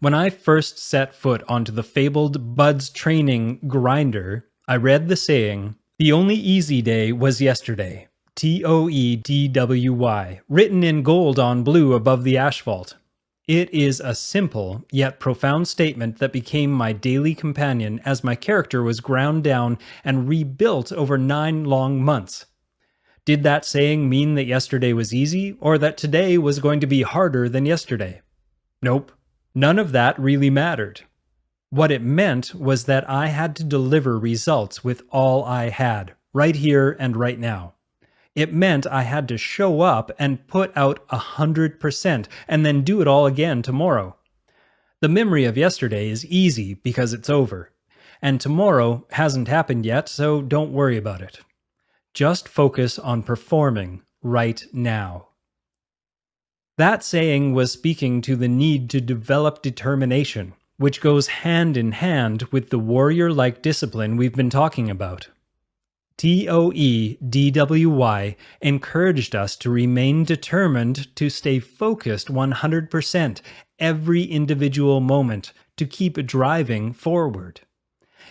When I first set foot onto the fabled Bud's training grinder, I read the saying, "The only easy day was yesterday." TOEDWY, written in gold on blue above the asphalt. It is a simple yet profound statement that became my daily companion as my character was ground down and rebuilt over 9 long months. Did that saying mean that yesterday was easy, or that today was going to be harder than yesterday? Nope. None of that really mattered. What it meant was that I had to deliver results with all I had, right here and right now. It meant I had to show up and put out 100% and then do it all again tomorrow. The memory of yesterday is easy because it's over. And tomorrow hasn't happened yet, so don't worry about it. Just focus on performing right now. That saying was speaking to the need to develop determination, which goes hand in hand with the warrior-like discipline we've been talking about. TOEDWY encouraged us to remain determined to stay focused 100% every individual moment to keep driving forward.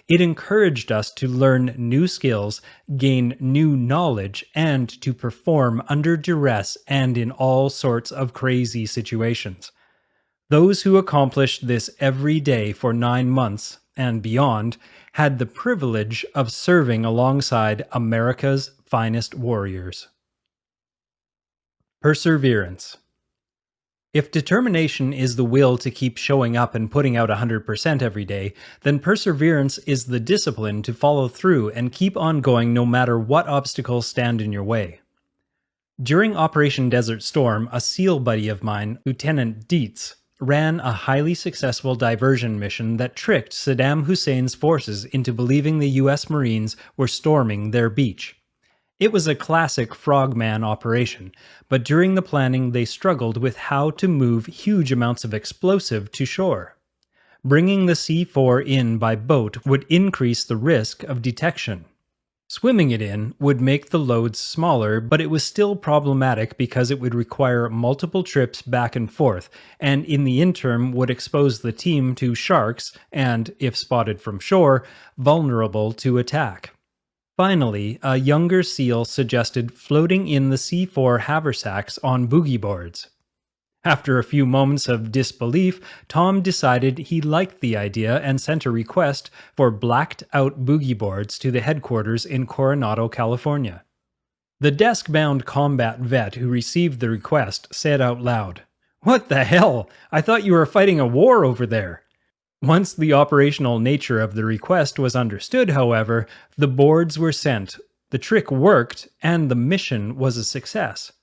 It encouraged us to learn new skills, gain new knowledge, and to perform under duress and in all sorts of crazy situations. Those who accomplished this every day for 9 months and beyond had the privilege of serving alongside America's finest warriors. Perseverance. If determination is the will to keep showing up and putting out 100% every day, then perseverance is the discipline to follow through and keep on going no matter what obstacles stand in your way. During Operation Desert Storm, a SEAL buddy of mine, Lieutenant Dietz, ran a highly successful diversion mission that tricked Saddam Hussein's forces into believing the US Marines were storming their beach. It was a classic frogman operation, but during the planning they struggled with how to move huge amounts of explosive to shore. Bringing the C4 in by boat would increase the risk of detection. Swimming it in would make the loads smaller, but it was still problematic because it would require multiple trips back and forth, and in the interim would expose the team to sharks and, if spotted from shore, vulnerable to attack. Finally, a younger SEAL suggested floating in the C4 haversacks on boogie boards. After a few moments of disbelief, Tom decided he liked the idea and sent a request for blacked-out boogie boards to the headquarters in Coronado, California. The desk-bound combat vet who received the request said out loud, "What the hell? I thought you were fighting a war over there." Once the operational nature of the request was understood, however, the boards were sent, the trick worked, and the mission was a success.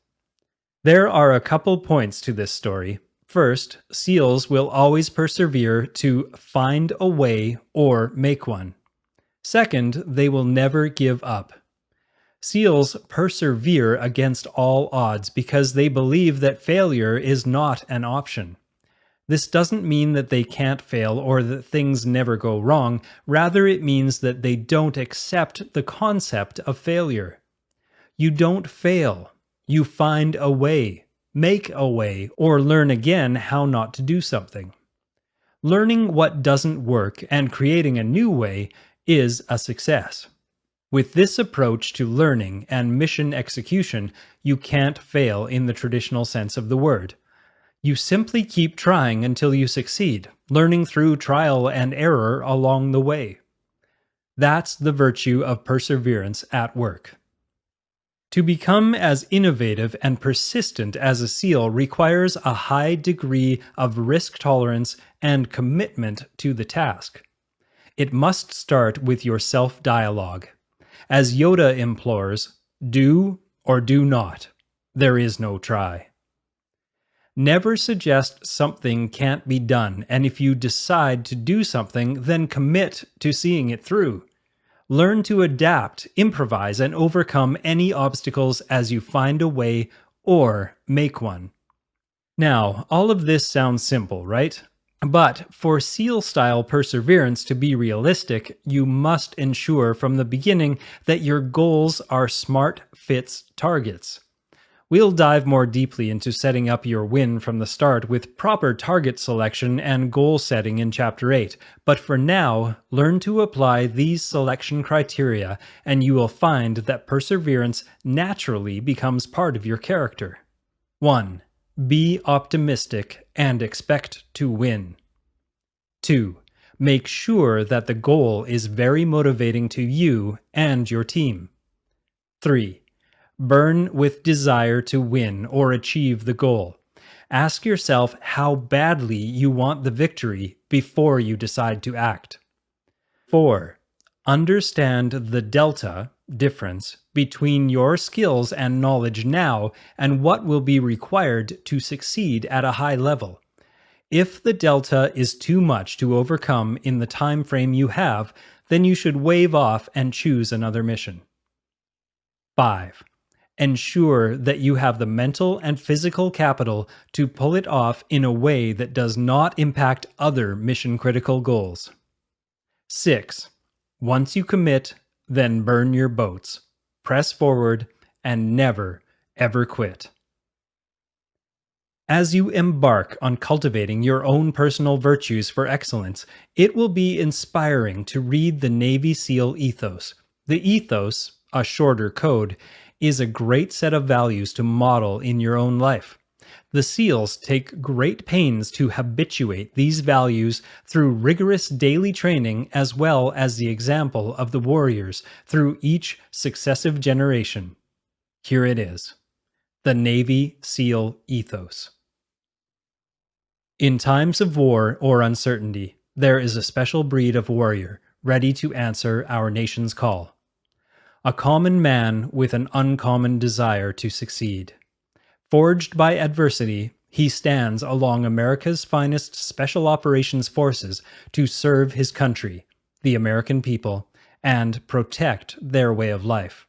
There are a couple points to this story. First, SEALs will always persevere to find a way or make one. Second, they will never give up. SEALs persevere against all odds because they believe that failure is not an option. This doesn't mean that they can't fail or that things never go wrong. Rather, it means that they don't accept the concept of failure. You don't fail. You find a way, make a way, or learn again how not to do something. Learning what doesn't work and creating a new way is a success. With this approach to learning and mission execution, you can't fail in the traditional sense of the word. You simply keep trying until you succeed, learning through trial and error along the way. That's the virtue of perseverance at work. To become as innovative and persistent as a SEAL requires a high degree of risk tolerance and commitment to the task. It must start with your self-dialogue. As Yoda implores, do or do not. There is no try. Never suggest something can't be done, and if you decide to do something, then commit to seeing it through. Learn to adapt, improvise, and overcome any obstacles as you find a way or make one. Now, all of this sounds simple, right? But for SEAL-style perseverance to be realistic, you must ensure from the beginning that your goals are smart fits targets. We'll dive more deeply into setting up your win from the start with proper target selection and goal setting in Chapter 8, but for now, learn to apply these selection criteria and you will find that perseverance naturally becomes part of your character. 1. Be optimistic and expect to win. 2. Make sure that the goal is very motivating to you and your team. 3. Burn with desire to win or achieve the goal. Ask yourself how badly you want the victory before you decide to act. 4. Understand the delta, difference, between your skills and knowledge now and what will be required to succeed at a high level. If the delta is too much to overcome in the time frame you have, then you should wave off and choose another mission. 5. Ensure that you have the mental and physical capital to pull it off in a way that does not impact other mission-critical goals. 6. Once you commit, then burn your boats. Press forward and never, ever quit. As you embark on cultivating your own personal virtues for excellence, it will be inspiring to read the Navy SEAL ethos. The ethos, a shorter code, is a great set of values to model in your own life. The SEALs take great pains to habituate these values through rigorous daily training as well as the example of the warriors through each successive generation. Here it is. The Navy SEAL ethos. In times of war or uncertainty, there is a special breed of warrior ready to answer our nation's call. A common man with an uncommon desire to succeed. Forged by adversity, he stands along America's finest special operations forces to serve his country, the American people, and protect their way of life.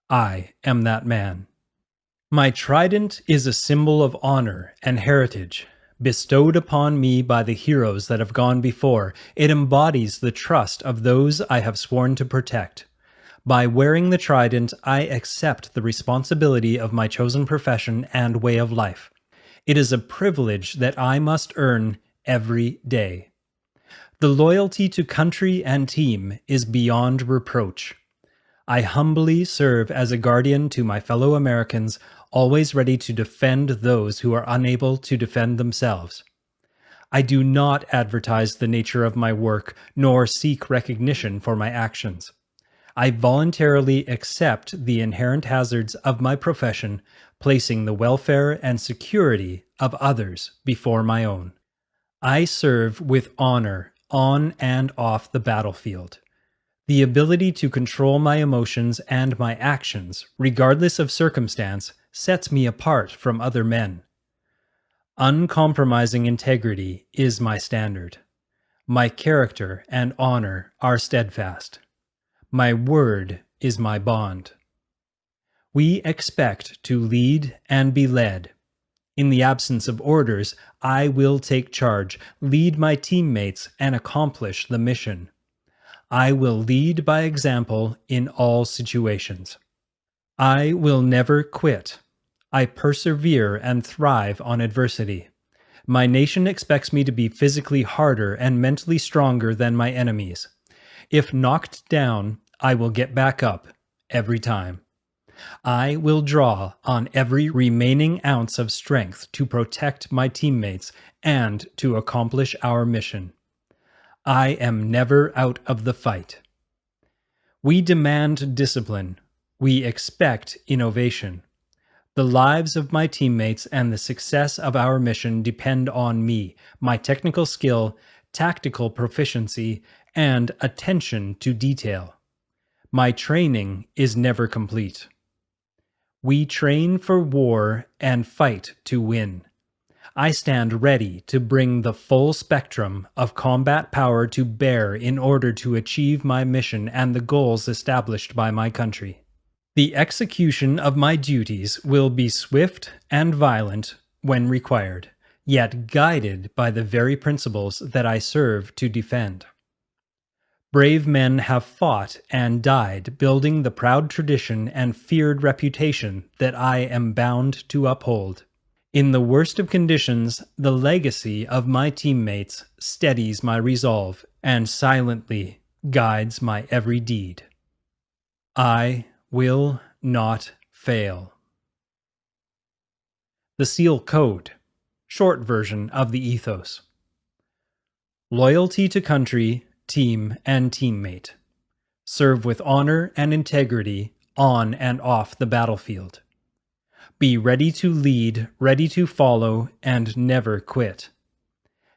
I am that man. My trident is a symbol of honor and heritage, bestowed upon me by the heroes that have gone before. It embodies the trust of those I have sworn to protect. By wearing the trident, I accept the responsibility of my chosen profession and way of life. It is a privilege that I must earn every day. The loyalty to country and team is beyond reproach. I humbly serve as a guardian to my fellow Americans, always ready to defend those who are unable to defend themselves. I do not advertise the nature of my work, nor seek recognition for my actions. I voluntarily accept the inherent hazards of my profession, placing the welfare and security of others before my own. I serve with honor on and off the battlefield. The ability to control my emotions and my actions, regardless of circumstance, sets me apart from other men. Uncompromising integrity is my standard. My character and honor are steadfast. My word is my bond. We expect to lead and be led. In the absence of orders, I will take charge, lead my teammates, and accomplish the mission. I will lead by example in all situations. I will never quit. I persevere and thrive on adversity. My nation expects me to be physically harder and mentally stronger than my enemies. If knocked down, I will get back up every time. I will draw on every remaining ounce of strength to protect my teammates and to accomplish our mission. I am never out of the fight. We demand discipline. We expect innovation. The lives of my teammates and the success of our mission depend on me, my technical skill, tactical proficiency, and attention to detail. My training is never complete. We train for war and fight to win. I stand ready to bring the full spectrum of combat power to bear in order to achieve my mission and the goals established by my country. The execution of my duties will be swift and violent when required, yet guided by the very principles that I serve to defend. Brave men have fought and died building the proud tradition and feared reputation that I am bound to uphold. In the worst of conditions, the legacy of my teammates steadies my resolve and silently guides my every deed. I will not fail. The SEAL Code, short version of the ethos. Loyalty to country, team, and teammate. Serve with honor and integrity on and off the battlefield. Be ready to lead, ready to follow, and never quit.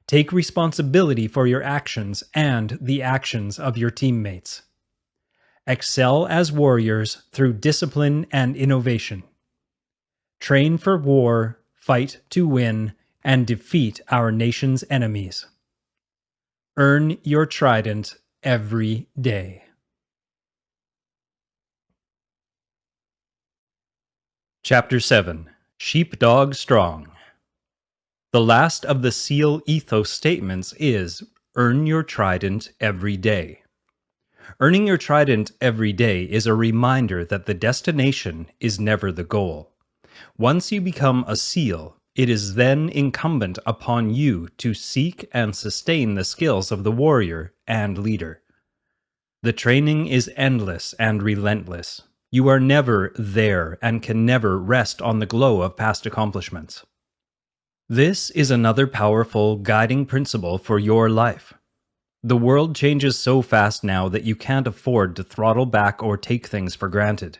Take responsibility for your actions and the actions of your teammates. Excel as warriors through discipline and innovation. Train for war, fight to win, and defeat our nation's enemies. Earn your trident every day. Chapter 7. Sheepdog Strong. The last of the SEAL ethos statements is, earn your trident every day. Earning your trident every day is a reminder that the destination is never the goal. Once you become a SEAL, it is then incumbent upon you to seek and sustain the skills of the warrior and leader. The training is endless and relentless. You are never there and can never rest on the glow of past accomplishments. This is another powerful guiding principle for your life. The world changes so fast now that you can't afford to throttle back or take things for granted.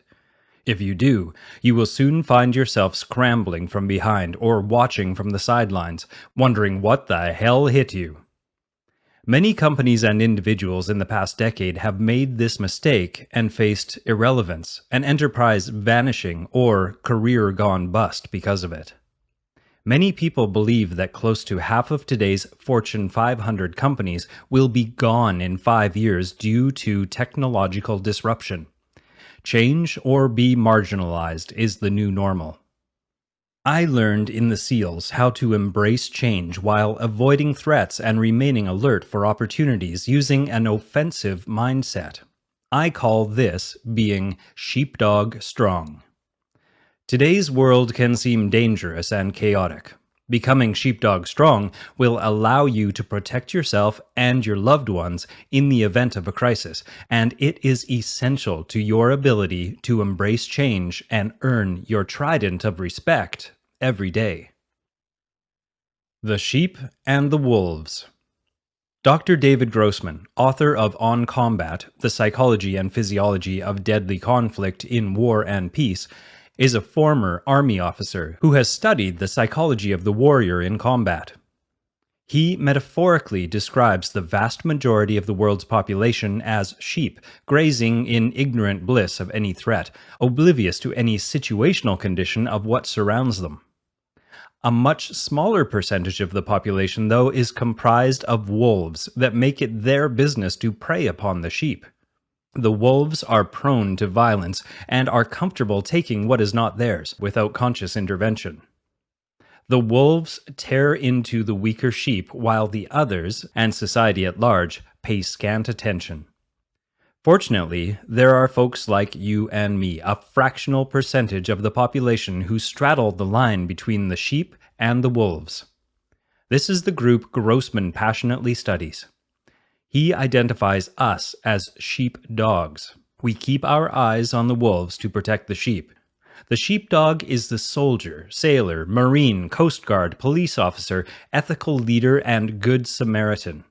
If you do, you will soon find yourself scrambling from behind or watching from the sidelines, wondering what the hell hit you. Many companies and individuals in the past decade have made this mistake and faced irrelevance, an enterprise vanishing, or career gone bust because of it. Many people believe that close to half of today's Fortune 500 companies will be gone in 5 years due to technological disruption. Change or be marginalized is the new normal. I learned in the SEALs how to embrace change while avoiding threats and remaining alert for opportunities using an offensive mindset. I call this being sheepdog strong. Today's world can seem dangerous and chaotic. Becoming sheepdog strong will allow you to protect yourself and your loved ones in the event of a crisis, and it is essential to your ability to embrace change and earn your trident of respect every day. The Sheep and the Wolves. Dr. David Grossman, author of On Combat, The Psychology and Physiology of Deadly Conflict in War and Peace, is a former Army officer who has studied the psychology of the warrior in combat. He metaphorically describes the vast majority of the world's population as sheep, grazing in ignorant bliss of any threat, oblivious to any situational condition of what surrounds them. A much smaller percentage of the population, though, is comprised of wolves that make it their business to prey upon the sheep. The wolves are prone to violence and are comfortable taking what is not theirs without conscious intervention. The wolves tear into the weaker sheep while the others, and society at large, pay scant attention. Fortunately, there are folks like you and me, a fractional percentage of the population who straddle the line between the sheep and the wolves. This is the group Grossman passionately studies. He identifies us as sheepdogs. We keep our eyes on the wolves to protect the sheep. The sheepdog is the soldier, sailor, marine, coast guard, police officer, ethical leader, and good Samaritan.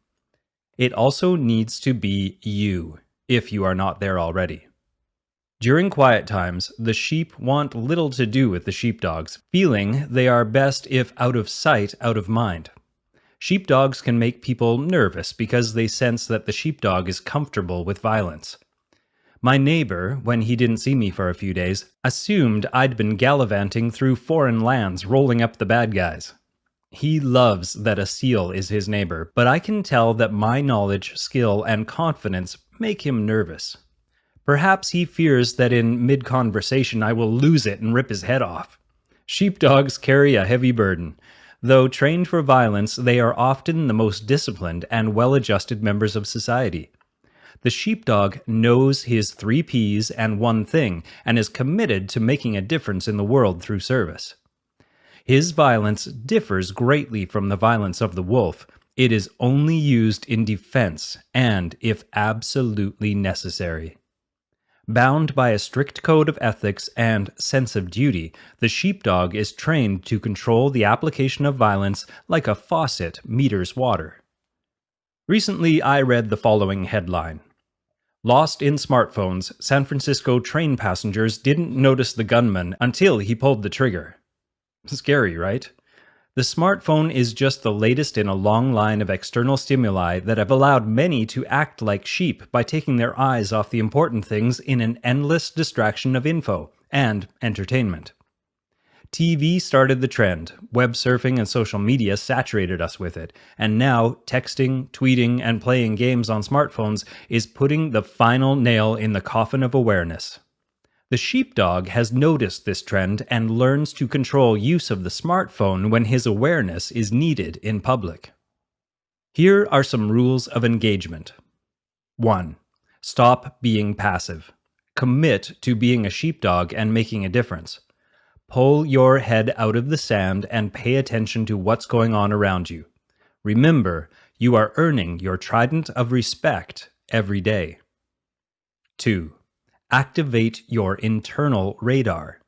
It also needs to be you, if you are not there already. During quiet times, the sheep want little to do with the sheepdogs, feeling they are best if out of sight, out of mind. Sheepdogs can make people nervous because they sense that the sheepdog is comfortable with violence. My neighbor, when he didn't see me for a few days, assumed I'd been gallivanting through foreign lands rolling up the bad guys. He loves that a SEAL is his neighbor, but I can tell that my knowledge, skill, and confidence make him nervous. Perhaps he fears that in mid-conversation I will lose it and rip his head off. Sheepdogs carry a heavy burden. Though trained for violence, they are often the most disciplined and well-adjusted members of society. The sheepdog knows his three P's and one thing and is committed to making a difference in the world through service. His violence differs greatly from the violence of the wolf. It is only used in defense and if absolutely necessary. Bound by a strict code of ethics and sense of duty, the sheepdog is trained to control the application of violence like a faucet meters water. Recently, I read the following headline. Lost in smartphones, San Francisco train passengers didn't notice the gunman until he pulled the trigger. Scary, right? The smartphone is just the latest in a long line of external stimuli that have allowed many to act like sheep by taking their eyes off the important things in an endless distraction of info and entertainment. TV started the trend, web surfing and social media saturated us with it, and now texting, tweeting, and playing games on smartphones is putting the final nail in the coffin of awareness. The sheepdog has noticed this trend and learns to control use of the smartphone when his awareness is needed in public. Here are some rules of engagement. 1. Stop being passive. Commit to being a sheepdog and making a difference. Pull your head out of the sand and pay attention to what's going on around you. Remember, you are earning your trident of respect every day. 2. Activate your internal radar.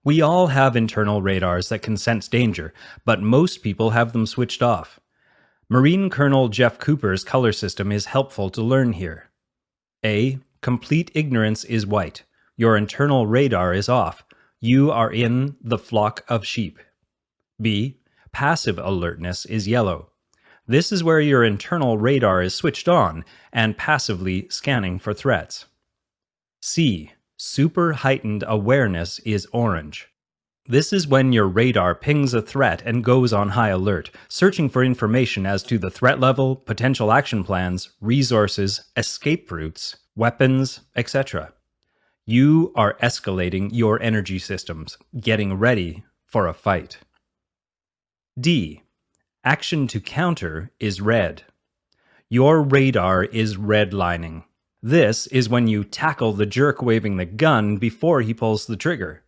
We all have internal radars that can sense danger, but most people have them switched off. Marine Colonel Jeff Cooper's color system is helpful to learn here. A. Complete ignorance is white. Your internal radar is off. You are in the flock of sheep. B. Passive alertness is yellow. This is where your internal radar is switched on and passively scanning for threats. C. Super heightened awareness is orange. This is when your radar pings a threat and goes on high alert, searching for information as to the threat level, potential action plans, resources, escape routes, weapons, etc. You are escalating your energy systems, getting ready for a fight. D. Action to counter is red. Your radar is redlining. This is when you tackle the jerk waving the gun before he pulls the trigger.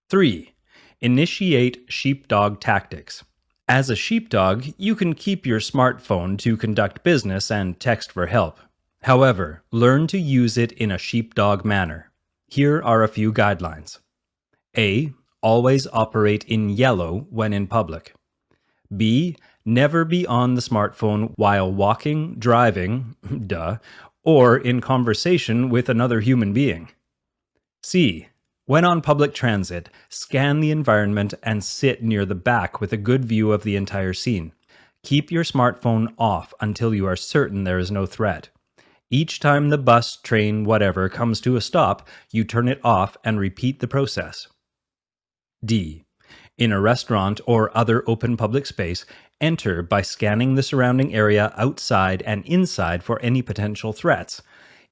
3. Initiate sheepdog tactics. As a sheepdog, you can keep your smartphone to conduct business and text for help. However, learn to use it in a sheepdog manner. Here are a few guidelines. A. Always operate in yellow when in public. B. Never be on the smartphone while walking, driving, or in conversation with another human being. C. When on public transit, scan the environment and sit near the back with a good view of the entire scene. Keep your smartphone off until you are certain there is no threat. Each time the bus, train, whatever comes to a stop, you turn it off and repeat the process. D. In a restaurant or other open public space, enter by scanning the surrounding area outside and inside for any potential threats.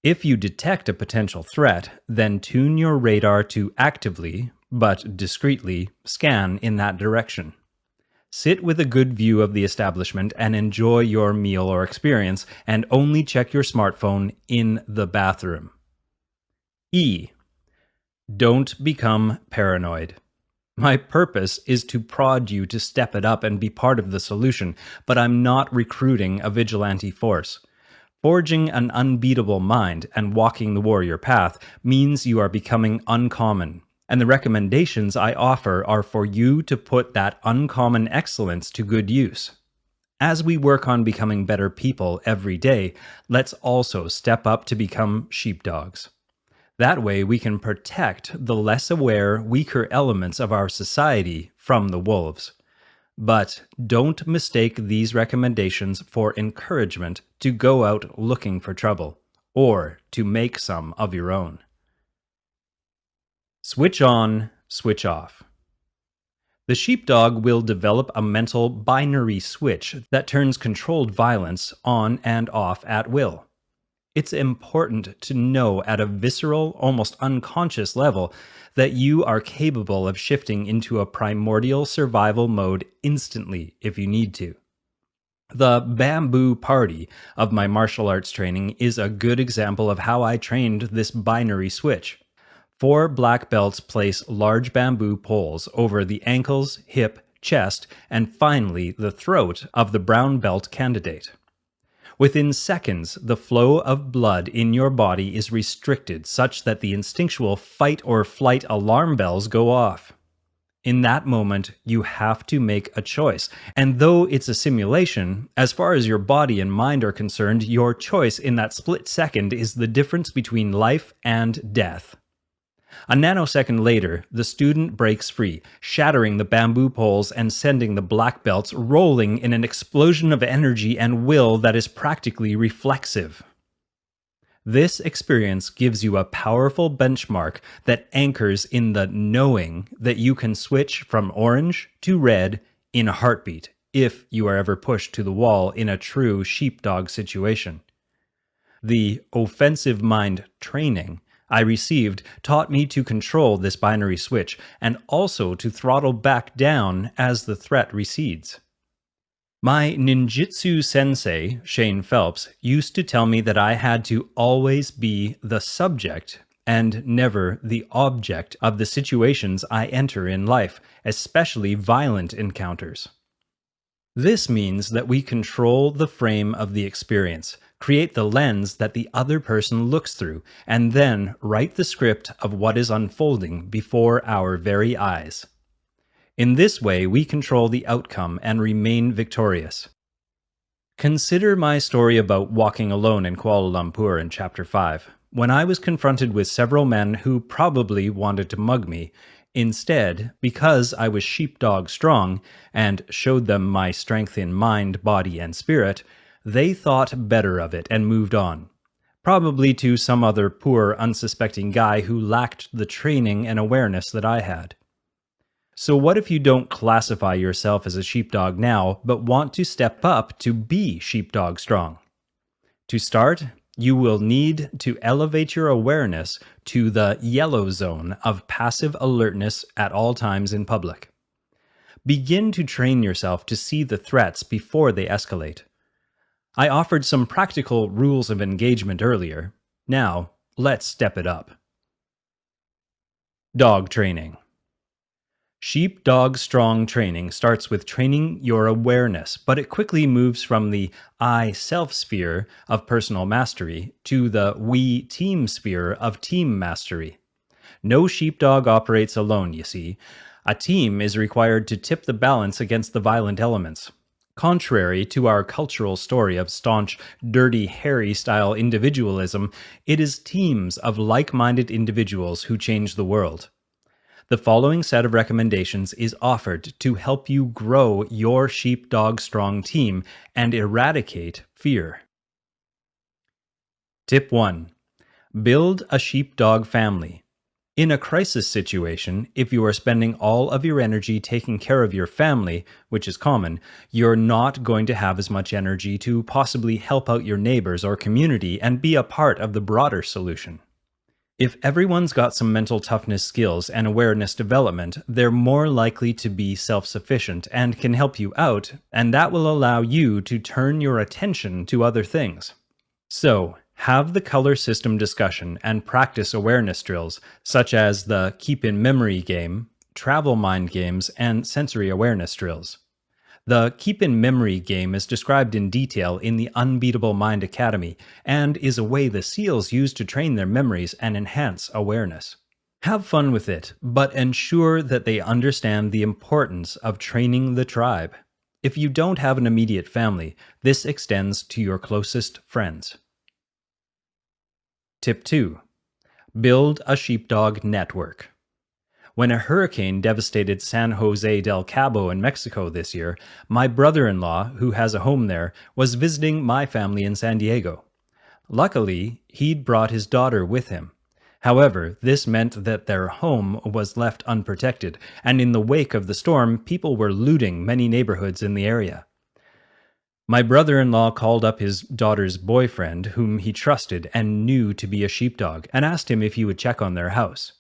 If you detect a potential threat, then tune your radar to actively, but discreetly, scan in that direction. Sit with a good view of the establishment and enjoy your meal or experience, and only check your smartphone in the bathroom. E. Don't become paranoid. My purpose is to prod you to step it up and be part of the solution, but I'm not recruiting a vigilante force. Forging an unbeatable mind and walking the warrior path means you are becoming uncommon, and the recommendations I offer are for you to put that uncommon excellence to good use. As we work on becoming better people every day, let's also step up to become sheepdogs. That way we can protect the less aware, weaker elements of our society from the wolves. But don't mistake these recommendations for encouragement to go out looking for trouble, or to make some of your own. Switch on, switch off. The sheepdog will develop a mental binary switch that turns controlled violence on and off at will. It's important to know at a visceral, almost unconscious level that you are capable of shifting into a primordial survival mode instantly if you need to. The bamboo party of my martial arts training is a good example of how I trained this binary switch. 4 black belts place large bamboo poles over the ankles, hip, chest, and finally the throat of the brown belt candidate. Within seconds, the flow of blood in your body is restricted such that the instinctual fight or flight alarm bells go off. In that moment, you have to make a choice. And though it's a simulation, as far as your body and mind are concerned, your choice in that split second is the difference between life and death. A nanosecond later, the student breaks free, shattering the bamboo poles and sending the black belts rolling in an explosion of energy and will that is practically reflexive. This experience gives you a powerful benchmark that anchors in the knowing that you can switch from orange to red in a heartbeat if you are ever pushed to the wall in a true sheepdog situation. The offensive mind training I received taught me to control this binary switch and also to throttle back down as the threat recedes. My ninjutsu sensei, Shane Phelps, used to tell me that I had to always be the subject and never the object of the situations I enter in life, especially violent encounters. This means that we control the frame of the experience, create the lens that the other person looks through, and then write the script of what is unfolding before our very eyes. In this way, we control the outcome and remain victorious. Consider my story about walking alone in Kuala Lumpur in Chapter 5, when I was confronted with several men who probably wanted to mug me. Instead, because I was sheepdog strong and showed them my strength in mind, body, and spirit, they thought better of it and moved on. Probably to some other poor, unsuspecting guy who lacked the training and awareness that I had. So what if you don't classify yourself as a sheepdog now, but want to step up to be sheepdog strong? To start, you will need to elevate your awareness to the yellow zone of passive alertness at all times in public. Begin to train yourself to see the threats before they escalate. I offered some practical rules of engagement earlier. Now, let's step it up. Dog training. Sheepdog strong training starts with training your awareness, but it quickly moves from the I-self sphere of personal mastery to the we-team sphere of team mastery. No sheepdog operates alone, you see. A team is required to tip the balance against the violent elements. Contrary to our cultural story of staunch, dirty Harry-style individualism, it is teams of like-minded individuals who change the world. The following set of recommendations is offered to help you grow your sheepdog strong team and eradicate fear. Tip 1. Build a sheepdog family. In a crisis situation, if you are spending all of your energy taking care of your family, which is common, you're not going to have as much energy to possibly help out your neighbors or community and be a part of the broader solution. If everyone's got some mental toughness skills and awareness development, they're more likely to be self-sufficient and can help you out, and that will allow you to turn your attention to other things. So, have the color system discussion and practice awareness drills, such as the Keep in Memory game, Travel Mind games, and sensory awareness drills. The Keep in Memory game is described in detail in the Unbeatable Mind Academy and is a way the SEALs use to train their memories and enhance awareness. Have fun with it, but ensure that they understand the importance of training the tribe. If you don't have an immediate family, this extends to your closest friends. Tip 2. Build a sheepdog network. When a hurricane devastated San Jose del Cabo in Mexico this year, my brother-in-law, who has a home there, was visiting my family in San Diego. Luckily, he'd brought his daughter with him. However, this meant that their home was left unprotected, and in the wake of the storm, people were looting many neighborhoods in the area. My brother-in-law called up his daughter's boyfriend, whom he trusted and knew to be a sheepdog, and asked him if he would check on their house.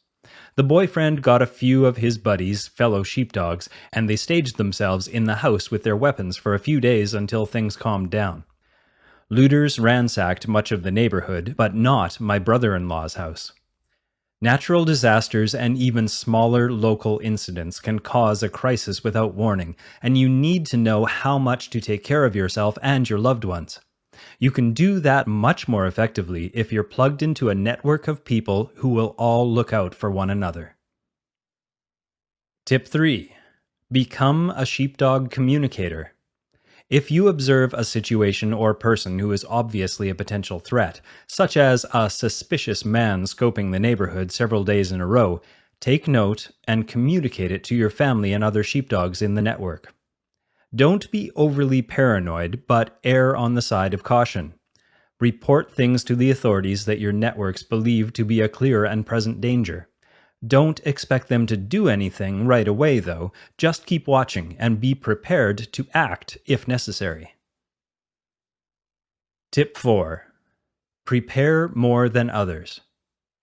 The boyfriend got a few of his buddies, fellow sheepdogs, and they staged themselves in the house with their weapons for a few days until things calmed down. Looters ransacked much of the neighborhood, but not my brother-in-law's house. Natural disasters and even smaller local incidents can cause a crisis without warning, and you need to know how much to take care of yourself and your loved ones. You can do that much more effectively if you're plugged into a network of people who will all look out for one another. Tip 3. Become a sheepdog communicator. If you observe a situation or person who is obviously a potential threat, such as a suspicious man scoping the neighborhood several days in a row, take note and communicate it to your family and other sheepdogs in the network. Don't be overly paranoid, but err on the side of caution. Report things to the authorities that your networks believe to be a clear and present danger. Don't expect them to do anything right away, though. Just keep watching and be prepared to act if necessary. Tip 4. Prepare more than others.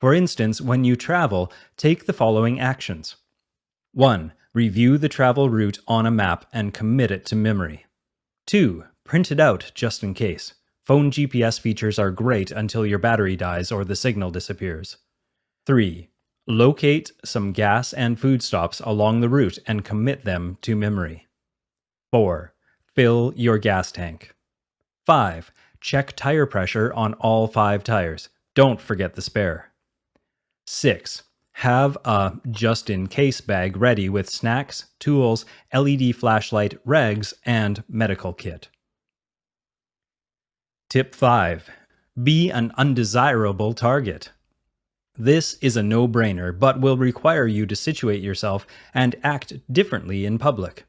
For instance, when you travel, take the following actions. 1. Review the travel route on a map and commit it to memory. 2. Print it out just in case. Phone GPS features are great until your battery dies or the signal disappears. 3. Locate some gas and food stops along the route and commit them to memory. 4. Fill your gas tank. 5. Check tire pressure on all 5 tires. Don't forget the spare. 6. Have a just-in-case bag ready with snacks, tools, LED flashlight, regs, and medical kit. Tip 5. Be an undesirable target. This is a no-brainer, but will require you to situate yourself and act differently in public.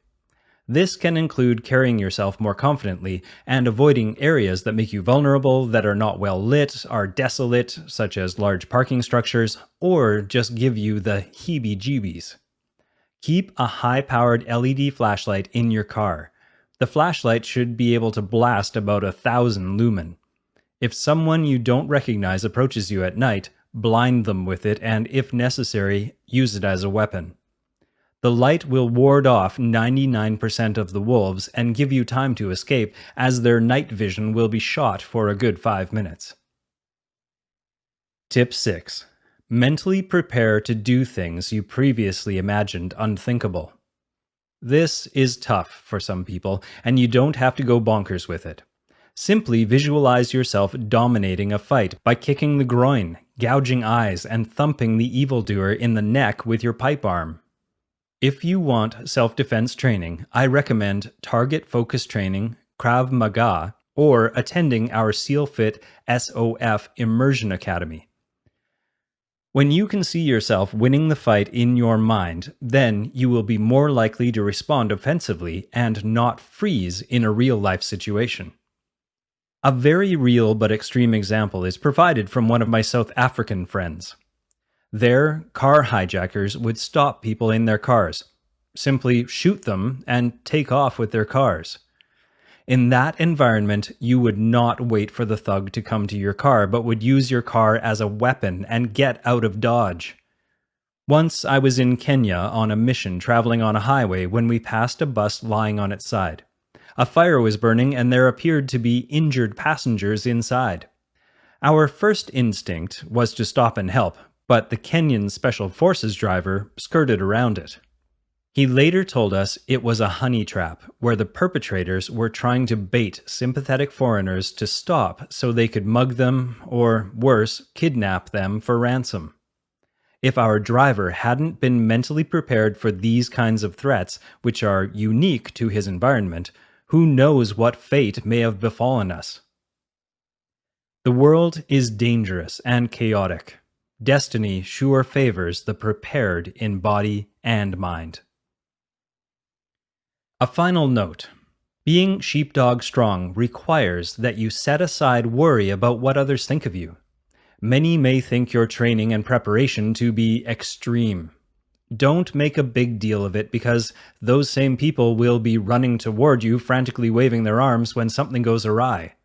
This can include carrying yourself more confidently and avoiding areas that make you vulnerable, that are not well lit, are desolate, such as large parking structures, or just give you the heebie-jeebies. Keep a high-powered LED flashlight in your car. The flashlight should be able to blast about 1,000 lumen. If someone you don't recognize approaches you at night, blind them with it and, if necessary, use it as a weapon. The light will ward off 99% of the wolves and give you time to escape, as their night vision will be shot for a good 5 minutes. Tip 6. Mentally prepare to do things you previously imagined unthinkable. This is tough for some people, and you don't have to go bonkers with it. Simply visualize yourself dominating a fight by kicking the groin, gouging eyes, and thumping the evildoer in the neck with your pipe arm. If you want self-defense training, I recommend target focus training, Krav Maga, or attending our SEALFIT SOF Immersion Academy. When you can see yourself winning the fight in your mind, then you will be more likely to respond offensively and not freeze in a real-life situation. A very real but extreme example is provided from one of my South African friends. There, car hijackers would stop people in their cars, simply shoot them, and take off with their cars. In that environment, you would not wait for the thug to come to your car, but would use your car as a weapon and get out of Dodge. Once I was in Kenya on a mission traveling on a highway when we passed a bus lying on its side. A fire was burning and there appeared to be injured passengers inside. Our first instinct was to stop and help, but the Kenyan Special Forces driver skirted around it. He later told us it was a honey trap, where the perpetrators were trying to bait sympathetic foreigners to stop so they could mug them, or worse, kidnap them for ransom. If our driver hadn't been mentally prepared for these kinds of threats, which are unique to his environment, who knows what fate may have befallen us? The world is dangerous and chaotic. Destiny sure favors the prepared in body and mind. A final note. Being sheepdog strong requires that you set aside worry about what others think of you. Many may think your training and preparation to be extreme. Don't make a big deal of it, because those same people will be running toward you, frantically waving their arms when something goes awry.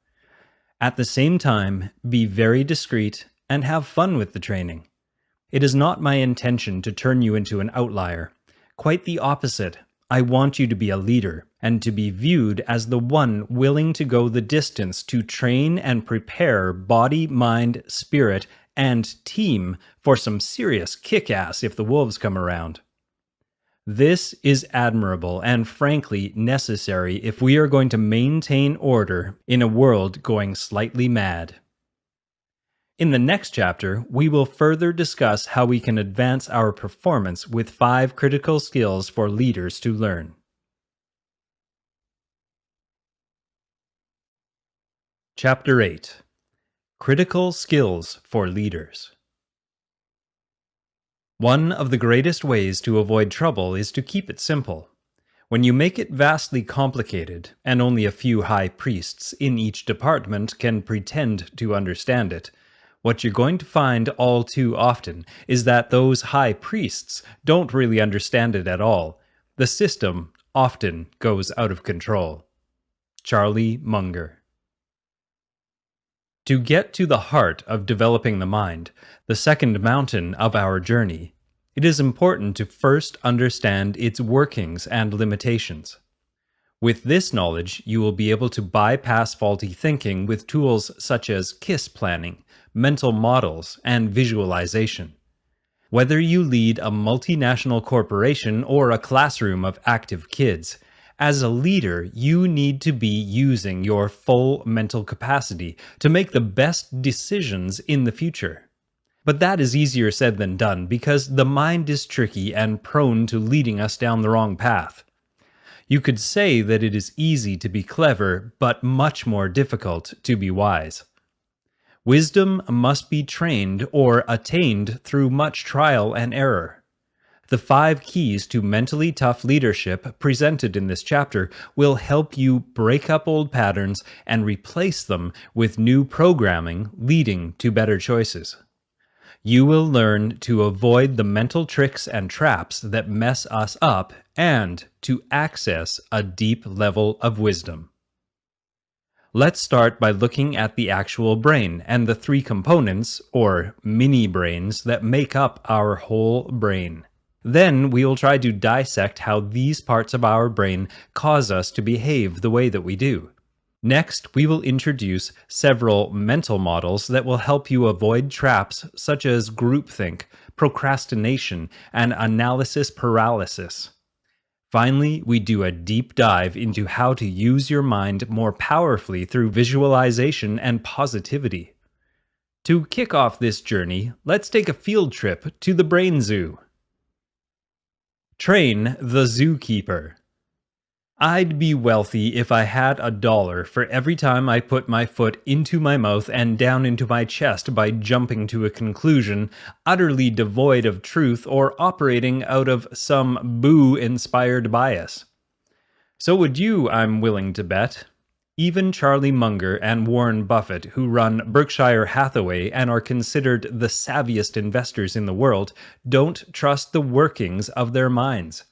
At the same time, be very discreet and have fun with the training. It is not my intention to turn you into an outlier. Quite the opposite. I want you to be a leader, and to be viewed as the one willing to go the distance to train and prepare body, mind, spirit, and team for some serious kick-ass if the wolves come around. This is admirable and frankly necessary if we are going to maintain order in a world going slightly mad. In the next chapter, we will further discuss how we can advance our performance with 5 critical skills for leaders to learn. Chapter 8: Critical Skills for Leaders. One of the greatest ways to avoid trouble is to keep it simple. When you make it vastly complicated, and only a few high priests in each department can pretend to understand it, what you're going to find all too often is that those high priests don't really understand it at all. The system often goes out of control. Charlie Munger. To get to the heart of developing the mind, the second mountain of our journey, it is important to first understand its workings and limitations. With this knowledge, you will be able to bypass faulty thinking with tools such as KISS planning, mental models, and visualization. Whether you lead a multinational corporation or a classroom of active kids, as a leader, you need to be using your full mental capacity to make the best decisions in the future. But that is easier said than done because the mind is tricky and prone to leading us down the wrong path. You could say that it is easy to be clever, but much more difficult to be wise. Wisdom must be trained or attained through much trial and error. The 5 keys to mentally tough leadership presented in this chapter will help you break up old patterns and replace them with new programming, leading to better choices. You will learn to avoid the mental tricks and traps that mess us up and to access a deep level of wisdom. Let's start by looking at the actual brain and the 3 components, or mini-brains, that make up our whole brain. Then we will try to dissect how these parts of our brain cause us to behave the way that we do. Next, we will introduce several mental models that will help you avoid traps such as groupthink, procrastination, and analysis paralysis. Finally, we do a deep dive into how to use your mind more powerfully through visualization and positivity. To kick off this journey, let's take a field trip to the brain zoo. Train the zookeeper. I'd be wealthy if I had $1 for every time I put my foot into my mouth and down into my chest by jumping to a conclusion utterly devoid of truth or operating out of some boo-inspired bias. So would you, I'm willing to bet. Even Charlie Munger and Warren Buffett, who run Berkshire Hathaway and are considered the savviest investors in the world, don't trust the workings of their minds.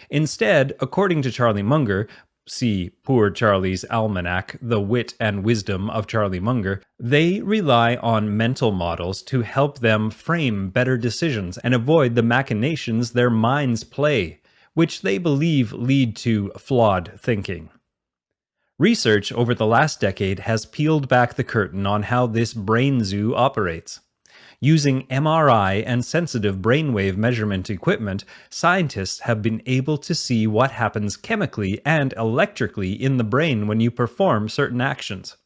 Instead, according to Charlie Munger, see Poor Charlie's Almanac, The Wit and Wisdom of Charlie Munger, they rely on mental models to help them frame better decisions and avoid the machinations their minds play, which they believe lead to flawed thinking. Research over the last decade has peeled back the curtain on how this brain zoo operates. Using MRI and sensitive brainwave measurement equipment, scientists have been able to see what happens chemically and electrically in the brain when you perform certain actions.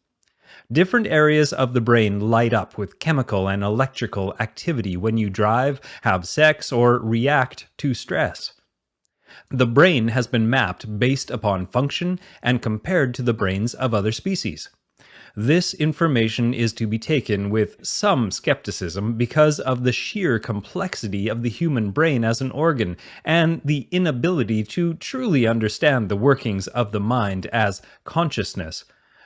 Different areas of the brain light up with chemical and electrical activity when you drive, have sex, or react to stress. The brain has been mapped based upon function and compared to the brains of other species. This information is to be taken with some skepticism because of the sheer complexity of the human brain as an organ and the inability to truly understand the workings of the mind as consciousness.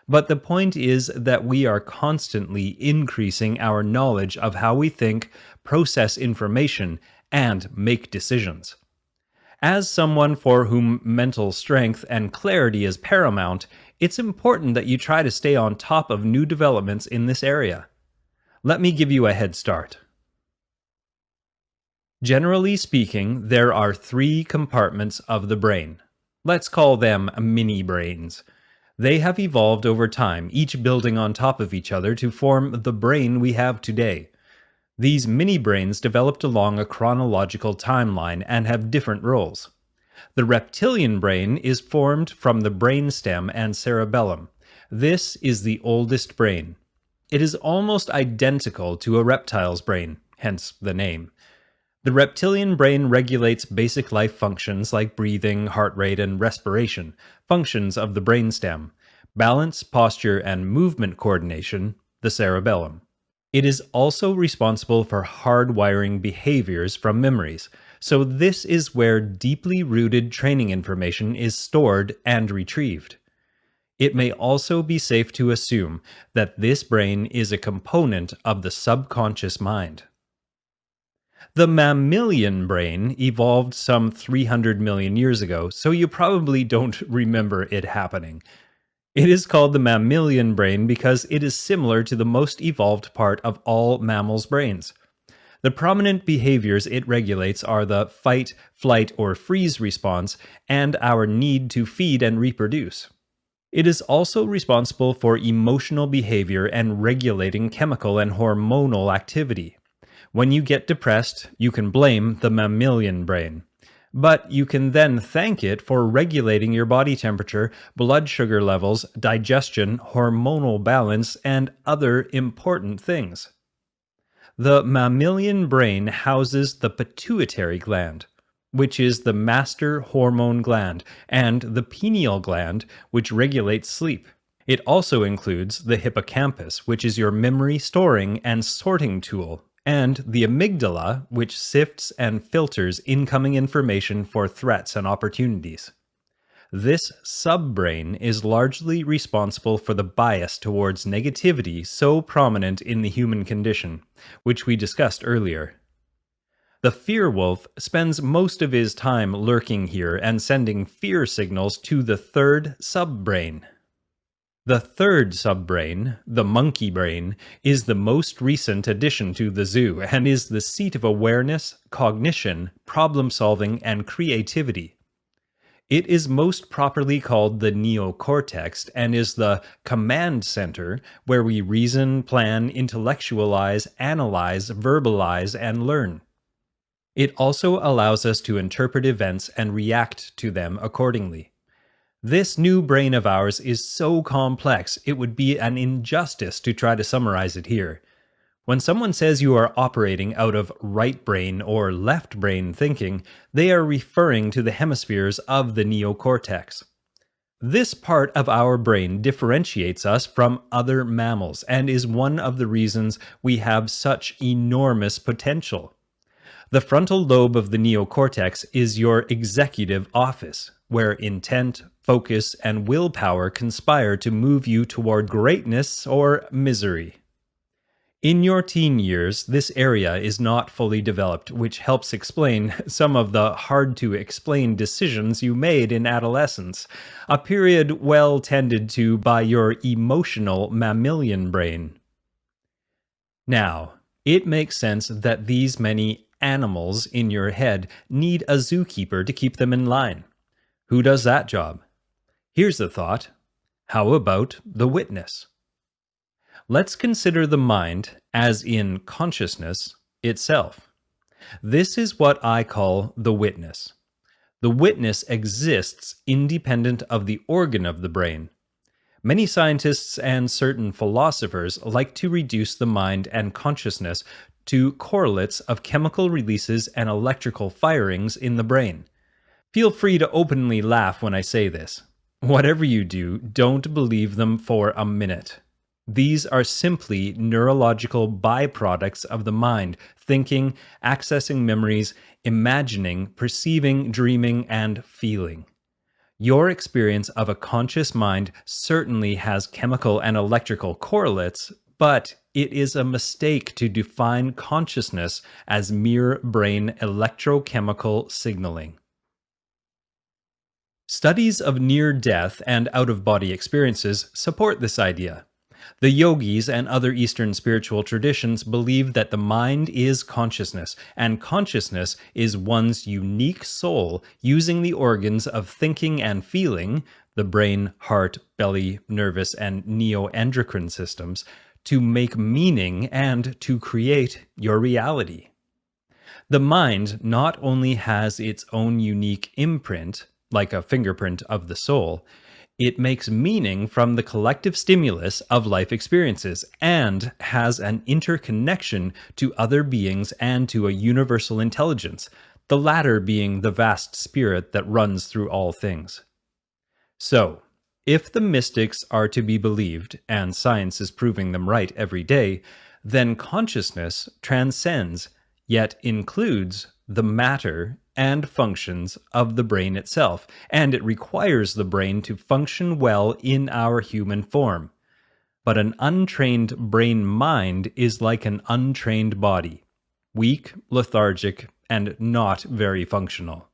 But the point is that we are constantly increasing our knowledge of how we think, process information, and make decisions. As someone for whom mental strength and clarity is paramount, it's important that you try to stay on top of new developments in this area. Let me give you a head start. Generally speaking, there are three compartments of the brain. Let's call them mini brains. They have evolved over time, each building on top of each other to form the brain we have today. These mini brains developed along a chronological timeline and have different roles. The reptilian brain is formed from the brainstem and cerebellum. This is the oldest brain. It is almost identical to a reptile's brain, hence the name. The reptilian brain regulates basic life functions like breathing, heart rate, and respiration, functions of the brainstem, balance, posture, and movement coordination, the cerebellum. It is also responsible for hardwiring behaviors from memories, so this is where deeply rooted training information is stored and retrieved. It may also be safe to assume that this brain is a component of the subconscious mind. The mammalian brain evolved some 300 million years ago, so you probably don't remember it happening. It is called the mammalian brain because it is similar to the most evolved part of all mammals' brains. The prominent behaviors it regulates are the fight, flight, or freeze response and our need to feed and reproduce. It is also responsible for emotional behavior and regulating chemical and hormonal activity. When you get depressed, you can blame the mammalian brain. But you can then thank it for regulating your body temperature, blood sugar levels, digestion, hormonal balance, and other important things. The mammalian brain houses the pituitary gland, which is the master hormone gland, and the pineal gland, which regulates sleep. It also includes the hippocampus, which is your memory storing and sorting tool, and the amygdala, which sifts and filters incoming information for threats and opportunities. This subbrain is largely responsible for the bias towards negativity so prominent in the human condition, which we discussed earlier. The fear wolf spends most of his time lurking here and sending fear signals to the third subbrain. The third subbrain, the monkey brain, is the most recent addition to the zoo and is the seat of awareness, cognition, problem-solving, and creativity. It is most properly called the neocortex and is the command center where we reason, plan, intellectualize, analyze, verbalize, and learn. It also allows us to interpret events and react to them accordingly. This new brain of ours is so complex, it would be an injustice to try to summarize it here. When someone says you are operating out of right brain or left brain thinking, they are referring to the hemispheres of the neocortex. This part of our brain differentiates us from other mammals and is one of the reasons we have such enormous potential. The frontal lobe of the neocortex is your executive office, where intent, focus, and willpower conspire to move you toward greatness or misery. In your teen years, this area is not fully developed, which helps explain some of the hard-to-explain decisions you made in adolescence, a period well tended to by your emotional mammalian brain. Now, it makes sense that these many animals in your head need a zookeeper to keep them in line. Who does that job? Here's the thought. How about the witness? Let's consider the mind, as in consciousness, itself. This is what I call the witness. The witness exists independent of the organ of the brain. Many scientists and certain philosophers like to reduce the mind and consciousness to correlates of chemical releases and electrical firings in the brain. Feel free to openly laugh when I say this. Whatever you do, don't believe them for a minute. These are simply neurological byproducts of the mind, thinking, accessing memories, imagining, perceiving, dreaming, and feeling. Your experience of a conscious mind certainly has chemical and electrical correlates, but it is a mistake to define consciousness as mere brain electrochemical signaling. Studies of near-death and out-of-body experiences support this idea. The yogis and other Eastern spiritual traditions believe that the mind is consciousness, and consciousness is one's unique soul using the organs of thinking and feeling, the brain, heart, belly, nervous, and neuroendocrine systems, to make meaning and to create your reality. The mind not only has its own unique imprint, like a fingerprint of the soul, it makes meaning from the collective stimulus of life experiences and has an interconnection to other beings and to a universal intelligence, the latter being the vast spirit that runs through all things. So, if the mystics are to be believed, and science is proving them right every day, then consciousness transcends, yet includes, the matter and functions of the brain itself, and it requires the brain to function well in our human form. But an untrained brain-mind is like an untrained body, weak, lethargic, and not very functional.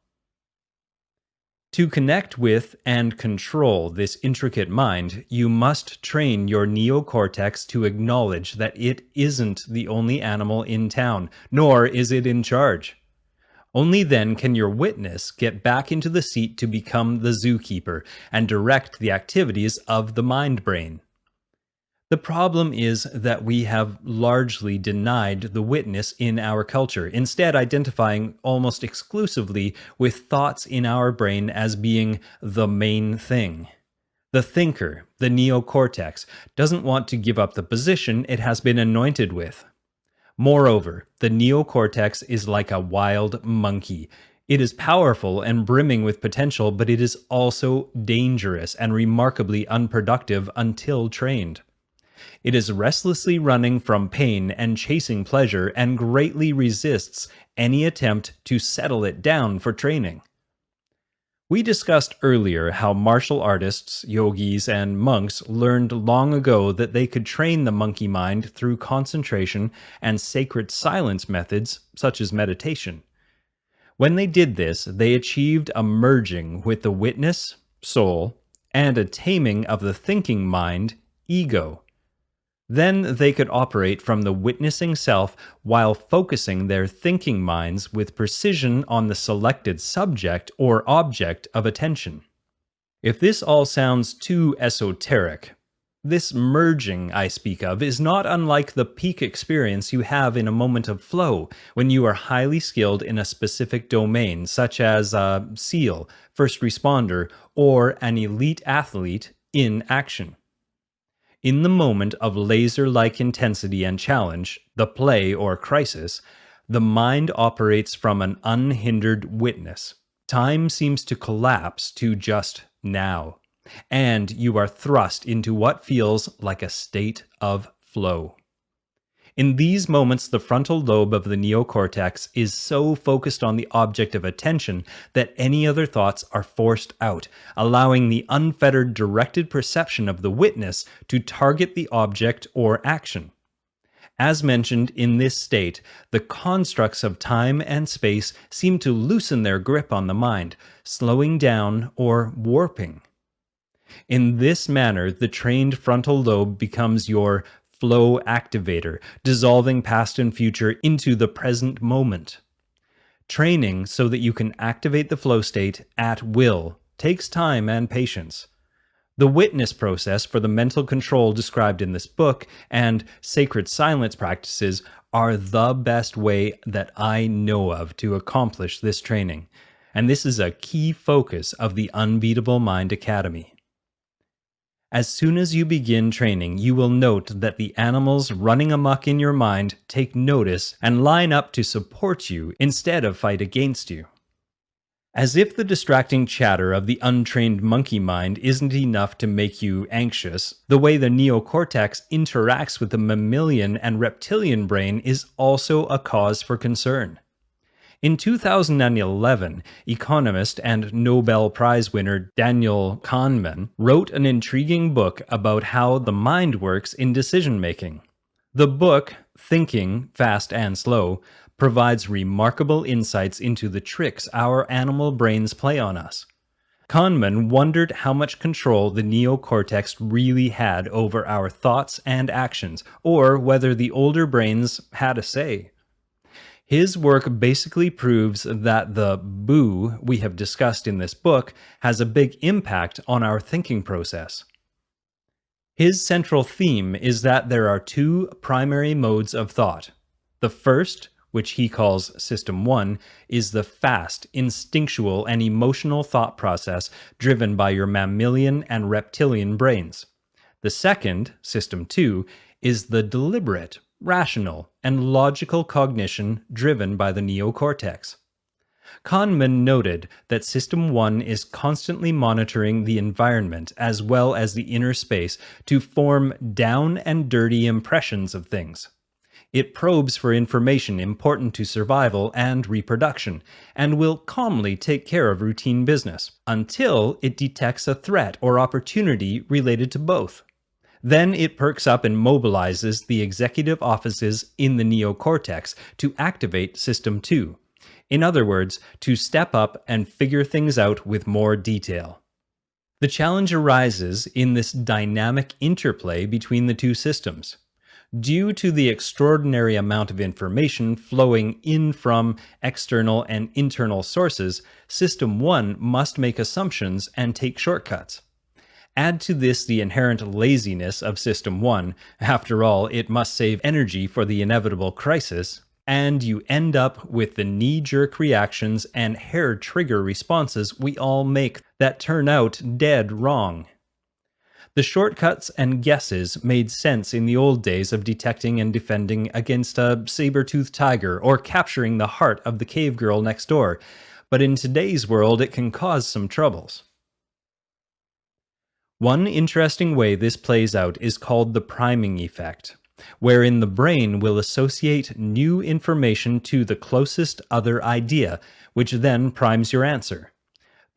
To connect with and control this intricate mind, you must train your neocortex to acknowledge that it isn't the only animal in town, nor is it in charge. Only then can your witness get back into the seat to become the zookeeper and direct the activities of the mind brain. The problem is that we have largely denied the witness in our culture, instead identifying almost exclusively with thoughts in our brain as being the main thing. The thinker, the neocortex, doesn't want to give up the position it has been anointed with. Moreover, the neocortex is like a wild monkey. It is powerful and brimming with potential, but it is also dangerous and remarkably unproductive until trained. It is restlessly running from pain and chasing pleasure and greatly resists any attempt to settle it down for training. We discussed earlier how martial artists, yogis, and monks learned long ago that they could train the monkey mind through concentration and sacred silence methods such as meditation. When they did this, they achieved a merging with the witness, soul, and a taming of the thinking mind, ego. Then they could operate from the witnessing self while focusing their thinking minds with precision on the selected subject or object of attention. If this all sounds too esoteric, this merging I speak of is not unlike the peak experience you have in a moment of flow when you are highly skilled in a specific domain, such as a SEAL, first responder, or an elite athlete in action. In the moment of laser-like intensity and challenge, the play or crisis, the mind operates from an unhindered witness. Time seems to collapse to just now, and you are thrust into what feels like a state of flow. In these moments, the frontal lobe of the neocortex is so focused on the object of attention that any other thoughts are forced out, allowing the unfettered directed perception of the witness to target the object or action. As mentioned, in this state, the constructs of time and space seem to loosen their grip on the mind, slowing down or warping. In this manner, the trained frontal lobe becomes your flow activator, dissolving past and future into the present moment. Training so that you can activate the flow state at will takes time and patience. The witness process for the mental control described in this book and sacred silence practices are the best way that I know of to accomplish this training, and this is a key focus of the Unbeatable Mind Academy. As soon as you begin training, you will note that the animals running amok in your mind take notice and line up to support you instead of fight against you. As if the distracting chatter of the untrained monkey mind isn't enough to make you anxious, the way the neocortex interacts with the mammalian and reptilian brain is also a cause for concern. In 2011, economist and Nobel Prize winner Daniel Kahneman wrote an intriguing book about how the mind works in decision-making. The book, Thinking, Fast and Slow, provides remarkable insights into the tricks our animal brains play on us. Kahneman wondered how much control the neocortex really had over our thoughts and actions, or whether the older brains had a say. His work basically proves that the boo we have discussed in this book has a big impact on our thinking process. His central theme is that there are two primary modes of thought. The first, which he calls System 1, is the fast, instinctual, and emotional thought process driven by your mammalian and reptilian brains. The second, System 2, is the deliberate, rational, and logical cognition driven by the neocortex. Kahneman noted that System 1 is constantly monitoring the environment as well as the inner space to form down and dirty impressions of things. It probes for information important to survival and reproduction, and will calmly take care of routine business, until it detects a threat or opportunity related to both. Then it perks up and mobilizes the executive offices in the neocortex to activate System 2. In other words, to step up and figure things out with more detail. The challenge arises in this dynamic interplay between the two systems. Due to the extraordinary amount of information flowing in from external and internal sources, System 1 must make assumptions and take shortcuts. Add to this the inherent laziness of System 1, after all, it must save energy for the inevitable crisis, and you end up with the knee-jerk reactions and hair-trigger responses we all make that turn out dead wrong. The shortcuts and guesses made sense in the old days of detecting and defending against a saber-toothed tiger or capturing the heart of the cave girl next door, but in today's world it can cause some troubles. One interesting way this plays out is called the priming effect, wherein the brain will associate new information to the closest other idea, which then primes your answer.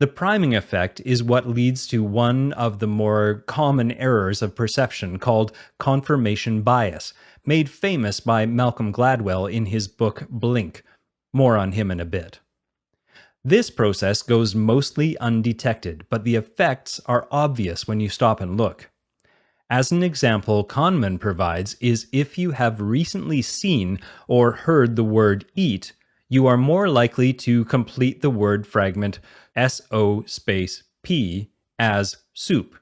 The priming effect is what leads to one of the more common errors of perception called confirmation bias, made famous by Malcolm Gladwell in his book Blink. More on him in a bit. This process goes mostly undetected, but the effects are obvious when you stop and look. As an example Kahneman provides is if you have recently seen or heard the word eat, you are more likely to complete the word fragment SO space P as soup.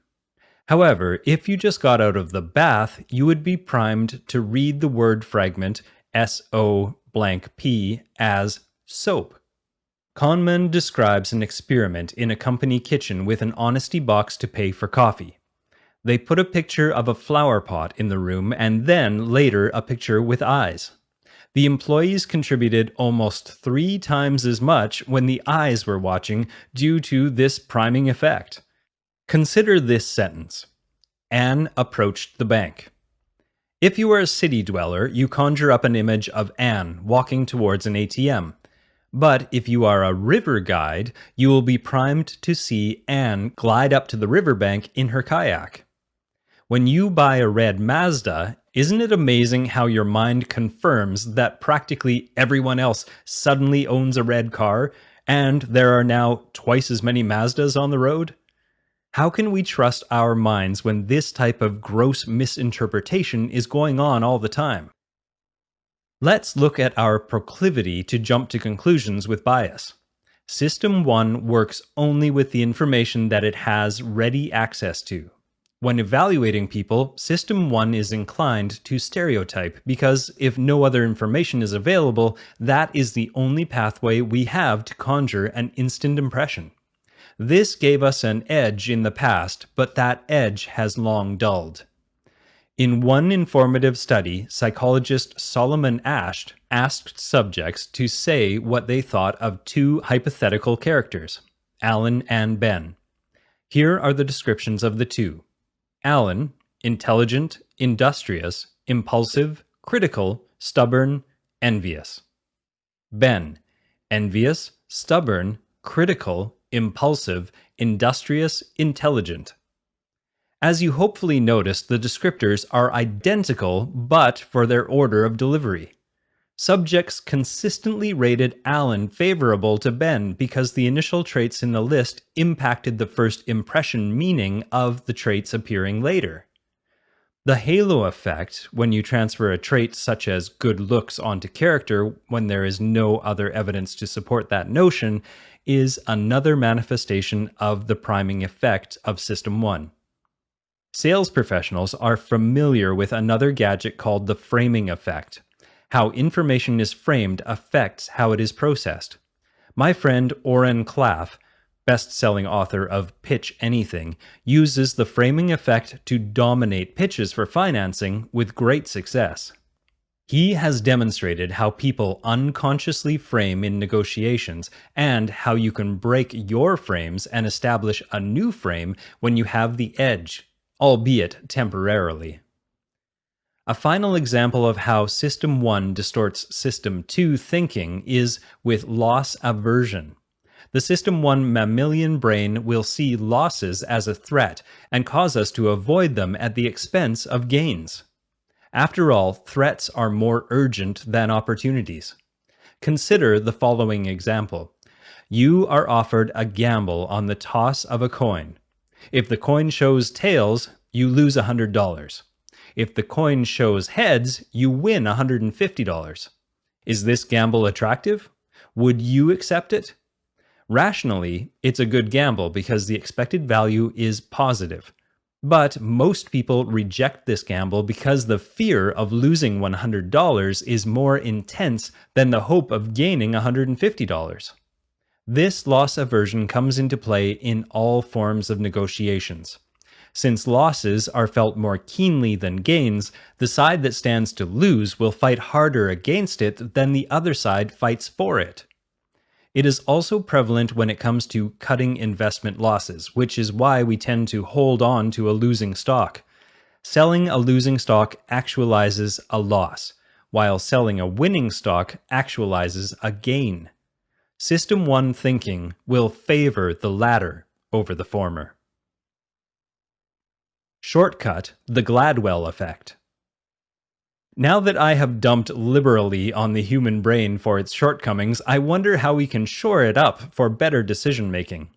However, if you just got out of the bath, you would be primed to read the word fragment SO blank P as soap. Kahneman describes an experiment in a company kitchen with an honesty box to pay for coffee. They put a picture of a flower pot in the room and then later a picture with eyes. The employees contributed almost 3 times as much when the eyes were watching due to this priming effect. Consider this sentence. Anne approached the bank. If you are a city dweller, you conjure up an image of Anne walking towards an ATM. But if you are a river guide, you will be primed to see Anne glide up to the riverbank in her kayak. When you buy a red Mazda, isn't it amazing how your mind confirms that practically everyone else suddenly owns a red car, and there are now twice as many Mazdas on the road? How can we trust our minds when this type of gross misinterpretation is going on all the time? Let's look at our proclivity to jump to conclusions with bias. System 1 works only with the information that it has ready access to. When evaluating people, System 1 is inclined to stereotype because if no other information is available, that is the only pathway we have to conjure an instant impression. This gave us an edge in the past, but that edge has long dulled. In one informative study, psychologist Solomon Asch asked subjects to say what they thought of 2 hypothetical characters, Alan and Ben. Here are the descriptions of the 2. Alan, intelligent, industrious, impulsive, critical, stubborn, envious. Ben, envious, stubborn, critical, impulsive, industrious, intelligent. As you hopefully noticed, the descriptors are identical but for their order of delivery. Subjects consistently rated Alan favorable to Ben because the initial traits in the list impacted the first impression meaning of the traits appearing later. The halo effect, when you transfer a trait such as good looks onto character when there is no other evidence to support that notion, is another manifestation of the priming effect of System 1. Sales professionals are familiar with another gadget called the framing effect. How information is framed affects how it is processed. My friend Oren Klaff, best-selling author of Pitch Anything, uses the framing effect to dominate pitches for financing with great success. He has demonstrated how people unconsciously frame in negotiations and how you can break your frames and establish a new frame when you have the edge, albeit temporarily. A final example of how System 1 distorts System 2 thinking is with loss aversion. The System 1 mammalian brain will see losses as a threat and cause us to avoid them at the expense of gains. After all, threats are more urgent than opportunities. Consider the following example. You are offered a gamble on the toss of a coin. If the coin shows tails, you lose $100. If the coin shows heads, you win $150. Is this gamble attractive? Would you accept it? Rationally, it's a good gamble because the expected value is positive. But most people reject this gamble because the fear of losing $100 is more intense than the hope of gaining $150. This loss aversion comes into play in all forms of negotiations. Since losses are felt more keenly than gains, the side that stands to lose will fight harder against it than the other side fights for it. It is also prevalent when it comes to cutting investment losses, which is why we tend to hold on to a losing stock. Selling a losing stock actualizes a loss, while selling a winning stock actualizes a gain. System 1 thinking will favor the latter over the former. Shortcut, the Gladwell effect. Now that I have dumped liberally on the human brain for its shortcomings, I wonder how we can shore it up for better decision-making.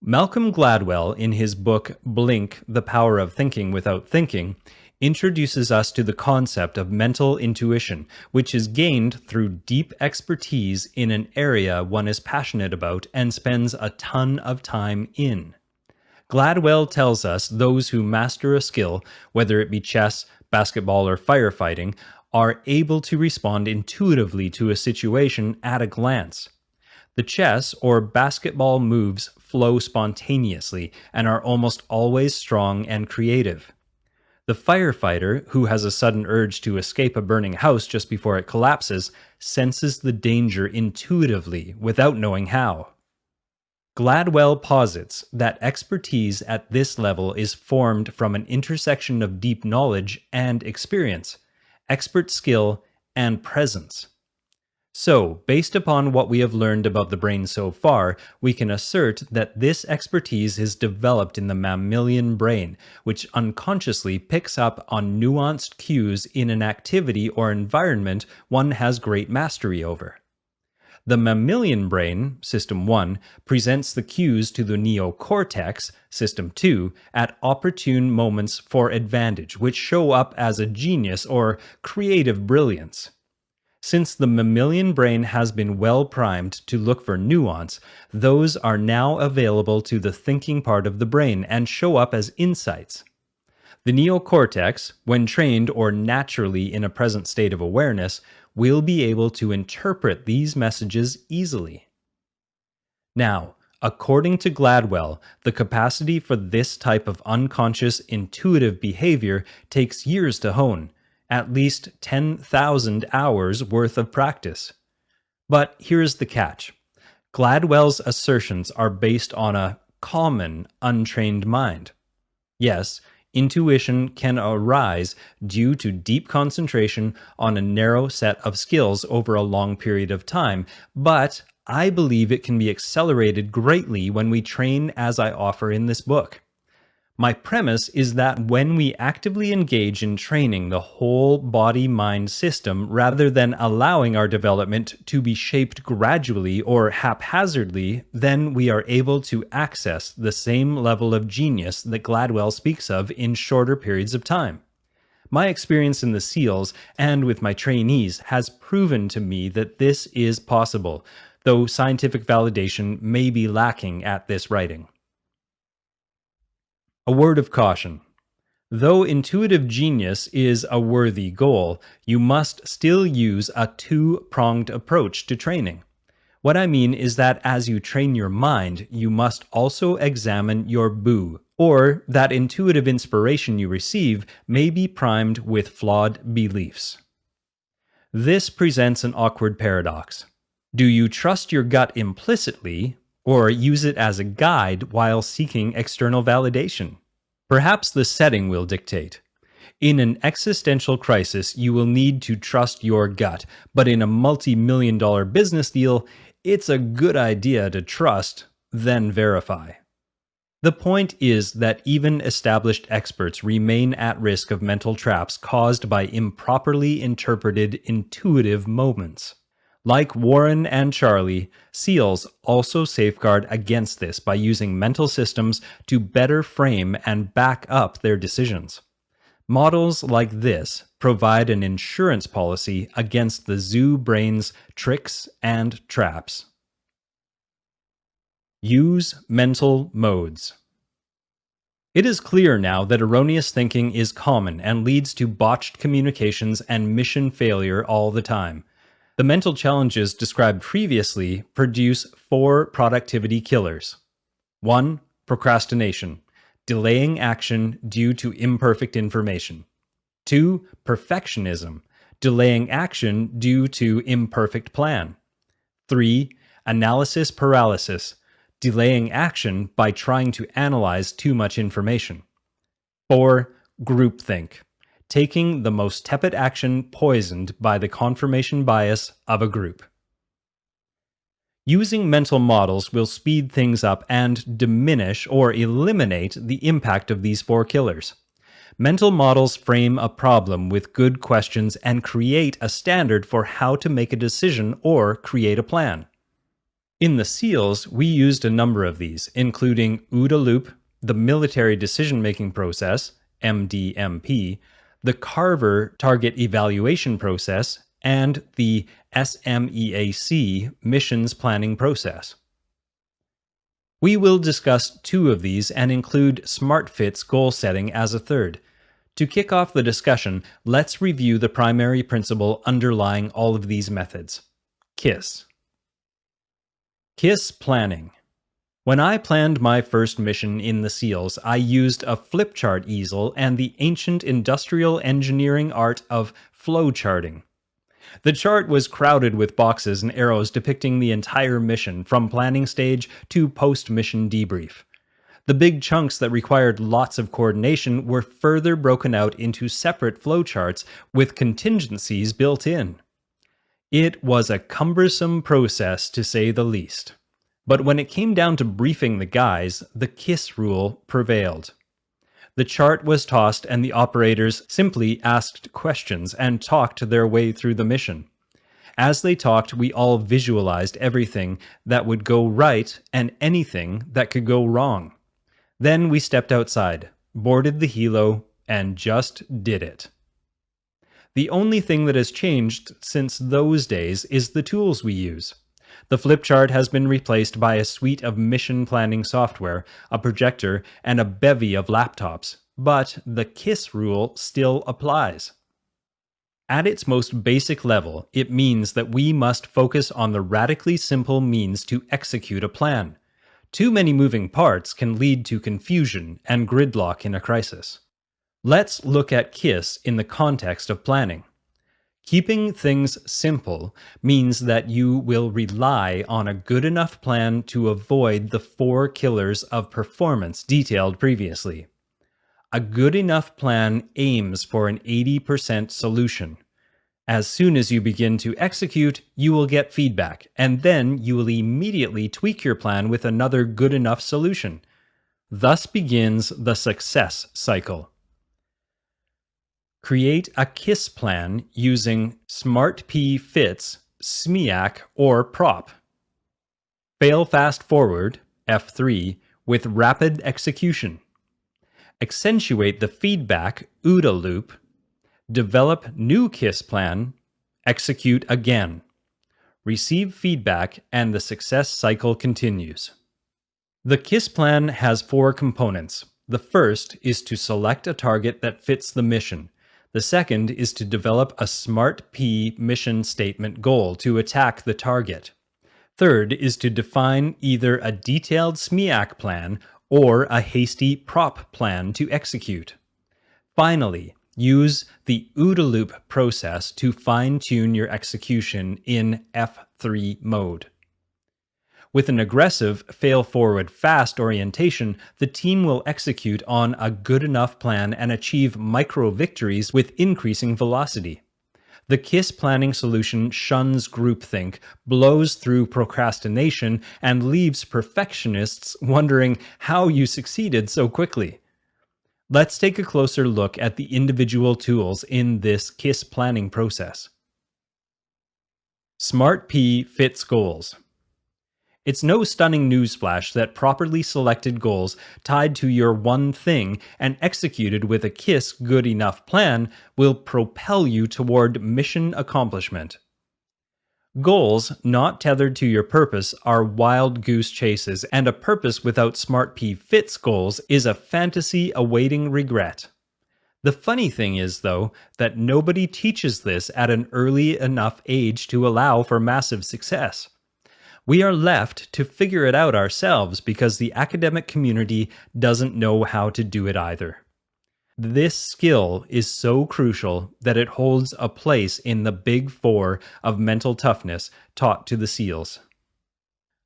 Malcolm Gladwell, in his book Blink, The Power of Thinking Without Thinking, introduces us to the concept of mental intuition, which is gained through deep expertise in an area one is passionate about and spends a ton of time in. Gladwell tells us those who master a skill, whether it be chess, basketball, or firefighting, are able to respond intuitively to a situation at a glance. The chess or basketball moves flow spontaneously and are almost always strong and creative. The firefighter, who has a sudden urge to escape a burning house just before it collapses, senses the danger intuitively without knowing how. Gladwell posits that expertise at this level is formed from an intersection of deep knowledge and experience, expert skill, and presence. So, based upon what we have learned about the brain so far, we can assert that this expertise is developed in the mammalian brain, which unconsciously picks up on nuanced cues in an activity or environment one has great mastery over. The mammalian brain, System 1, presents the cues to the neocortex, System 2, at opportune moments for advantage, which show up as a genius or creative brilliance. Since the mammalian brain has been well primed to look for nuance, those are now available to the thinking part of the brain and show up as insights. The neocortex, when trained or naturally in a present state of awareness, will be able to interpret these messages easily. Now, according to Gladwell, the capacity for this type of unconscious intuitive behavior takes years to hone, at least 10,000 hours worth of practice. But here's the catch. Gladwell's assertions are based on a common, untrained mind. Yes, intuition can arise due to deep concentration on a narrow set of skills over a long period of time, but I believe it can be accelerated greatly when we train as I offer in this book. My premise is that when we actively engage in training the whole body-mind system rather than allowing our development to be shaped gradually or haphazardly, then we are able to access the same level of genius that Gladwell speaks of in shorter periods of time. My experience in the SEALs and with my trainees has proven to me that this is possible, though scientific validation may be lacking at this writing. A word of caution. Though intuitive genius is a worthy goal, you must still use a two-pronged approach to training. What I mean is that as you train your mind, you must also examine your boo, or that intuitive inspiration you receive may be primed with flawed beliefs. This presents an awkward paradox. Do you trust your gut implicitly, or use it as a guide while seeking external validation? Perhaps the setting will dictate. In an existential crisis, you will need to trust your gut, but in a multi-million-dollar business deal, it's a good idea to trust, then verify. The point is that even established experts remain at risk of mental traps caused by improperly interpreted intuitive moments. Like Warren and Charlie, SEALs also safeguard against this by using mental systems to better frame and back up their decisions. Models like this provide an insurance policy against the zoo brain's tricks and traps. Use mental modes. It is clear now that erroneous thinking is common and leads to botched communications and mission failure all the time. The mental challenges described previously produce 4 productivity killers. 1. Procrastination, delaying action due to imperfect information. 2. Perfectionism, delaying action due to imperfect plan. 3. Analysis paralysis, delaying action by trying to analyze too much information. 4. Groupthink, taking the most tepid action poisoned by the confirmation bias of a group. Using mental models will speed things up and diminish or eliminate the impact of these 4 killers. Mental models frame a problem with good questions and create a standard for how to make a decision or create a plan. In the SEALs, we used a number of these, including OODA loop, the military decision-making process, MDMP, the Carver target evaluation process, and the SMEAC missions planning process. We will discuss 2 of these and include SmartFit's goal setting as a third. To kick off the discussion, let's review the primary principle underlying all of these methods. KISS. KISS planning. When I planned my first mission in the SEALs, I used a flipchart easel and the ancient industrial engineering art of flowcharting. The chart was crowded with boxes and arrows depicting the entire mission, from planning stage to post-mission debrief. The big chunks that required lots of coordination were further broken out into separate flowcharts with contingencies built in. It was a cumbersome process, to say the least. But when it came down to briefing the guys, the KISS rule prevailed. The chart was tossed and the operators simply asked questions and talked their way through the mission. As they talked, we all visualized everything that would go right and anything that could go wrong. Then we stepped outside, boarded the helo, and just did it. The only thing that has changed since those days is the tools we use. The flipchart has been replaced by a suite of mission planning software, a projector, and a bevy of laptops, but the KISS rule still applies. At its most basic level, it means that we must focus on the radically simple means to execute a plan. Too many moving parts can lead to confusion and gridlock in a crisis. Let's look at KISS in the context of planning. Keeping things simple means that you will rely on a good enough plan to avoid the 4 killers of performance detailed previously. A good enough plan aims for an 80% solution. As soon as you begin to execute, you will get feedback, and then you will immediately tweak your plan with another good enough solution. Thus begins the success cycle. Create a KISS plan using Smart P Fits, SMEAC, or PROP. Fail fast forward, F3, with rapid execution. Accentuate the feedback, OODA loop. Develop new KISS plan. Execute again. Receive feedback, and the success cycle continues. The KISS plan has 4 components. The first is to select a target that fits the mission. The second is to develop a Smart P mission statement goal to attack the target. Third is to define either a detailed SMEAC plan or a hasty PROP plan to execute. Finally, use the OODA loop process to fine-tune your execution in F3 mode. With an aggressive, fail-forward fast orientation, the team will execute on a good enough plan and achieve micro-victories with increasing velocity. The KISS planning solution shuns groupthink, blows through procrastination, and leaves perfectionists wondering how you succeeded so quickly. Let's take a closer look at the individual tools in this KISS planning process. Smart P fits goals. It's no stunning newsflash that properly selected goals tied to your one thing and executed with a KISS good enough plan will propel you toward mission accomplishment. Goals not tethered to your purpose are wild goose chases, and a purpose without Smart P fits goals is a fantasy awaiting regret. The funny thing is, though, that nobody teaches this at an early enough age to allow for massive success. We are left to figure it out ourselves because the academic community doesn't know how to do it either. This skill is so crucial that it holds a place in the Big Four of mental toughness taught to the SEALs.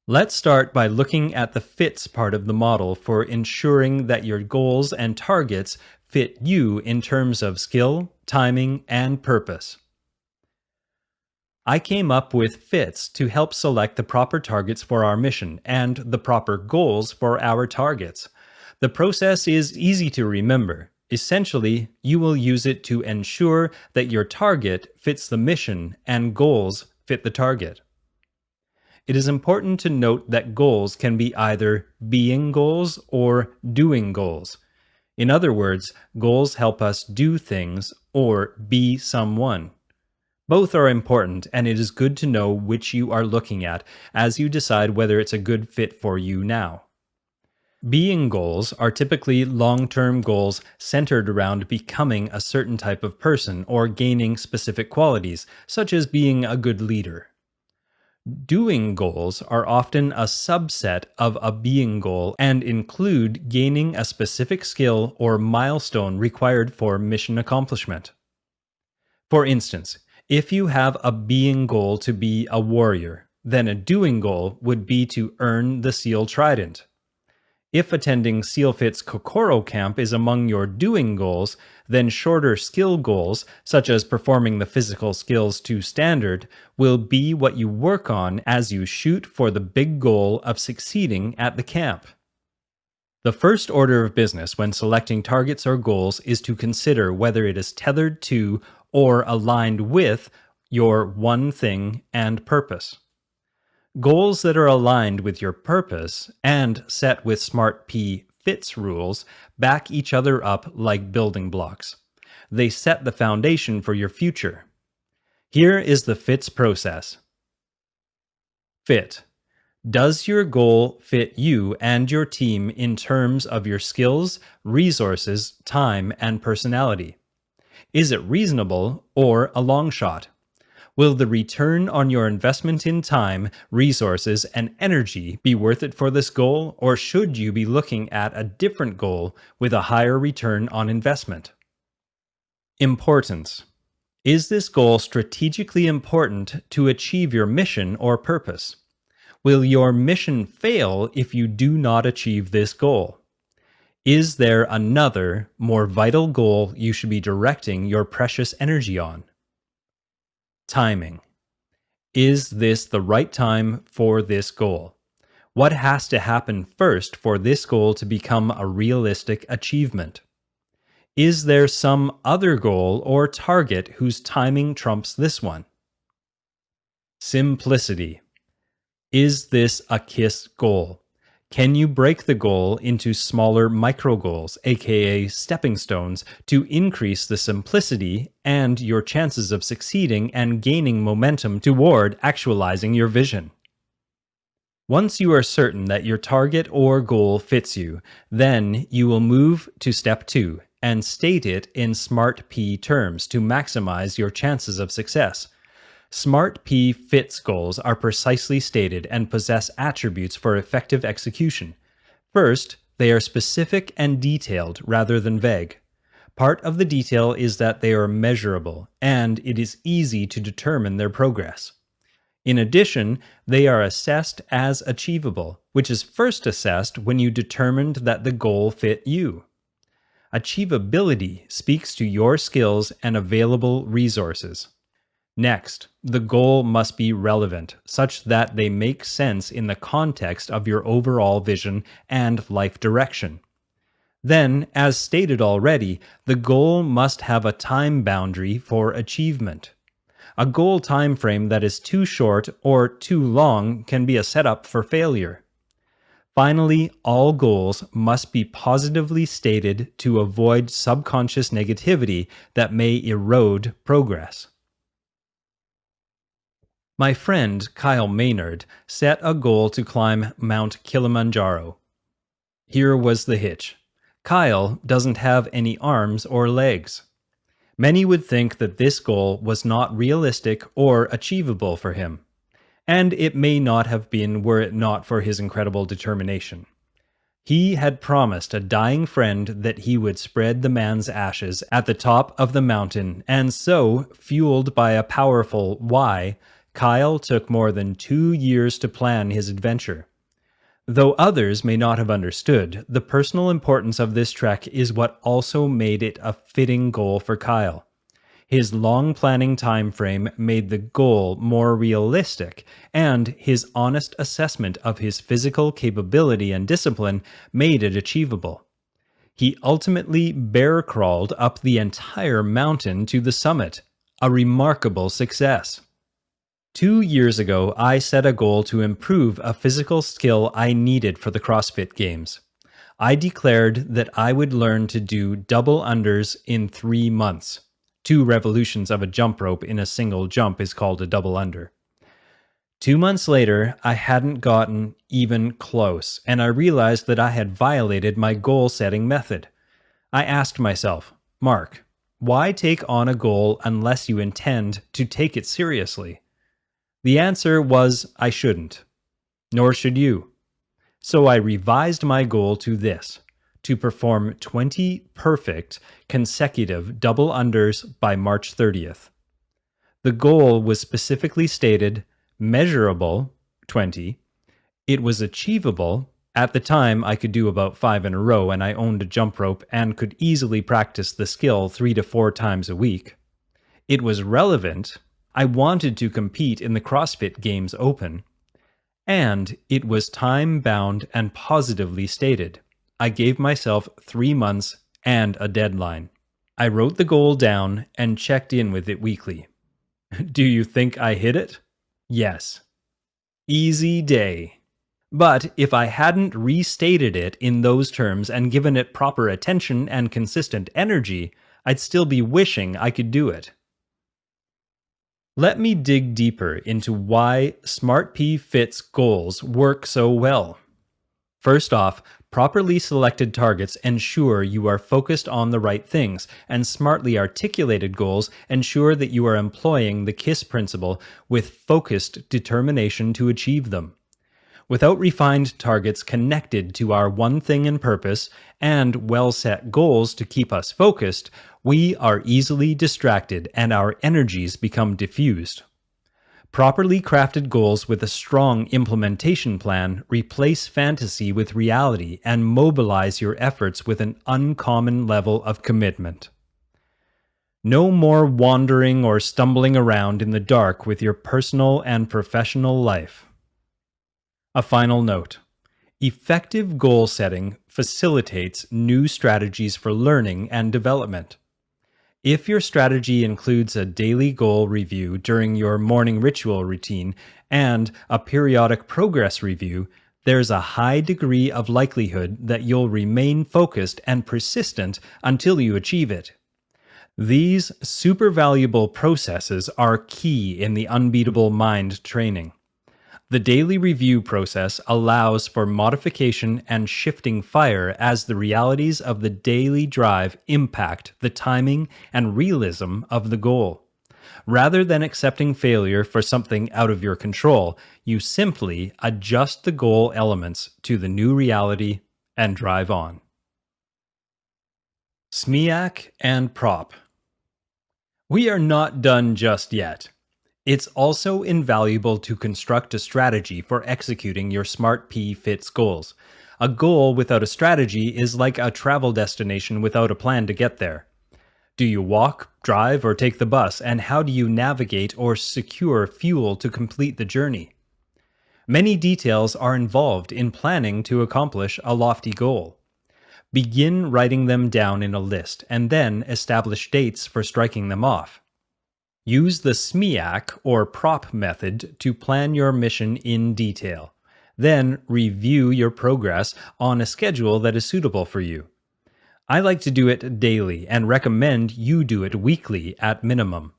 Let's start by looking at the fits part of the model for ensuring that your goals and targets fit you in terms of skill, timing, and purpose. I came up with fits to help select the proper targets for our mission and the proper goals for our targets. The process is easy to remember. Essentially, you will use it to ensure that your target fits the mission and goals fit the target. It is important to note that goals can be either being goals or doing goals. In other words, goals help us do things or be someone. Both are important, and it is good to know which you are looking at as you decide whether it's a good fit for you now. Being goals are typically long-term goals centered around becoming a certain type of person or gaining specific qualities, such as being a good leader. Doing goals are often a subset of a being goal and include gaining a specific skill or milestone required for mission accomplishment. For instance, if you have a being goal to be a warrior, then a doing goal would be to earn the SEAL Trident. If attending SEALFIT's Kokoro camp is among your doing goals, then shorter skill goals, such as performing the physical skills to standard, will be what you work on as you shoot for the big goal of succeeding at the camp. The first order of business when selecting targets or goals is to consider whether it is tethered to or aligned with your one thing and purpose. Goals that are aligned with your purpose and set with Smart P fits rules back each other up like building blocks. They set the foundation for your future. Here is the fits process. Fit. Does your goal fit you and your team in terms of your skills, resources, time, and personality? Is it reasonable or a long shot? Will the return on your investment in time, resources, and energy be worth it for this goal, or should you be looking at a different goal with a higher return on investment? Importance. Is this goal strategically important to achieve your mission or purpose? Will your mission fail if you do not achieve this goal? Is there another, more vital goal you should be directing your precious energy on? Timing. Is this the right time for this goal? What has to happen first for this goal to become a realistic achievement? Is there some other goal or target whose timing trumps this one? Simplicity. Is this a KISS goal? Can you break the goal into smaller micro goals, aka stepping stones, to increase the simplicity and your chances of succeeding and gaining momentum toward actualizing your vision? Once you are certain that your target or goal fits you, then you will move to step 2 and state it in SMART P terms to maximize your chances of success. SMART P fits goals are precisely stated and possess attributes for effective execution. First, they are specific and detailed rather than vague. Part of the detail is that they are measurable, and it is easy to determine their progress. In addition, they are assessed as achievable, which is first assessed when you determined that the goal fit you. Achievability speaks to your skills and available resources. Next, the goal must be relevant, such that they make sense in the context of your overall vision and life direction. Then, as stated already, the goal must have a time boundary for achievement. A goal time frame that is too short or too long can be a setup for failure. Finally, all goals must be positively stated to avoid subconscious negativity that may erode progress. My friend Kyle Maynard set a goal to climb Mount Kilimanjaro. Here was the hitch. Kyle doesn't have any arms or legs. Many would think that this goal was not realistic or achievable for him, and it may not have been were it not for his incredible determination. He had promised a dying friend that he would spread the man's ashes at the top of the mountain, and so, fueled by a powerful why, Kyle took more than 2 years to plan his adventure. Though others may not have understood, the personal importance of this trek is what also made it a fitting goal for Kyle. His long planning time frame made the goal more realistic, and his honest assessment of his physical capability and discipline made it achievable. He ultimately bear crawled up the entire mountain to the summit, a remarkable success. 2 years ago, I set a goal to improve a physical skill I needed for the CrossFit Games. I declared that I would learn to do double unders in 3 months. 2 revolutions of a jump rope in a single jump is called a double under. 2 months later, I hadn't gotten even close, and I realized that I had violated my goal-setting method. I asked myself, Mark, why take on a goal unless you intend to take it seriously? The answer was I shouldn't. Nor should you. So I revised my goal to this: to perform 20 perfect consecutive double unders by March 30th. The goal was specifically stated, measurable, 20. It was achievable. At the time, I could do about 5 in a row, and I owned a jump rope and could easily practice the skill 3 to 4 times a week. It was relevant. I wanted to compete in the CrossFit Games Open. And it was time-bound and positively stated. I gave myself 3 months and a deadline. I wrote the goal down and checked in with it weekly. Do you think I hit it? Yes. Easy day. But if I hadn't restated it in those terms and given it proper attention and consistent energy, I'd still be wishing I could do it. Let me dig deeper into why SMART P Fit's goals work so well. First off, properly selected targets ensure you are focused on the right things, and smartly articulated goals ensure that you are employing the KISS principle with focused determination to achieve them. Without refined targets connected to our one thing and purpose, and well-set goals to keep us focused, we are easily distracted and our energies become diffused. Properly crafted goals with a strong implementation plan replace fantasy with reality and mobilize your efforts with an uncommon level of commitment. No more wandering or stumbling around in the dark with your personal and professional life. A final note. Effective goal setting facilitates new strategies for learning and development. If your strategy includes a daily goal review during your morning ritual routine and a periodic progress review, there's a high degree of likelihood that you'll remain focused and persistent until you achieve it. These super valuable processes are key in the unbeatable mind training. The daily review process allows for modification and shifting fire as the realities of the daily drive impact the timing and realism of the goal. Rather than accepting failure for something out of your control, you simply adjust the goal elements to the new reality and drive on. SMEAC and prop. We are not done just yet. It's also invaluable to construct a strategy for executing your Smart P Fits goals. A goal without a strategy is like a travel destination without a plan to get there. Do you walk, drive, or take the bus, and how do you navigate or secure fuel to complete the journey? Many details are involved in planning to accomplish a lofty goal. Begin writing them down in a list and then establish dates for striking them off. Use the SMEAC or prop method to plan your mission in detail. Then review your progress on a schedule that is suitable for you. I like to do it daily and recommend you do it weekly at minimum.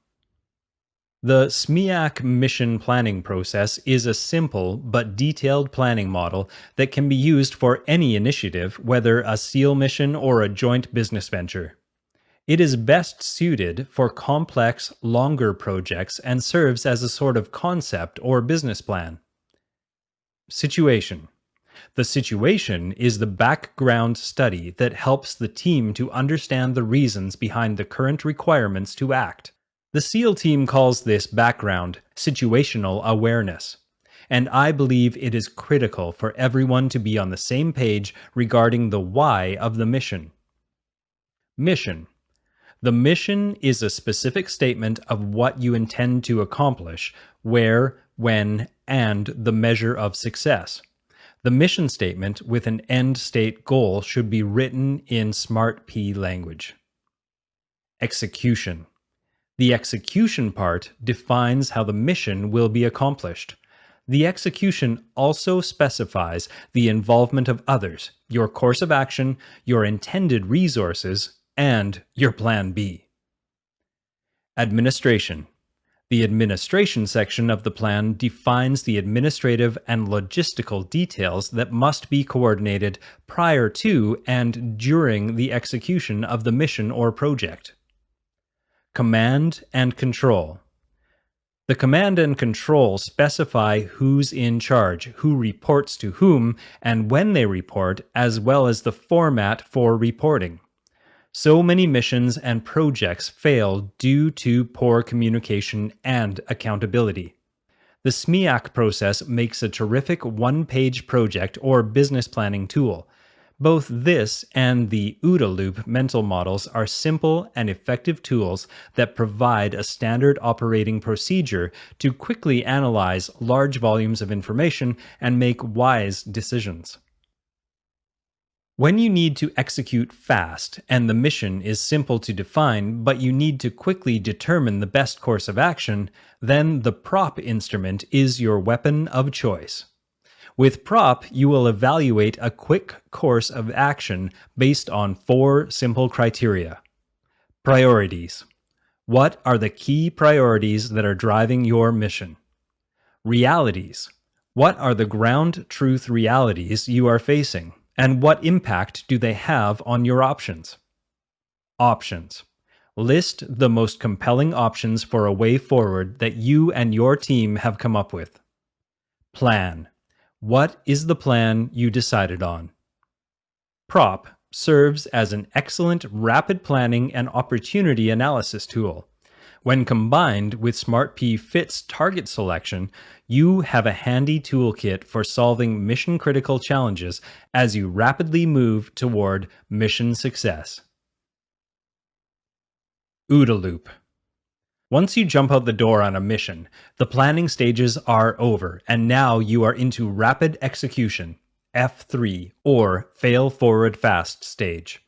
The SMEAC mission planning process is a simple but detailed planning model that can be used for any initiative, whether a SEAL mission or a joint business venture. It is best suited for complex, longer projects and serves as a sort of concept or business plan. Situation. The situation is the background study that helps the team to understand the reasons behind the current requirements to act. The SEAL team calls this background situational awareness, and I believe it is critical for everyone to be on the same page regarding the why of the mission. Mission. The mission is a specific statement of what you intend to accomplish, where, when, and the measure of success. The mission statement with an end state goal should be written in Smart P language. Execution. The execution part defines how the mission will be accomplished. The execution also specifies the involvement of others, your course of action, your intended resources, and your plan B. Administration. The administration section of the plan defines the administrative and logistical details that must be coordinated prior to and during the execution of the mission or project. Command and control. The command and control specify who's in charge, who reports to whom, and when they report, as well as the format for reporting. So many missions and projects fail due to poor communication and accountability. The SMEAC process makes a terrific one-page project or business planning tool. Both this and the OODA loop mental models are simple and effective tools that provide a standard operating procedure to quickly analyze large volumes of information and make wise decisions. When you need to execute fast and the mission is simple to define, but you need to quickly determine the best course of action, then the prop instrument is your weapon of choice. With prop, you will evaluate a quick course of action based on 4 simple criteria. Priorities. What are the key priorities that are driving your mission? Realities. What are the ground truth realities you are facing? And what impact do they have on your options? Options. List the most compelling options for a way forward that you and your team have come up with. Plan. What is the plan you decided on? Prop serves as an excellent rapid planning and opportunity analysis tool. When combined with Smart P Fits target selection, you have a handy toolkit for solving mission-critical challenges as you rapidly move toward mission success. OODA loop. Once you jump out the door on a mission, the planning stages are over, and now you are into rapid execution. F3, or Fail Forward Fast stage.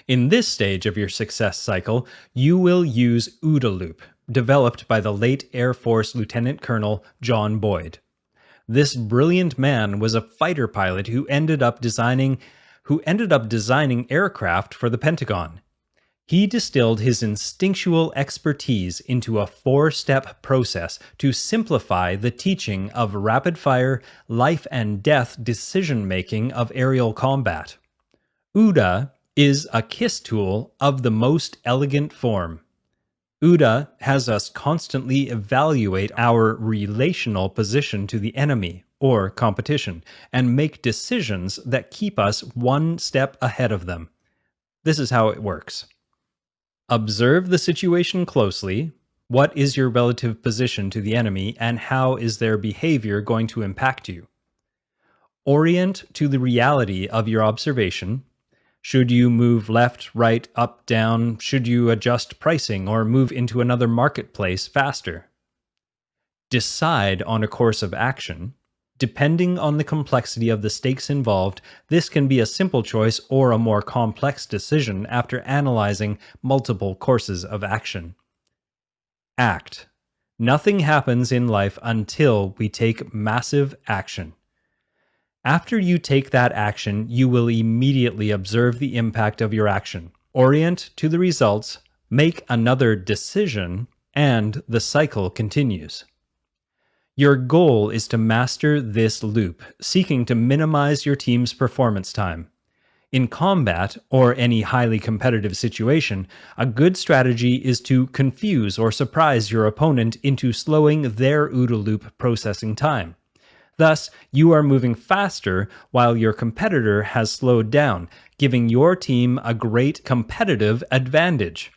In this stage of your success cycle, you will use OODA loop, developed by the late Air Force Lieutenant Colonel John Boyd. This brilliant man was a fighter pilot who ended up designing aircraft for the Pentagon. He distilled his instinctual expertise into a 4-step process to simplify the teaching of rapid-fire, life and death decision-making of aerial combat. OODA is a KISS tool of the most elegant form. OODA has us constantly evaluate our relational position to the enemy or competition and make decisions that keep us one step ahead of them. This is how it works. Observe the situation closely. What is your relative position to the enemy, and how is their behavior going to impact you? Orient to the reality of your observation. Should you move left, right, up, down? Should you adjust pricing or move into another marketplace faster? Decide on a course of action. Depending on the complexity of the stakes involved, this can be a simple choice or a more complex decision after analyzing multiple courses of action. Act. Nothing happens in life until we take massive action. After you take that action, you will immediately observe the impact of your action, orient to the results, make another decision, and the cycle continues. Your goal is to master this loop, seeking to minimize your team's performance time. In combat, or any highly competitive situation, a good strategy is to confuse or surprise your opponent into slowing their OODA loop processing time. Thus, you are moving faster while your competitor has slowed down, giving your team a great competitive advantage.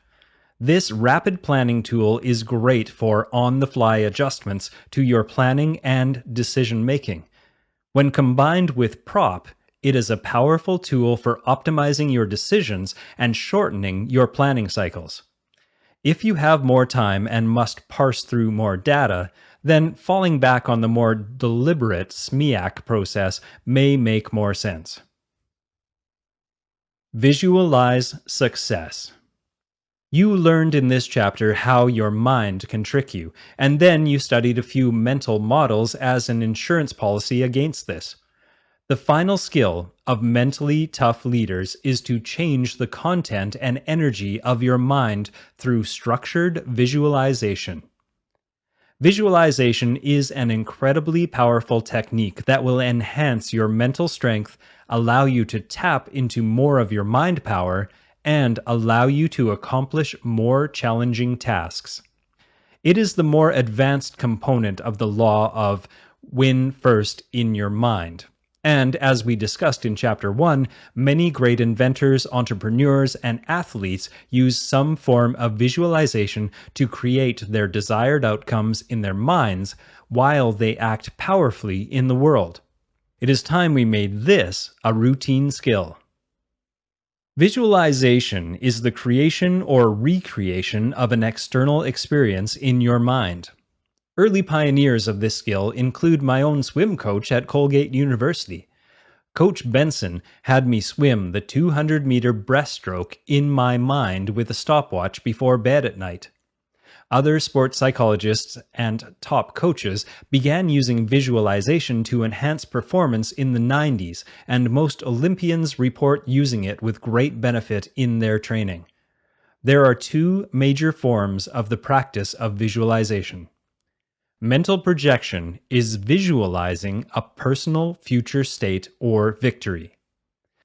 This rapid planning tool is great for on-the-fly adjustments to your planning and decision-making. When combined with prop, it is a powerful tool for optimizing your decisions and shortening your planning cycles. If you have more time and must parse through more data, then falling back on the more deliberate SMEAC process may make more sense. Visualize success. You learned in this chapter how your mind can trick you, and then you studied a few mental models as an insurance policy against this. The final skill of mentally tough leaders is to change the content and energy of your mind through structured visualization. Visualization is an incredibly powerful technique that will enhance your mental strength, allow you to tap into more of your mind power, and allow you to accomplish more challenging tasks. It is the more advanced component of the law of win first in your mind. And as we discussed in Chapter 1, many great inventors, entrepreneurs, and athletes use some form of visualization to create their desired outcomes in their minds while they act powerfully in the world. It is time we made this a routine skill. Visualization is the creation or recreation of an external experience in your mind. Early pioneers of this skill include my own swim coach at Colgate University. Coach Benson had me swim the 200-meter breaststroke in my mind with a stopwatch before bed at night. Other sports psychologists and top coaches began using visualization to enhance performance in the 90s, and most Olympians report using it with great benefit in their training. There are two major forms of the practice of visualization. Mental projection is visualizing a personal future state or victory.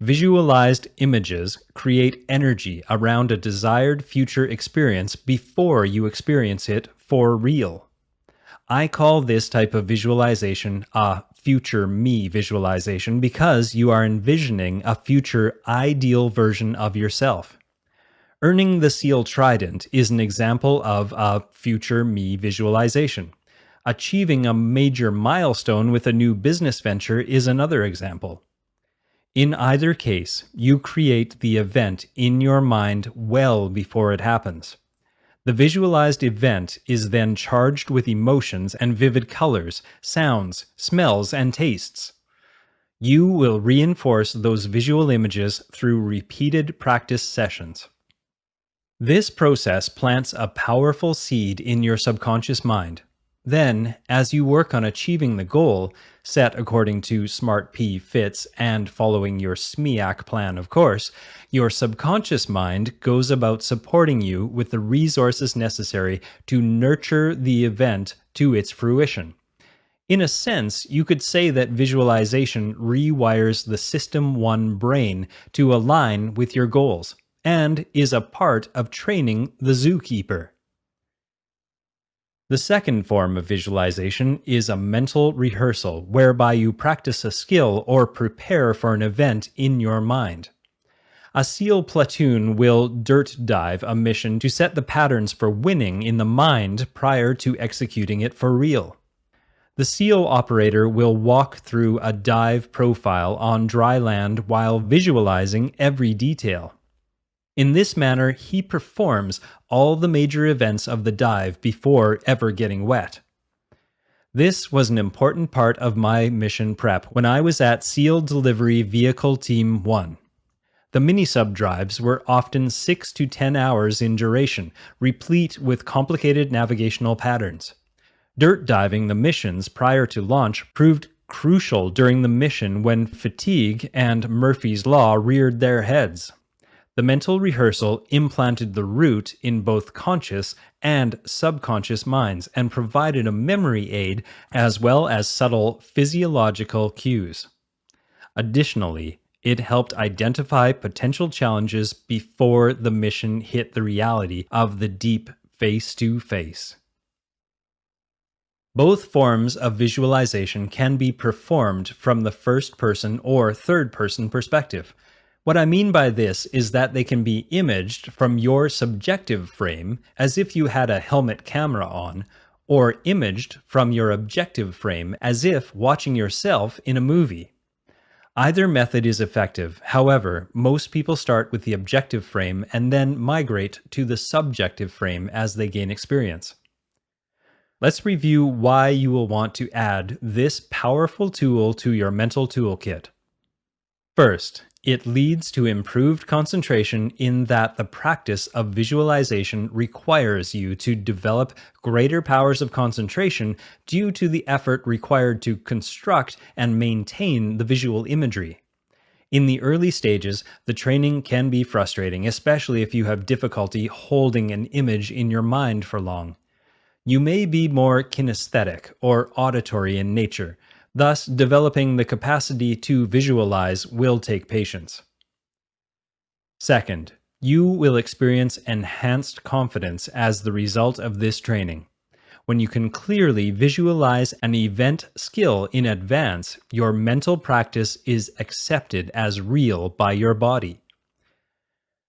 Visualized images create energy around a desired future experience before you experience it for real. I call this type of visualization a future me visualization because you are envisioning a future ideal version of yourself. Earning the SEAL Trident is an example of a future me visualization. Achieving a major milestone with a new business venture is another example. In either case, you create the event in your mind well before it happens. The visualized event is then charged with emotions and vivid colors, sounds, smells, and tastes. You will reinforce those visual images through repeated practice sessions. This process plants a powerful seed in your subconscious mind. Then, as you work on achieving the goal, set according to Smart P Fits and following your SMEAC plan, of course, your subconscious mind goes about supporting you with the resources necessary to nurture the event to its fruition. In a sense, you could say that visualization rewires the System 1 brain to align with your goals, and is a part of training the zookeeper. The second form of visualization is a mental rehearsal, whereby you practice a skill or prepare for an event in your mind. A SEAL platoon will dirt dive a mission to set the patterns for winning in the mind prior to executing it for real. The SEAL operator will walk through a dive profile on dry land while visualizing every detail. In this manner, he performs all the major events of the dive before ever getting wet. This was an important part of my mission prep when I was at SEAL Delivery Vehicle Team 1. The mini-sub drives were often 6 to 10 hours in duration, replete with complicated navigational patterns. Dirt diving the missions prior to launch proved crucial during the mission when fatigue and Murphy's Law reared their heads. The mental rehearsal implanted the root in both conscious and subconscious minds and provided a memory aid as well as subtle physiological cues. Additionally, it helped identify potential challenges before the mission hit the reality of the deep face-to-face. Both forms of visualization can be performed from the first-person or third-person perspective. What I mean by this is that they can be imaged from your subjective frame, as if you had a helmet camera on, or imaged from your objective frame, as if watching yourself in a movie. Either method is effective. However, most people start with the objective frame and then migrate to the subjective frame as they gain experience. Let's review why you will want to add this powerful tool to your mental toolkit. First, it leads to improved concentration in that the practice of visualization requires you to develop greater powers of concentration due to the effort required to construct and maintain the visual imagery. In the early stages, the training can be frustrating, especially if you have difficulty holding an image in your mind for long. You may be more kinesthetic or auditory in nature. Thus, developing the capacity to visualize will take patience. Second, you will experience enhanced confidence as the result of this training. When you can clearly visualize an event skill in advance, your mental practice is accepted as real by your body.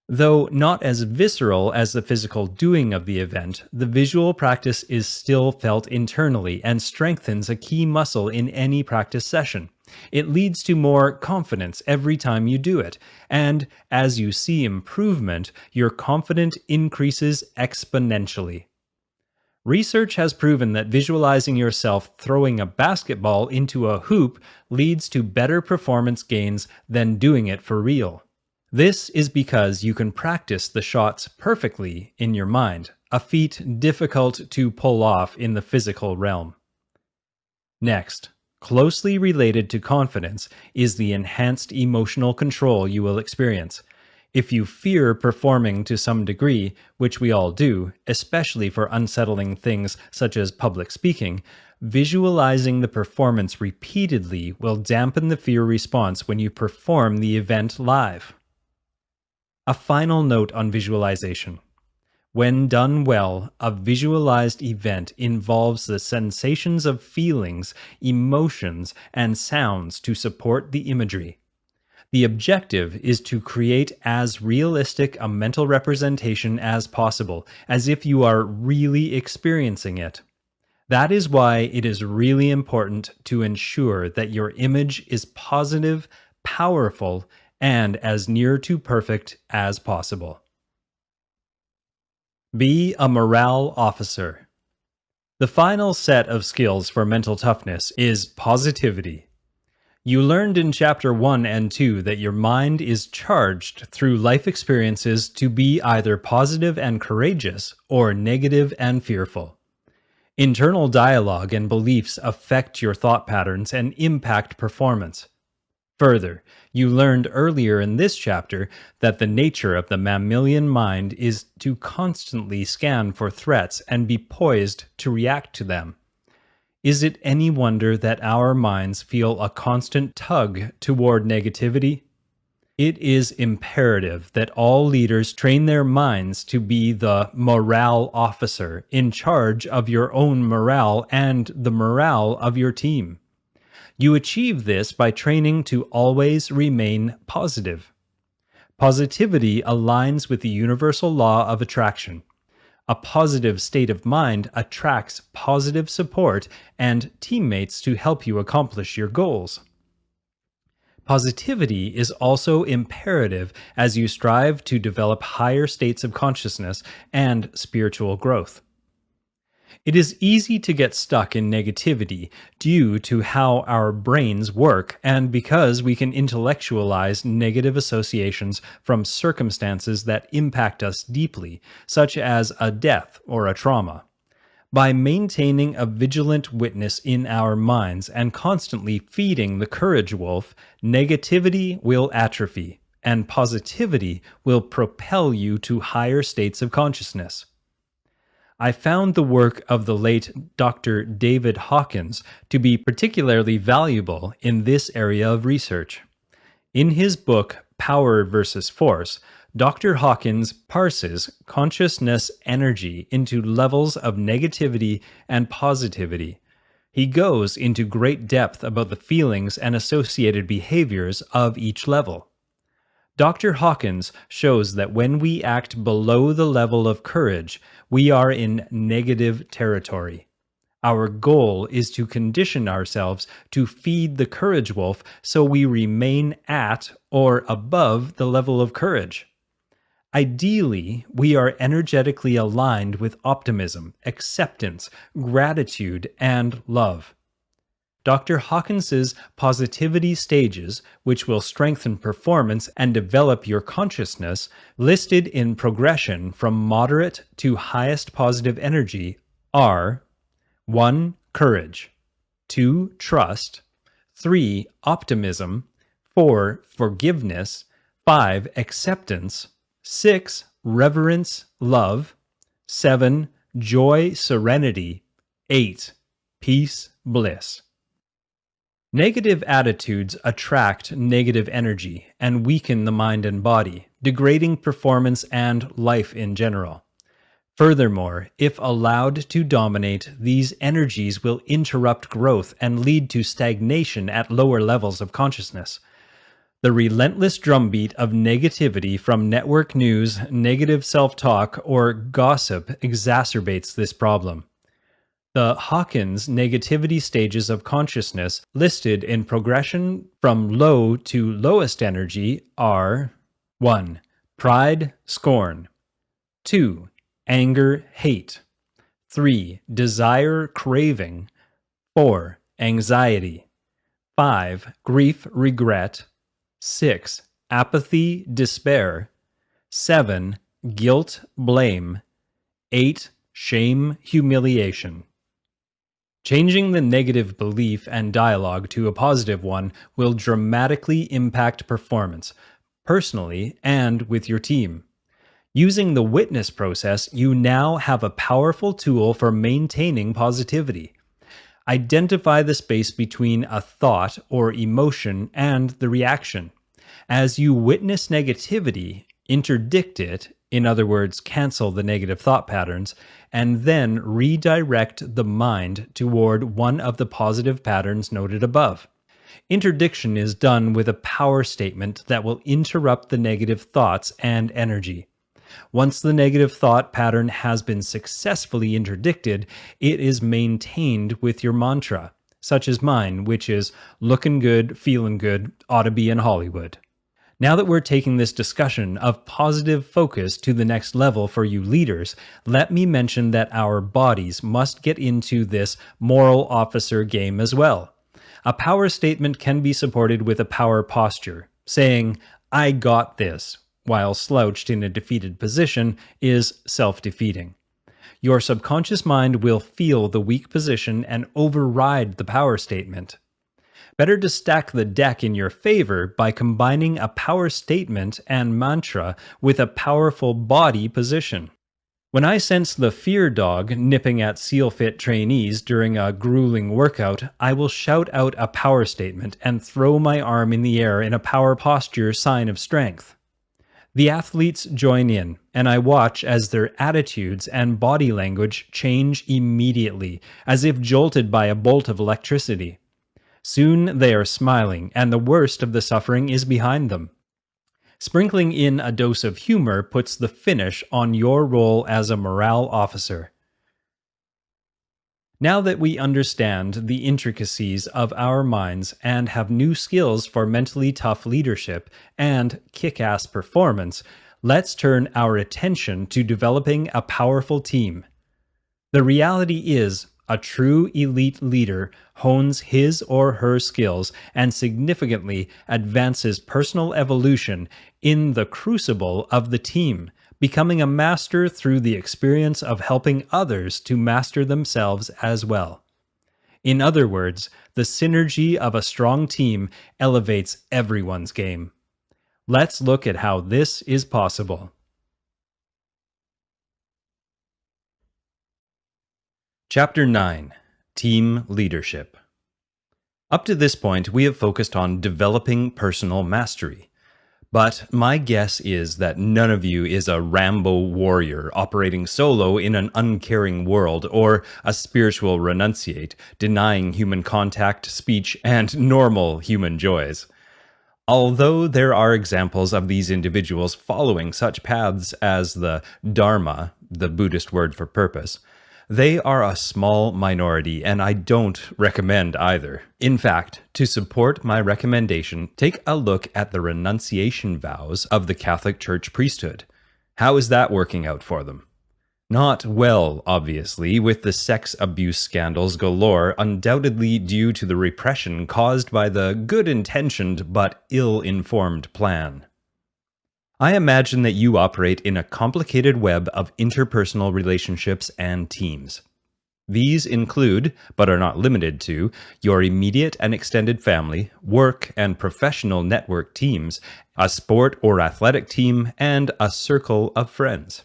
Though not as visceral as the physical doing of the event, the visual practice is still felt internally and strengthens a key muscle in any practice session. It leads to more confidence every time you do it, and as you see improvement, your confidence increases exponentially. Research has proven that visualizing yourself throwing a basketball into a hoop leads to better performance gains than doing it for real. This is because you can practice the shots perfectly in your mind, a feat difficult to pull off in the physical realm. Next, closely related to confidence is the enhanced emotional control you will experience. If you fear performing to some degree, which we all do, especially for unsettling things such as public speaking, visualizing the performance repeatedly will dampen the fear response when you perform the event live. A final note on visualization. When done well, a visualized event involves the sensations of feelings, emotions, and sounds to support the imagery. The objective is to create as realistic a mental representation as possible, as if you are really experiencing it. That is why it is really important to ensure that your image is positive, powerful, and as near to perfect as possible. Be a morale officer. The final set of skills for mental toughness is positivity. You learned in Chapter 1 and 2 that your mind is charged through life experiences to be either positive and courageous or negative and fearful. Internal dialogue and beliefs affect your thought patterns and impact performance. Further, you learned earlier in this chapter that the nature of the mammalian mind is to constantly scan for threats and be poised to react to them. Is it any wonder that our minds feel a constant tug toward negativity? It is imperative that all leaders train their minds to be the morale officer in charge of your own morale and the morale of your team. You achieve this by training to always remain positive. Positivity aligns with the universal law of attraction. A positive state of mind attracts positive support and teammates to help you accomplish your goals. Positivity is also imperative as you strive to develop higher states of consciousness and spiritual growth. It is easy to get stuck in negativity due to how our brains work and because we can intellectualize negative associations from circumstances that impact us deeply, such as a death or a trauma. By maintaining a vigilant witness in our minds and constantly feeding the courage wolf, negativity will atrophy, and positivity will propel you to higher states of consciousness. I found the work of the late Dr. David Hawkins to be particularly valuable in this area of research. In his book, Power versus Force, Dr. Hawkins parses consciousness energy into levels of negativity and positivity. He goes into great depth about the feelings and associated behaviors of each level. Dr. Hawkins shows that when we act below the level of courage, we are in negative territory. Our goal is to condition ourselves to feed the courage wolf so we remain at or above the level of courage. Ideally, we are energetically aligned with optimism, acceptance, gratitude, and love. Dr. Hawkins's positivity stages, which will strengthen performance and develop your consciousness, listed in progression from moderate to highest positive energy, are 1. Courage, 2. Trust, 3. Optimism, 4. Forgiveness, 5. Acceptance, 6. Reverence, love, 7. Joy, serenity, 8. Peace, bliss. Negative attitudes attract negative energy and weaken the mind and body, degrading performance and life in general. Furthermore, if allowed to dominate, these energies will interrupt growth and lead to stagnation at lower levels of consciousness. The relentless drumbeat of negativity from network news, negative self-talk, or gossip exacerbates this problem. The Hawkins negativity stages of consciousness listed in progression from low to lowest energy are 1. Pride, scorn, 2. Anger, hate, 3. Desire, craving, 4. Anxiety, 5. Grief, regret, 6. Apathy, despair, 7. Guilt, blame, 8. Shame, humiliation. Changing the negative belief and dialogue to a positive one will dramatically impact performance, personally and with your team. Using the witness process, you now have a powerful tool for maintaining positivity. Identify the space between a thought or emotion and the reaction. As you witness negativity, interdict it, in other words, cancel the negative thought patterns, and then redirect the mind toward one of the positive patterns noted above. Interdiction is done with a power statement that will interrupt the negative thoughts and energy. Once the negative thought pattern has been successfully interdicted, it is maintained with your mantra, such as mine, which is looking good, feeling good, ought to be in Hollywood. Now that we're taking this discussion of positive focus to the next level for you leaders, let me mention that our bodies must get into this moral officer game as well. A power statement can be supported with a power posture. Saying, "I got this," while slouched in a defeated position, is self-defeating. Your subconscious mind will feel the weak position and override the power statement. Better to stack the deck in your favor by combining a power statement and mantra with a powerful body position. When I sense the fear dog nipping at SEAL-fit trainees during a grueling workout, I will shout out a power statement and throw my arm in the air in a power posture sign of strength. The athletes join in, and I watch as their attitudes and body language change immediately, as if jolted by a bolt of electricity. Soon they are smiling, and the worst of the suffering is behind them. Sprinkling in a dose of humor puts the finish on your role as a morale officer. Now that we understand the intricacies of our minds and have new skills for mentally tough leadership and kick-ass performance, let's turn our attention to developing a powerful team. The reality is, a true elite leader hones his or her skills and significantly advances personal evolution in the crucible of the team, becoming a master through the experience of helping others to master themselves as well. In other words, the synergy of a strong team elevates everyone's game. Let's look at how this is possible. Chapter 9: Team Leadership. Up to this point, we have focused on developing personal mastery. But my guess is that none of you is a Rambo warrior operating solo in an uncaring world, or a spiritual renunciate, denying human contact, speech, and normal human joys. Although there are examples of these individuals following such paths as the Dharma, the Buddhist word for purpose, they are a small minority, and I don't recommend either. In fact, to support my recommendation, take a look at the renunciation vows of the Catholic Church priesthood. How is that working out for them? Not well, obviously, with the sex abuse scandals galore, undoubtedly due to the repression caused by the good-intentioned but ill-informed plan. I imagine that you operate in a complicated web of interpersonal relationships and teams. These include, but are not limited to, your immediate and extended family, work and professional network teams, a sport or athletic team, and a circle of friends.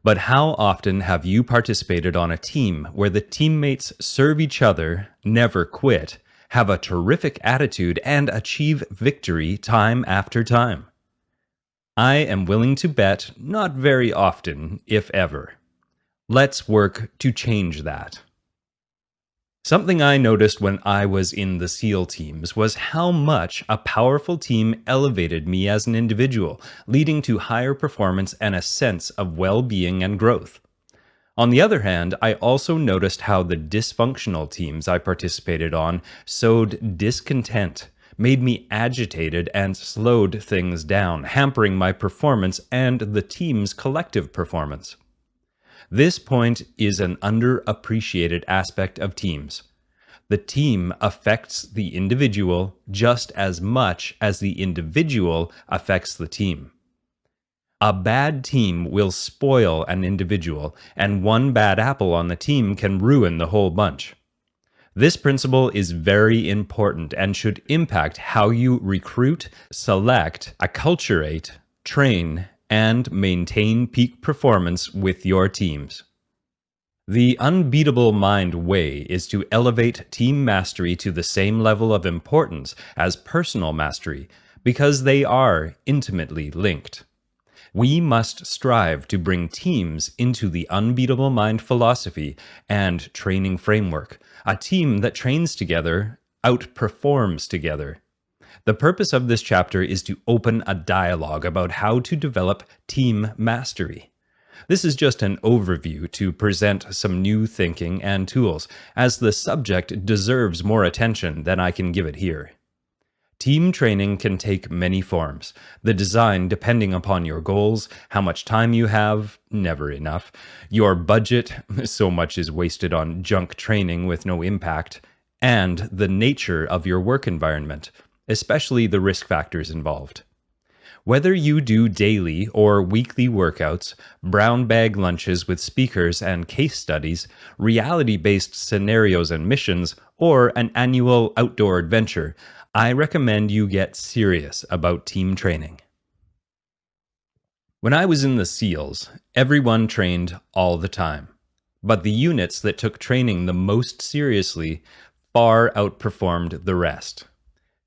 But how often have you participated on a team where the teammates serve each other, never quit, have a terrific attitude, and achieve victory time after time? I am willing to bet not very often, if ever. Let's work to change that. Something I noticed when I was in the SEAL teams was how much a powerful team elevated me as an individual, leading to higher performance and a sense of well-being and growth. On the other hand, I also noticed how the dysfunctional teams I participated on sowed discontent, made me agitated, and slowed things down, hampering my performance and the team's collective performance. This point is an underappreciated aspect of teams. The team affects the individual just as much as the individual affects the team. A bad team will spoil an individual, and one bad apple on the team can ruin the whole bunch. This principle is very important and should impact how you recruit, select, acculturate, train, and maintain peak performance with your teams. The Unbeatable Mind way is to elevate team mastery to the same level of importance as personal mastery, because they are intimately linked. We must strive to bring teams into the Unbeatable Mind philosophy and training framework. A team that trains together outperforms together. The purpose of this chapter is to open a dialogue about how to develop team mastery. This is just an overview to present some new thinking and tools, as the subject deserves more attention than I can give it here. Team training can take many forms, the design depending upon your goals, how much time you have, never enough, your budget, so much is wasted on junk training with no impact, and the nature of your work environment, especially the risk factors involved. Whether you do daily or weekly workouts, brown bag lunches with speakers and case studies, reality-based scenarios and missions, or an annual outdoor adventure, I recommend you get serious about team training. When I was in the SEALs, everyone trained all the time. But the units that took training the most seriously far outperformed the rest.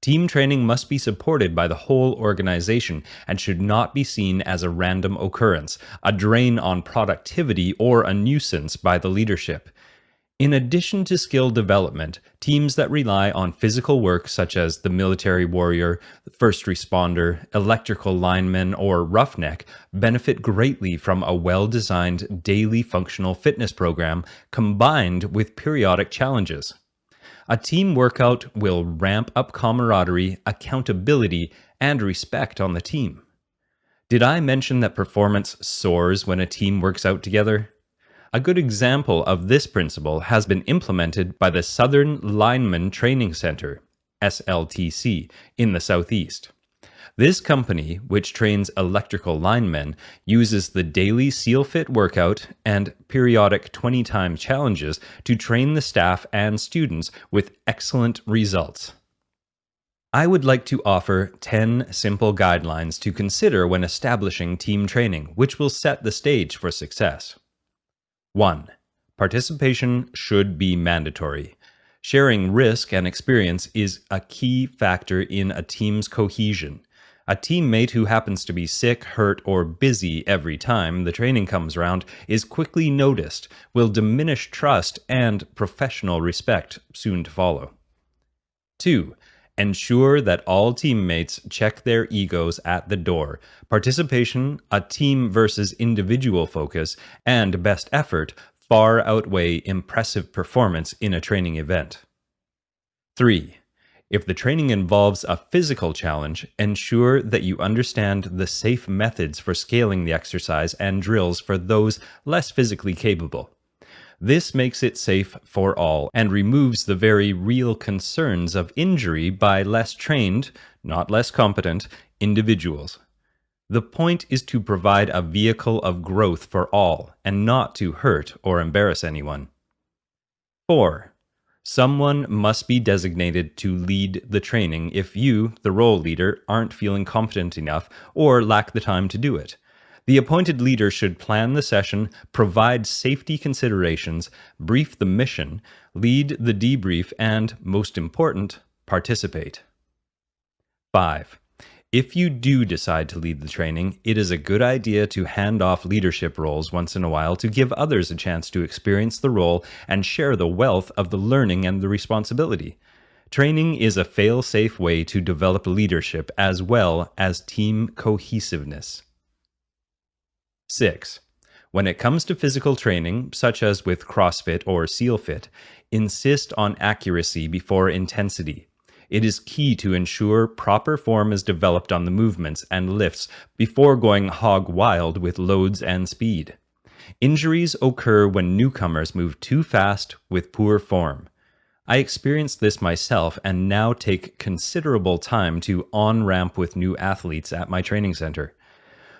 Team training must be supported by the whole organization and should not be seen as a random occurrence, a drain on productivity, or a nuisance by the leadership. In addition to skill development, teams that rely on physical work such as the military warrior, first responder, electrical lineman, or roughneck benefit greatly from a well-designed daily functional fitness program combined with periodic challenges. A team workout will ramp up camaraderie, accountability, and respect on the team. Did I mention that performance soars when a team works out together? A good example of this principle has been implemented by the Southern Lineman Training Center, SLTC, in the Southeast. This company, which trains electrical linemen, uses the daily SEAL Fit workout and periodic 20-time challenges to train the staff and students with excellent results. I would like to offer 10 simple guidelines to consider when establishing team training, which will set the stage for success. 1. Participation should be mandatory. Sharing risk and experience is a key factor in a team's cohesion. A teammate who happens to be sick, hurt, or busy every time the training comes around is quickly noticed, will diminish trust, and professional respect soon to follow. 2. Ensure that all teammates check their egos at the door. Participation, a team versus individual focus, and best effort far outweigh impressive performance in a training event. 3. If the training involves a physical challenge, ensure that you understand the safe methods for scaling the exercise and drills for those less physically capable. This makes it safe for all and removes the very real concerns of injury by less trained, not less competent, individuals. The point is to provide a vehicle of growth for all and not to hurt or embarrass anyone. 4. Someone must be designated to lead the training if you, the role leader, aren't feeling competent enough or lack the time to do it. The appointed leader should plan the session, provide safety considerations, brief the mission, lead the debrief, and, most important, participate. 5. If you do decide to lead the training, it is a good idea to hand off leadership roles once in a while to give others a chance to experience the role and share the wealth of the learning and the responsibility. Training is a fail-safe way to develop leadership as well as team cohesiveness. 6. When it comes to physical training, such as with CrossFit or SEAL Fit, insist on accuracy before intensity. It is key to ensure proper form is developed on the movements and lifts before going hog wild with loads and speed. Injuries occur when newcomers move too fast with poor form. I experienced this myself and now take considerable time to on-ramp with new athletes at my training center.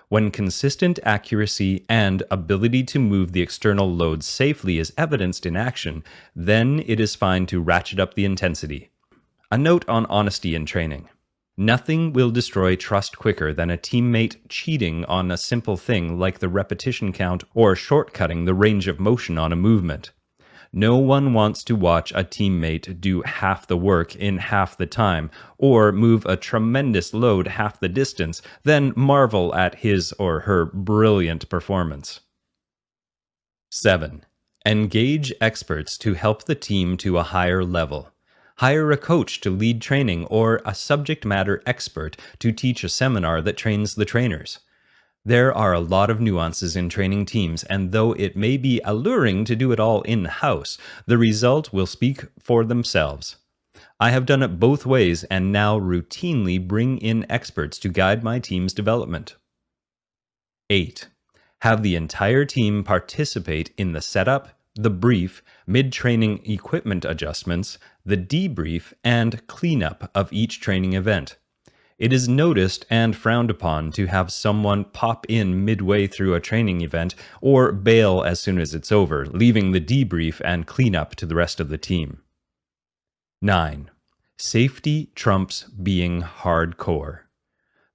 When consistent accuracy and ability to move the external loads safely is evidenced in action, then it is fine to ratchet up the intensity. A note on honesty in training. Nothing will destroy trust quicker than a teammate cheating on a simple thing like the repetition count or shortcutting the range of motion on a movement. No one wants to watch a teammate do half the work in half the time, or move a tremendous load half the distance, then marvel at his or her brilliant performance. 7. Engage experts to help the team to a higher level. Hire a coach to lead training or a subject matter expert to teach a seminar that trains the trainers. There are a lot of nuances in training teams, and though it may be alluring to do it all in-house, the result will speak for themselves. I have done it both ways and now routinely bring in experts to guide my team's development. 8. Have the entire team participate in the setup, the brief, mid-training equipment adjustments, the debrief, and cleanup of each training event. It is noticed and frowned upon to have someone pop in midway through a training event or bail as soon as it's over, leaving the debrief and cleanup to the rest of the team. 9. Safety trumps being hardcore.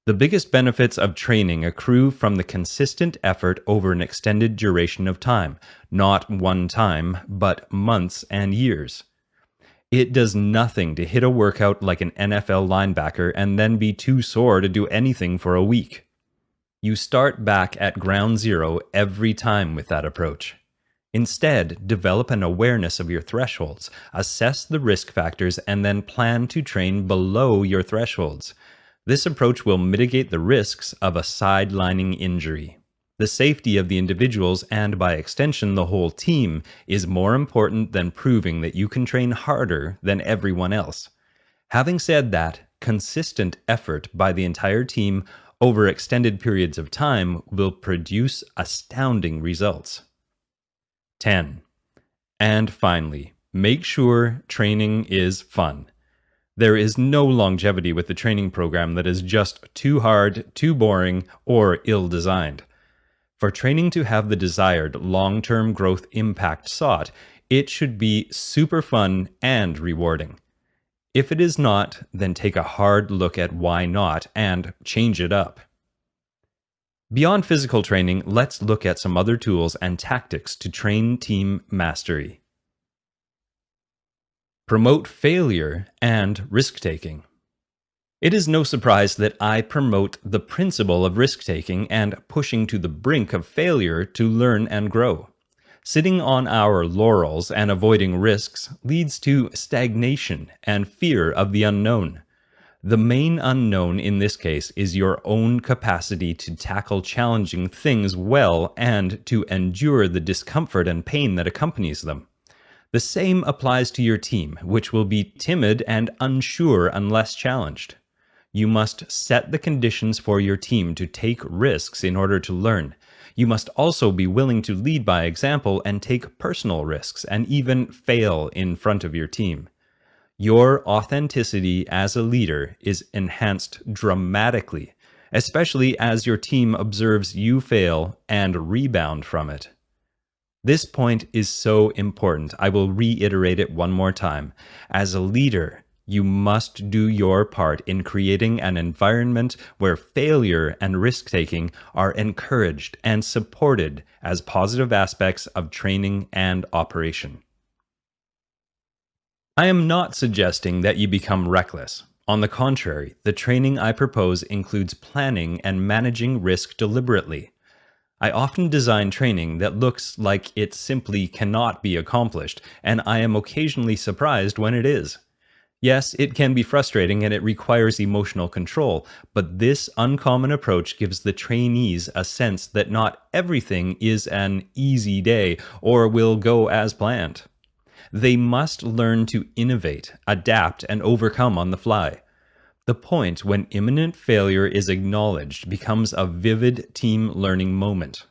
The biggest benefits of training accrue from the consistent effort over an extended duration of time, not one time, but months and years. It does nothing to hit a workout like an NFL linebacker and then be too sore to do anything for a week. You start back at ground zero every time with that approach. Instead, develop an awareness of your thresholds, assess the risk factors, and then plan to train below your thresholds. This approach will mitigate the risks of a sidelining injury. The safety of the individuals, and by extension the whole team, is more important than proving that you can train harder than everyone else. Having said that, consistent effort by the entire team over extended periods of time will produce astounding results. 10. And finally, make sure training is fun. There is no longevity with the training program that is just too hard, too boring, or ill-designed. For training to have the desired long-term growth impact sought, it should be super fun and rewarding. If it is not, then take a hard look at why not and change it up. Beyond physical training, let's look at some other tools and tactics to train team mastery. Promote failure and risk-taking. It is no surprise that I promote the principle of risk-taking and pushing to the brink of failure to learn and grow. Sitting on our laurels and avoiding risks leads to stagnation and fear of the unknown. The main unknown in this case is your own capacity to tackle challenging things well and to endure the discomfort and pain that accompanies them. The same applies to your team, which will be timid and unsure unless challenged. You must set the conditions for your team to take risks in order to learn. You must also be willing to lead by example and take personal risks and even fail in front of your team. Your authenticity as a leader is enhanced dramatically, especially as your team observes you fail and rebound from it. This point is so important. I will reiterate it one more time. As a leader, you must do your part in creating an environment where failure and risk-taking are encouraged and supported as positive aspects of training and operation. I am not suggesting that you become reckless. On the contrary, the training I propose includes planning and managing risk deliberately. I often design training that looks like it simply cannot be accomplished, and I am occasionally surprised when it is. Yes, it can be frustrating and it requires emotional control, but this uncommon approach gives the trainees a sense that not everything is an easy day or will go as planned. They must learn to innovate, adapt, and overcome on the fly. The point when imminent failure is acknowledged becomes a vivid team learning moment.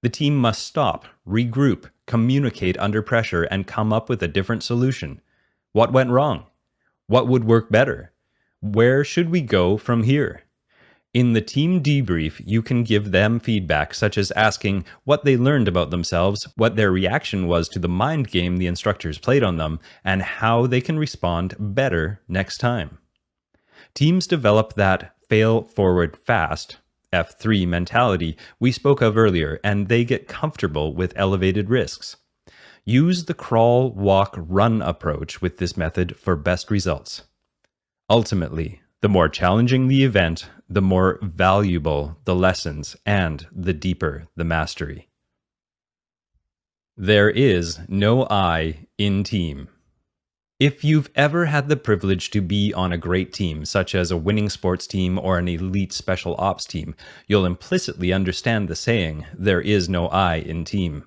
The team must stop, regroup, communicate under pressure, and come up with a different solution. What went wrong? What would work better? Where should we go from here? In the team debrief, you can give them feedback, such as asking what they learned about themselves, what their reaction was to the mind game the instructors played on them, and how they can respond better next time. Teams develop that fail forward fast, F3 mentality we spoke of earlier, and they get comfortable with elevated risks. Use the crawl, walk, run approach with this method for best results. Ultimately, the more challenging the event, the more valuable the lessons and the deeper the mastery. There is no I in team. If you've ever had the privilege to be on a great team, such as a winning sports team or an elite special ops team, you'll implicitly understand the saying, there is no I in team.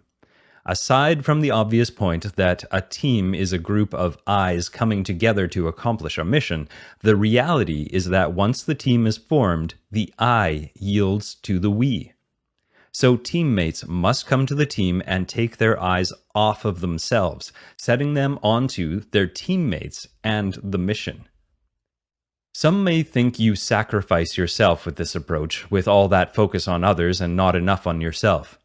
Aside from the obvious point that a team is a group of I's coming together to accomplish a mission, the reality is that once the team is formed, the I yields to the we. So teammates must come to the team and take their eyes off of themselves, setting them onto their teammates and the mission. Some may think you sacrifice yourself with this approach, with all that focus on others and not enough on yourself.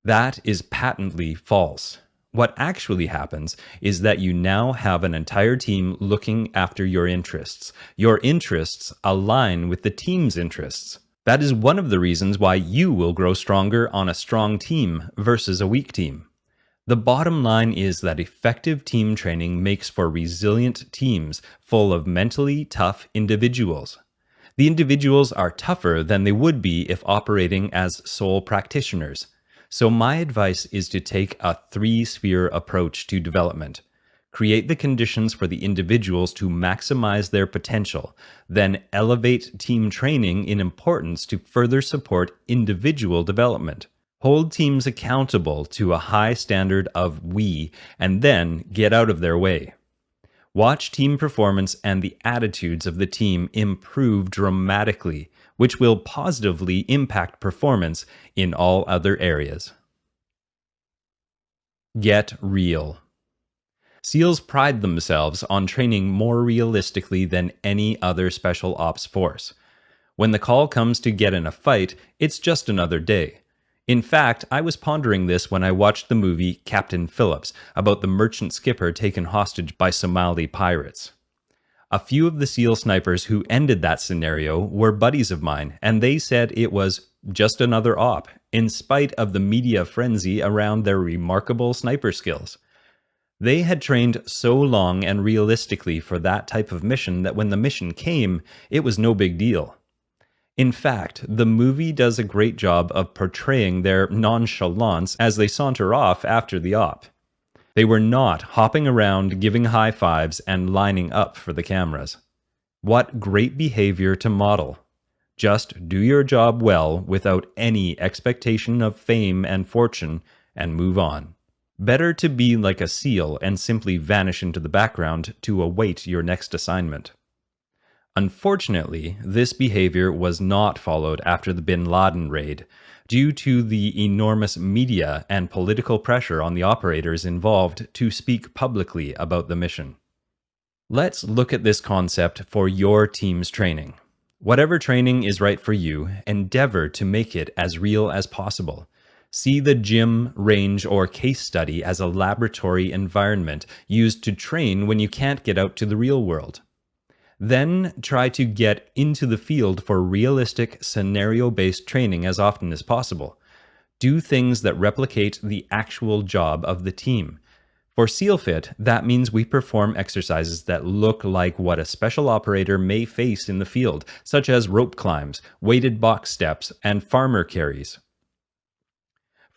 That is patently false. What actually happens is that you now have an entire team looking after your interests. Your interests align with the team's interests. That is one of the reasons why you will grow stronger on a strong team versus a weak team. The bottom line is that effective team training makes for resilient teams full of mentally tough individuals. The individuals are tougher than they would be if operating as sole practitioners. So my advice is to take a three-sphere approach to development. Create the conditions for the individuals to maximize their potential, then elevate team training in importance to further support individual development. Hold teams accountable to a high standard of we, and then get out of their way. Watch team performance and the attitudes of the team improve dramatically, which will positively impact performance in all other areas. Get real. SEALs pride themselves on training more realistically than any other special ops force. When the call comes to get in a fight, it's just another day. In fact, I was pondering this when I watched the movie Captain Phillips about the merchant skipper taken hostage by Somali pirates. A few of the SEAL snipers who ended that scenario were buddies of mine, and they said it was just another op, in spite of the media frenzy around their remarkable sniper skills. They had trained so long and realistically for that type of mission that when the mission came, it was no big deal. In fact, the movie does a great job of portraying their nonchalance as they saunter off after the op. They were not hopping around, giving high fives, and lining up for the cameras. What great behavior to model. Just do your job well without any expectation of fame and fortune, and move on. Better to be like a SEAL and simply vanish into the background to await your next assignment. Unfortunately, this behavior was not followed after the bin Laden raid, due to the enormous media and political pressure on the operators involved to speak publicly about the mission. Let's look at this concept for your team's training. Whatever training is right for you, endeavor to make it as real as possible. See the gym, range, or case study as a laboratory environment used to train when you can't get out to the real world. Then try to get into the field for realistic, scenario-based training as often as possible. Do things that replicate the actual job of the team. For SEALFIT, that means we perform exercises that look like what a special operator may face in the field, such as rope climbs, weighted box steps, and farmer carries.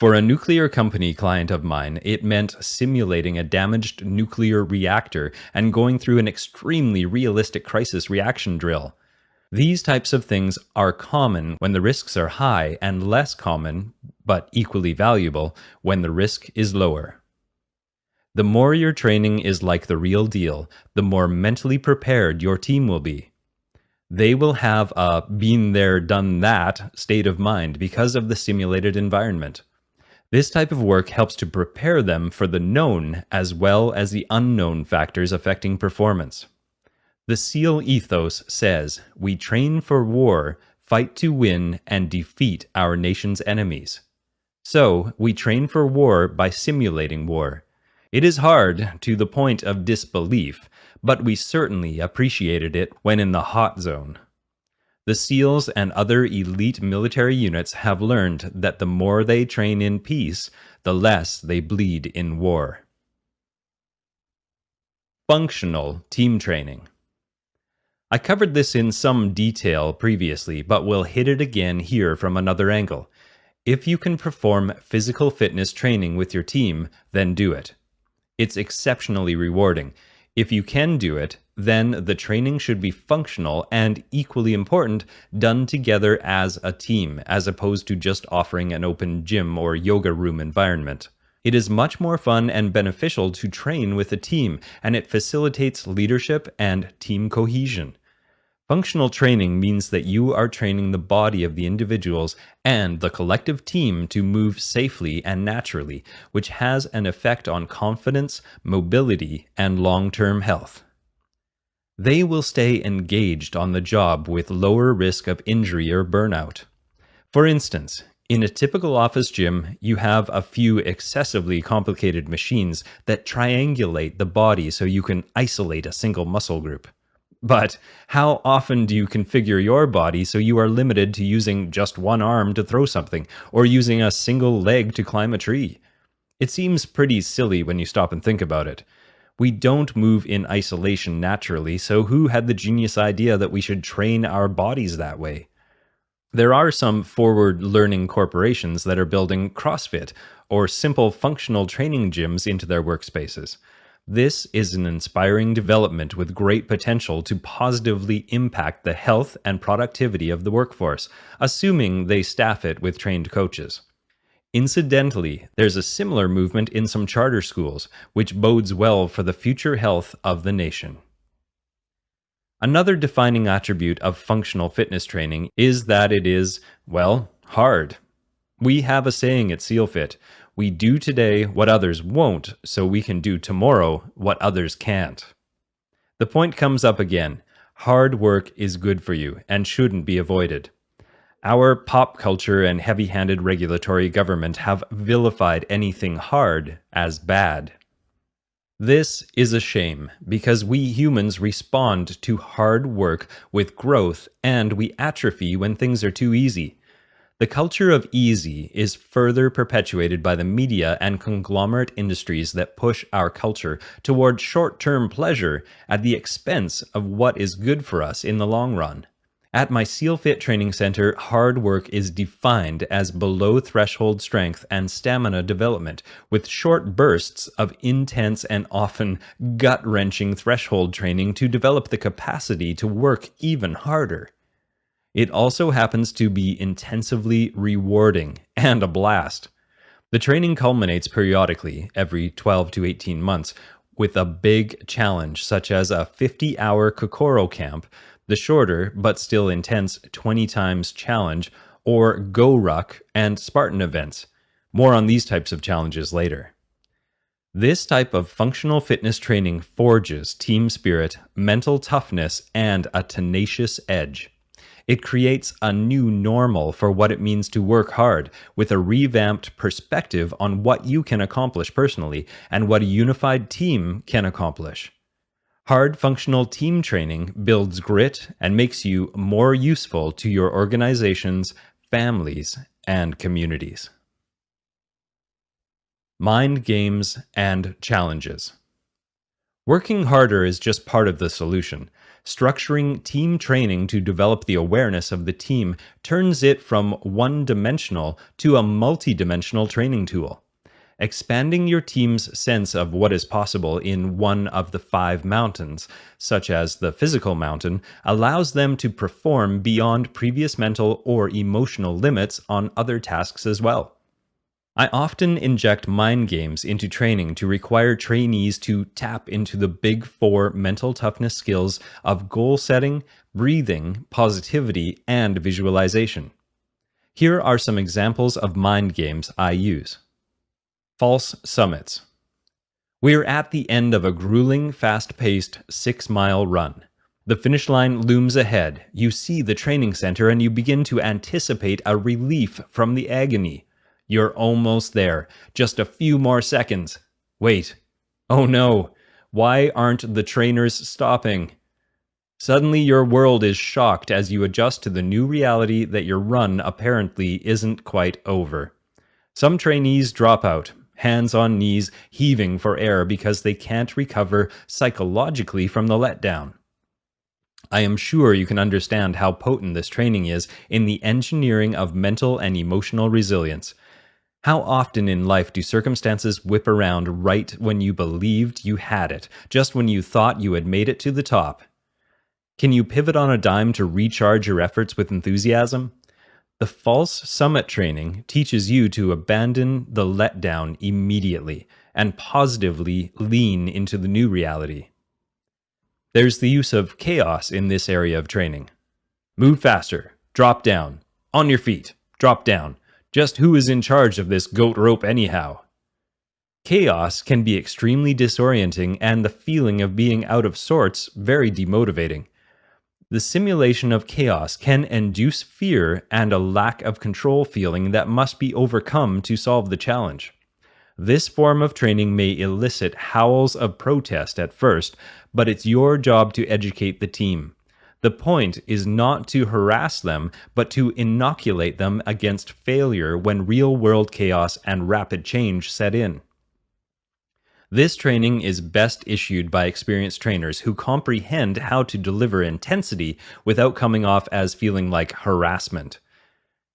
For a nuclear company client of mine, it meant simulating a damaged nuclear reactor and going through an extremely realistic crisis reaction drill. These types of things are common when the risks are high and less common, but equally valuable, when the risk is lower. The more your training is like the real deal, the more mentally prepared your team will be. They will have a been there, done that state of mind because of the simulated environment. This type of work helps to prepare them for the known as well as the unknown factors affecting performance. The SEAL ethos says, we train for war, fight to win, and defeat our nation's enemies. So, we train for war by simulating war. It is hard to the point of disbelief, but we certainly appreciated it when in the hot zone. The SEALs and other elite military units have learned that the more they train in peace, the less they bleed in war. Functional team training. I covered this in some detail previously, but will hit it again here from another angle. If you can perform physical fitness training with your team, then do it. It's exceptionally rewarding. If you can do it, then the training should be functional and, equally important, done together as a team, as opposed to just offering an open gym or yoga room environment. It is much more fun and beneficial to train with a team, and it facilitates leadership and team cohesion. Functional training means that you are training the body of the individuals and the collective team to move safely and naturally, which has an effect on confidence, mobility, and long-term health. They will stay engaged on the job with lower risk of injury or burnout. For instance, in a typical office gym, you have a few excessively complicated machines that triangulate the body so you can isolate a single muscle group. But how often do you configure your body so you are limited to using just one arm to throw something, or using a single leg to climb a tree? It seems pretty silly when you stop and think about it. We don't move in isolation naturally, so who had the genius idea that we should train our bodies that way? There are some forward-learning corporations that are building CrossFit or simple functional training gyms into their workspaces. This is an inspiring development with great potential to positively impact the health and productivity of the workforce, assuming they staff it with trained coaches. Incidentally, there's a similar movement in some charter schools, which bodes well for the future health of the nation. Another defining attribute of functional fitness training is that it is, well, hard. We have a saying at SealFit: we do today what others won't, so we can do tomorrow what others can't. The point comes up again. Hard work is good for you and shouldn't be avoided. Our pop culture and heavy-handed regulatory government have vilified anything hard as bad. This is a shame because we humans respond to hard work with growth and we atrophy when things are too easy. The culture of easy is further perpetuated by the media and conglomerate industries that push our culture toward short-term pleasure at the expense of what is good for us in the long run. At my SealFit training center, hard work is defined as below threshold strength and stamina development, with short bursts of intense and often gut-wrenching threshold training to develop the capacity to work even harder. It also happens to be intensively rewarding and a blast. The training culminates periodically, every 12 to 18 months, with a big challenge such as a 50-hour Kokoro camp, the shorter but still intense 20 times challenge, or Go Ruck and Spartan events. More on these types of challenges later. This type of functional fitness training forges team spirit, mental toughness, and a tenacious edge. It creates a new normal for what it means to work hard, with a revamped perspective on what you can accomplish personally and what a unified team can accomplish. Hard functional team training builds grit and makes you more useful to your organizations, families, and communities. Mind games and challenges. Working harder is just part of the solution. Structuring team training to develop the awareness of the team turns it from one-dimensional to a multi-dimensional training tool. Expanding your team's sense of what is possible in one of the 5 mountains, such as the physical mountain, allows them to perform beyond previous mental or emotional limits on other tasks as well. I often inject mind games into training to require trainees to tap into the big 4 mental toughness skills of goal setting, breathing, positivity, and visualization. Here are some examples of mind games I use. False summits. We're at the end of a grueling, fast-paced 6-mile run. The finish line looms ahead. You see the training center and you begin to anticipate a relief from the agony. You're almost there. Just a few more seconds. Wait. Oh no. Why aren't the trainers stopping? Suddenly your world is shocked as you adjust to the new reality that your run apparently isn't quite over. Some trainees drop out, hands on knees, heaving for air because they can't recover psychologically from the letdown. I am sure you can understand how potent this training is in the engineering of mental and emotional resilience. How often in life do circumstances whip around right when you believed you had it, just when you thought you had made it to the top? Can you pivot on a dime to recharge your efforts with enthusiasm? The false summit training teaches you to abandon the letdown immediately and positively lean into the new reality. There's the use of chaos in this area of training. Move faster, drop down, on your feet, drop down. Just who is in charge of this goat rope anyhow? Chaos can be extremely disorienting and the feeling of being out of sorts very demotivating. The simulation of chaos can induce fear and a lack of control feeling that must be overcome to solve the challenge. This form of training may elicit howls of protest at first, but it's your job to educate the team. The point is not to harass them, but to inoculate them against failure when real-world chaos and rapid change set in. This training is best issued by experienced trainers who comprehend how to deliver intensity without coming off as feeling like harassment.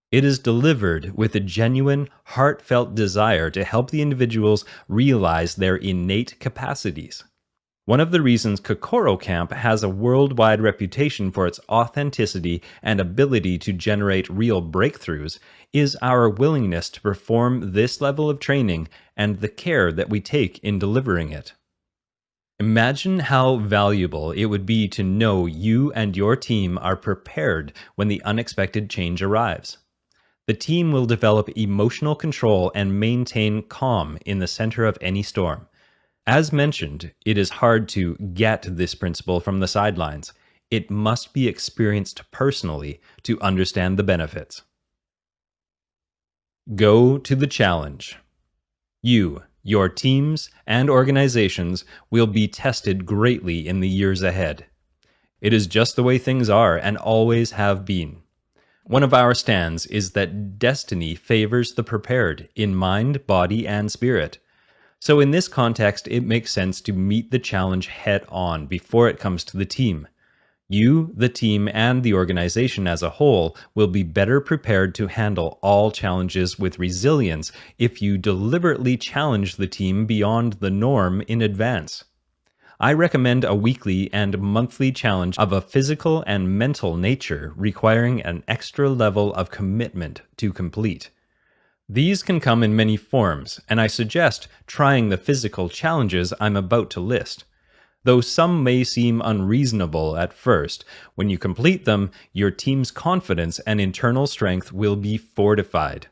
It is delivered with a genuine, heartfelt desire to help the individuals realize their innate capacities. One of the reasons Kokoro Camp has a worldwide reputation for its authenticity and ability to generate real breakthroughs is our willingness to perform this level of training and the care that we take in delivering it. Imagine how valuable it would be to know you and your team are prepared when the unexpected change arrives. The team will develop emotional control and maintain calm in the center of any storm. As mentioned, it is hard to get this principle from the sidelines. It must be experienced personally to understand the benefits. Go to the challenge. You, your teams, and organizations will be tested greatly in the years ahead. It is just the way things are and always have been. One of our stands is that destiny favors the prepared in mind, body, and spirit. So in this context, it makes sense to meet the challenge head on before it comes to the team. You, the team, and the organization as a whole will be better prepared to handle all challenges with resilience if you deliberately challenge the team beyond the norm in advance. I recommend a weekly and monthly challenge of a physical and mental nature requiring an extra level of commitment to complete. These can come in many forms, and I suggest trying the physical challenges I'm about to list. Though some may seem unreasonable at first, when you complete them, your team's confidence and internal strength will be fortified.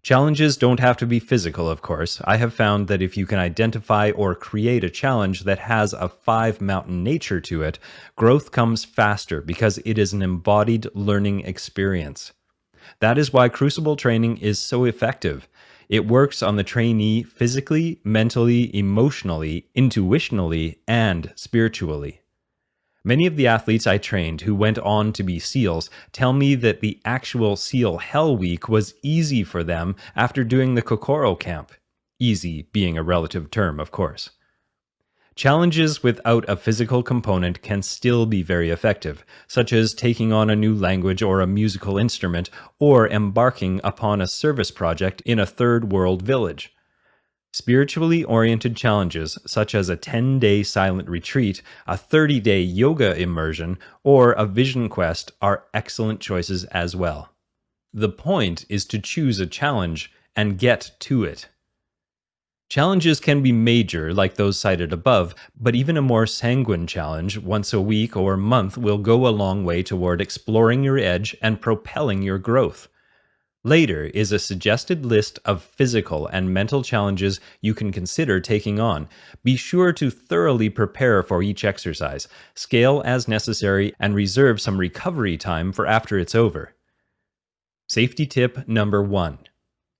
Challenges don't have to be physical, of course. I have found that if you can identify or create a challenge that has a 5-mountain nature to it, growth comes faster because it is an embodied learning experience. That is why Crucible training is so effective. It works on the trainee physically, mentally, emotionally, intuitionally, and spiritually. Many of the athletes I trained who went on to be SEALs tell me that the actual SEAL Hell Week was easy for them after doing the Kokoro Camp. Easy being a relative term, of course. Challenges without a physical component can still be very effective, such as taking on a new language or a musical instrument, or embarking upon a service project in a third world village. Spiritually oriented challenges, such as a 10-day silent retreat, a 30-day yoga immersion, or a vision quest, are excellent choices as well. The point is to choose a challenge and get to it. Challenges can be major, like those cited above, but even a more sanguine challenge once a week or month will go a long way toward exploring your edge and propelling your growth. Later is a suggested list of physical and mental challenges you can consider taking on. Be sure to thoroughly prepare for each exercise, scale as necessary, and reserve some recovery time for after it's over. Safety tip number 1.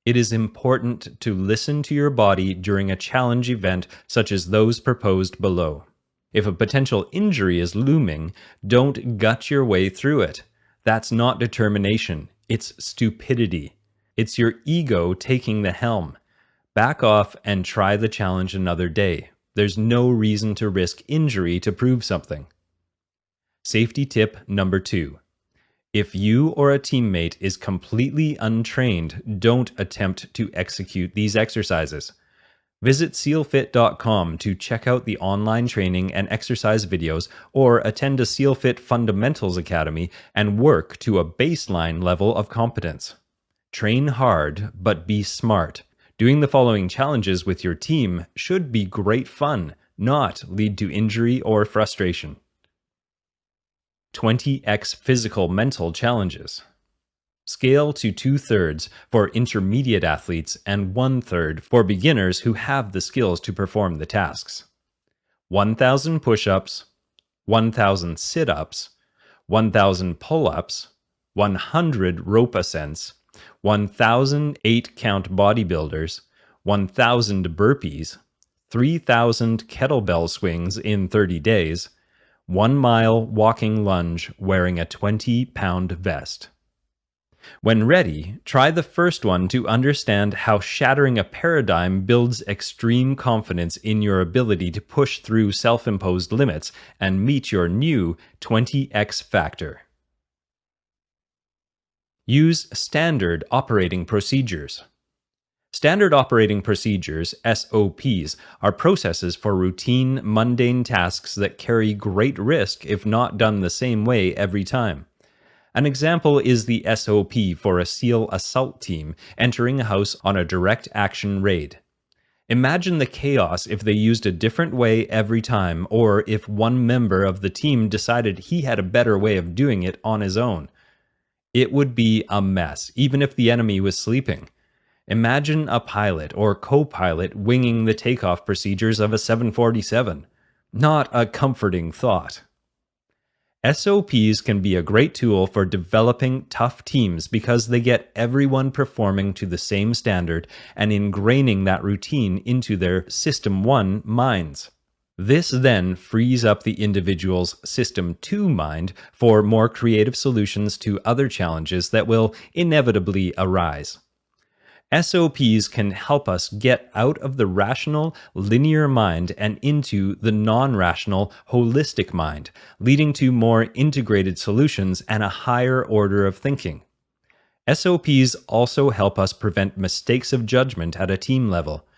It is important to listen to your body during a challenge event such as those proposed below. If a potential injury is looming, don't gut your way through it. That's not determination. It's stupidity. It's your ego taking the helm. Back off and try the challenge another day. There's no reason to risk injury to prove something. Safety tip number 2. If you or a teammate is completely untrained, don't attempt to execute these exercises. Visit SEALFit.com to check out the online training and exercise videos, or attend a SEALFit Fundamentals Academy and work to a baseline level of competence. Train hard, but be smart. Doing the following challenges with your team should be great fun, not lead to injury or frustration. 20x physical mental challenges. Scale to 2/3 for intermediate athletes and 1/3 for beginners who have the skills to perform the tasks. 1,000 push-ups, 1,000 sit-ups, 1,000 pull-ups, 100 rope ascents, 1,000 8-count bodybuilders, 1,000 burpees, 3,000 kettlebell swings in 30 days, 1 mile walking lunge wearing a 20-pound vest. When ready, try the first one to understand how shattering a paradigm builds extreme confidence in your ability to push through self-imposed limits and meet your new 20x factor. Use standard operating procedures. Standard operating procedures, SOPs, are processes for routine, mundane tasks that carry great risk if not done the same way every time. An example is the SOP for a SEAL assault team entering a house on a direct action raid. Imagine the chaos if they used a different way every time, or if one member of the team decided he had a better way of doing it on his own. It would be a mess, even if the enemy was sleeping. Imagine a pilot or co-pilot winging the takeoff procedures of a 747. Not a comforting thought. SOPs can be a great tool for developing tough teams because they get everyone performing to the same standard and ingraining that routine into their System 1 minds. This then frees up the individual's System 2 mind for more creative solutions to other challenges that will inevitably arise. SOPs can help us get out of the rational, linear mind and into the non-rational, holistic mind, leading to more integrated solutions and a higher order of thinking. SOPs also help us prevent mistakes of judgment at a team level.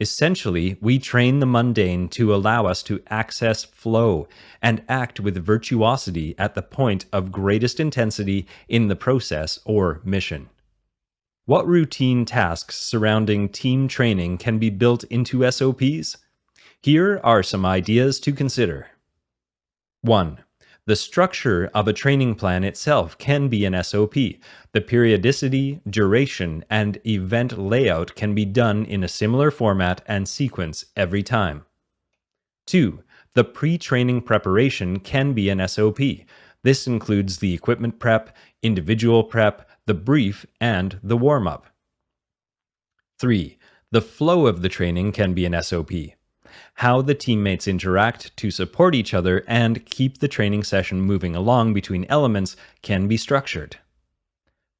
Essentially, we train the mundane to allow us to access flow and act with virtuosity at the point of greatest intensity in the process or mission. What routine tasks surrounding team training can be built into SOPs? Here are some ideas to consider. 1. The structure of a training plan itself can be an SOP. The periodicity, duration, and event layout can be done in a similar format and sequence every time. 2. The pre-training preparation can be an SOP. This includes the equipment prep, individual prep, the brief, and the warm-up. 3. The flow of the training can be an SOP. How the teammates interact to support each other and keep the training session moving along between elements can be structured.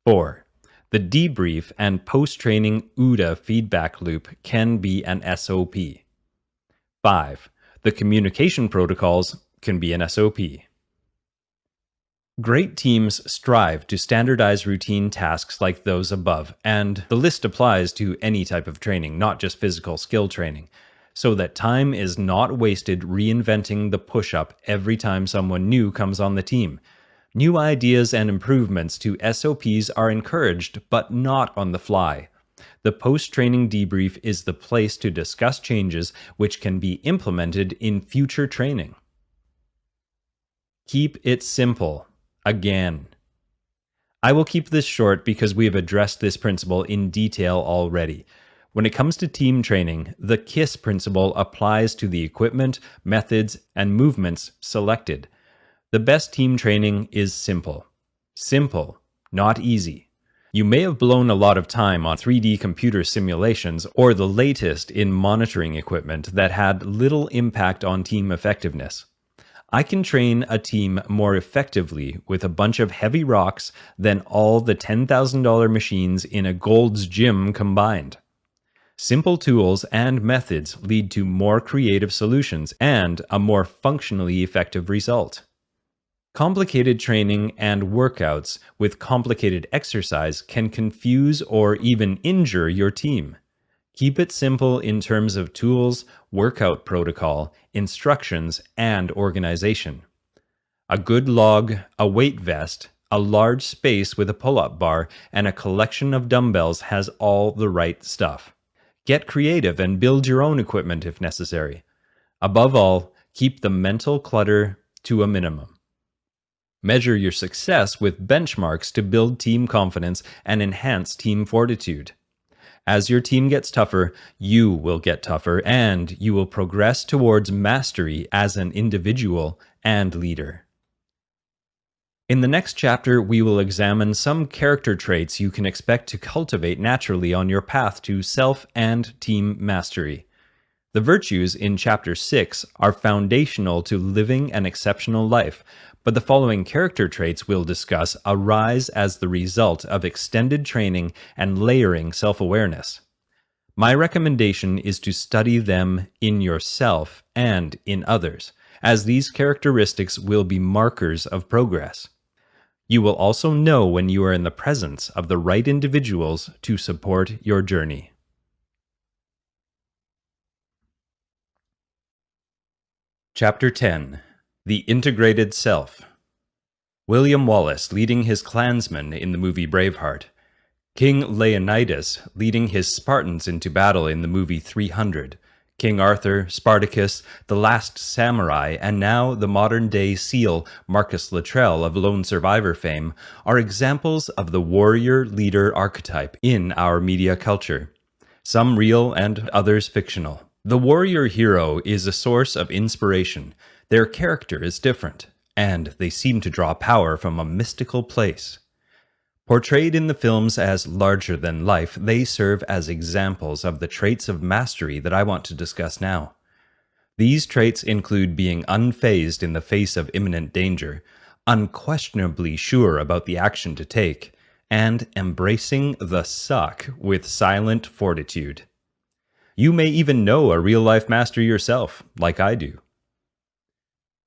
4. The debrief and post-training OODA feedback loop can be an SOP. 5. The communication protocols can be an SOP. Great teams strive to standardize routine tasks like those above, and the list applies to any type of training, not just physical skill training, so that time is not wasted reinventing the push-up every time someone new comes on the team. New ideas and improvements to SOPs are encouraged, but not on the fly. The post-training debrief is the place to discuss changes which can be implemented in future training. Keep it simple. Again. I will keep this short because we have addressed this principle in detail already. When it comes to team training, the KISS principle applies to the equipment, methods, and movements selected. The best team training is simple. Simple, not easy. You may have blown a lot of time on 3D computer simulations or the latest in monitoring equipment that had little impact on team effectiveness. I can train a team more effectively with a bunch of heavy rocks than all the $10,000 machines in a Gold's Gym combined. Simple tools and methods lead to more creative solutions and a more functionally effective result. Complicated training and workouts with complicated exercise can confuse or even injure your team. Keep it simple in terms of tools, workout protocol, instructions, and organization. A good log, a weight vest, a large space with a pull-up bar, and a collection of dumbbells has all the right stuff. Get creative and build your own equipment if necessary. Above all, keep the mental clutter to a minimum. Measure your success with benchmarks to build team confidence and enhance team fortitude. As your team gets tougher, you will get tougher, and you will progress towards mastery as an individual and leader. In the next chapter, we will examine some character traits you can expect to cultivate naturally on your path to self and team mastery. The virtues in Chapter 6 are foundational to living an exceptional life, but the following character traits we'll discuss arise as the result of extended training and layering self-awareness. My recommendation is to study them in yourself and in others, as these characteristics will be markers of progress. You will also know when you are in the presence of the right individuals to support your journey. Chapter 10. The Integrated Self. William Wallace leading his clansmen in the movie Braveheart. King Leonidas leading his Spartans into battle in the movie 300. King Arthur, Spartacus, the last samurai, and now the modern-day SEAL Marcus Luttrell of Lone Survivor fame are examples of the warrior-leader archetype in our media culture. Some real and others fictional. The warrior hero is a source of inspiration. Their character is different, and they seem to draw power from a mystical place. Portrayed in the films as larger than life, they serve as examples of the traits of mastery that I want to discuss now. These traits include being unfazed in the face of imminent danger, unquestionably sure about the action to take, and embracing the suck with silent fortitude. You may even know a real-life master yourself, like I do.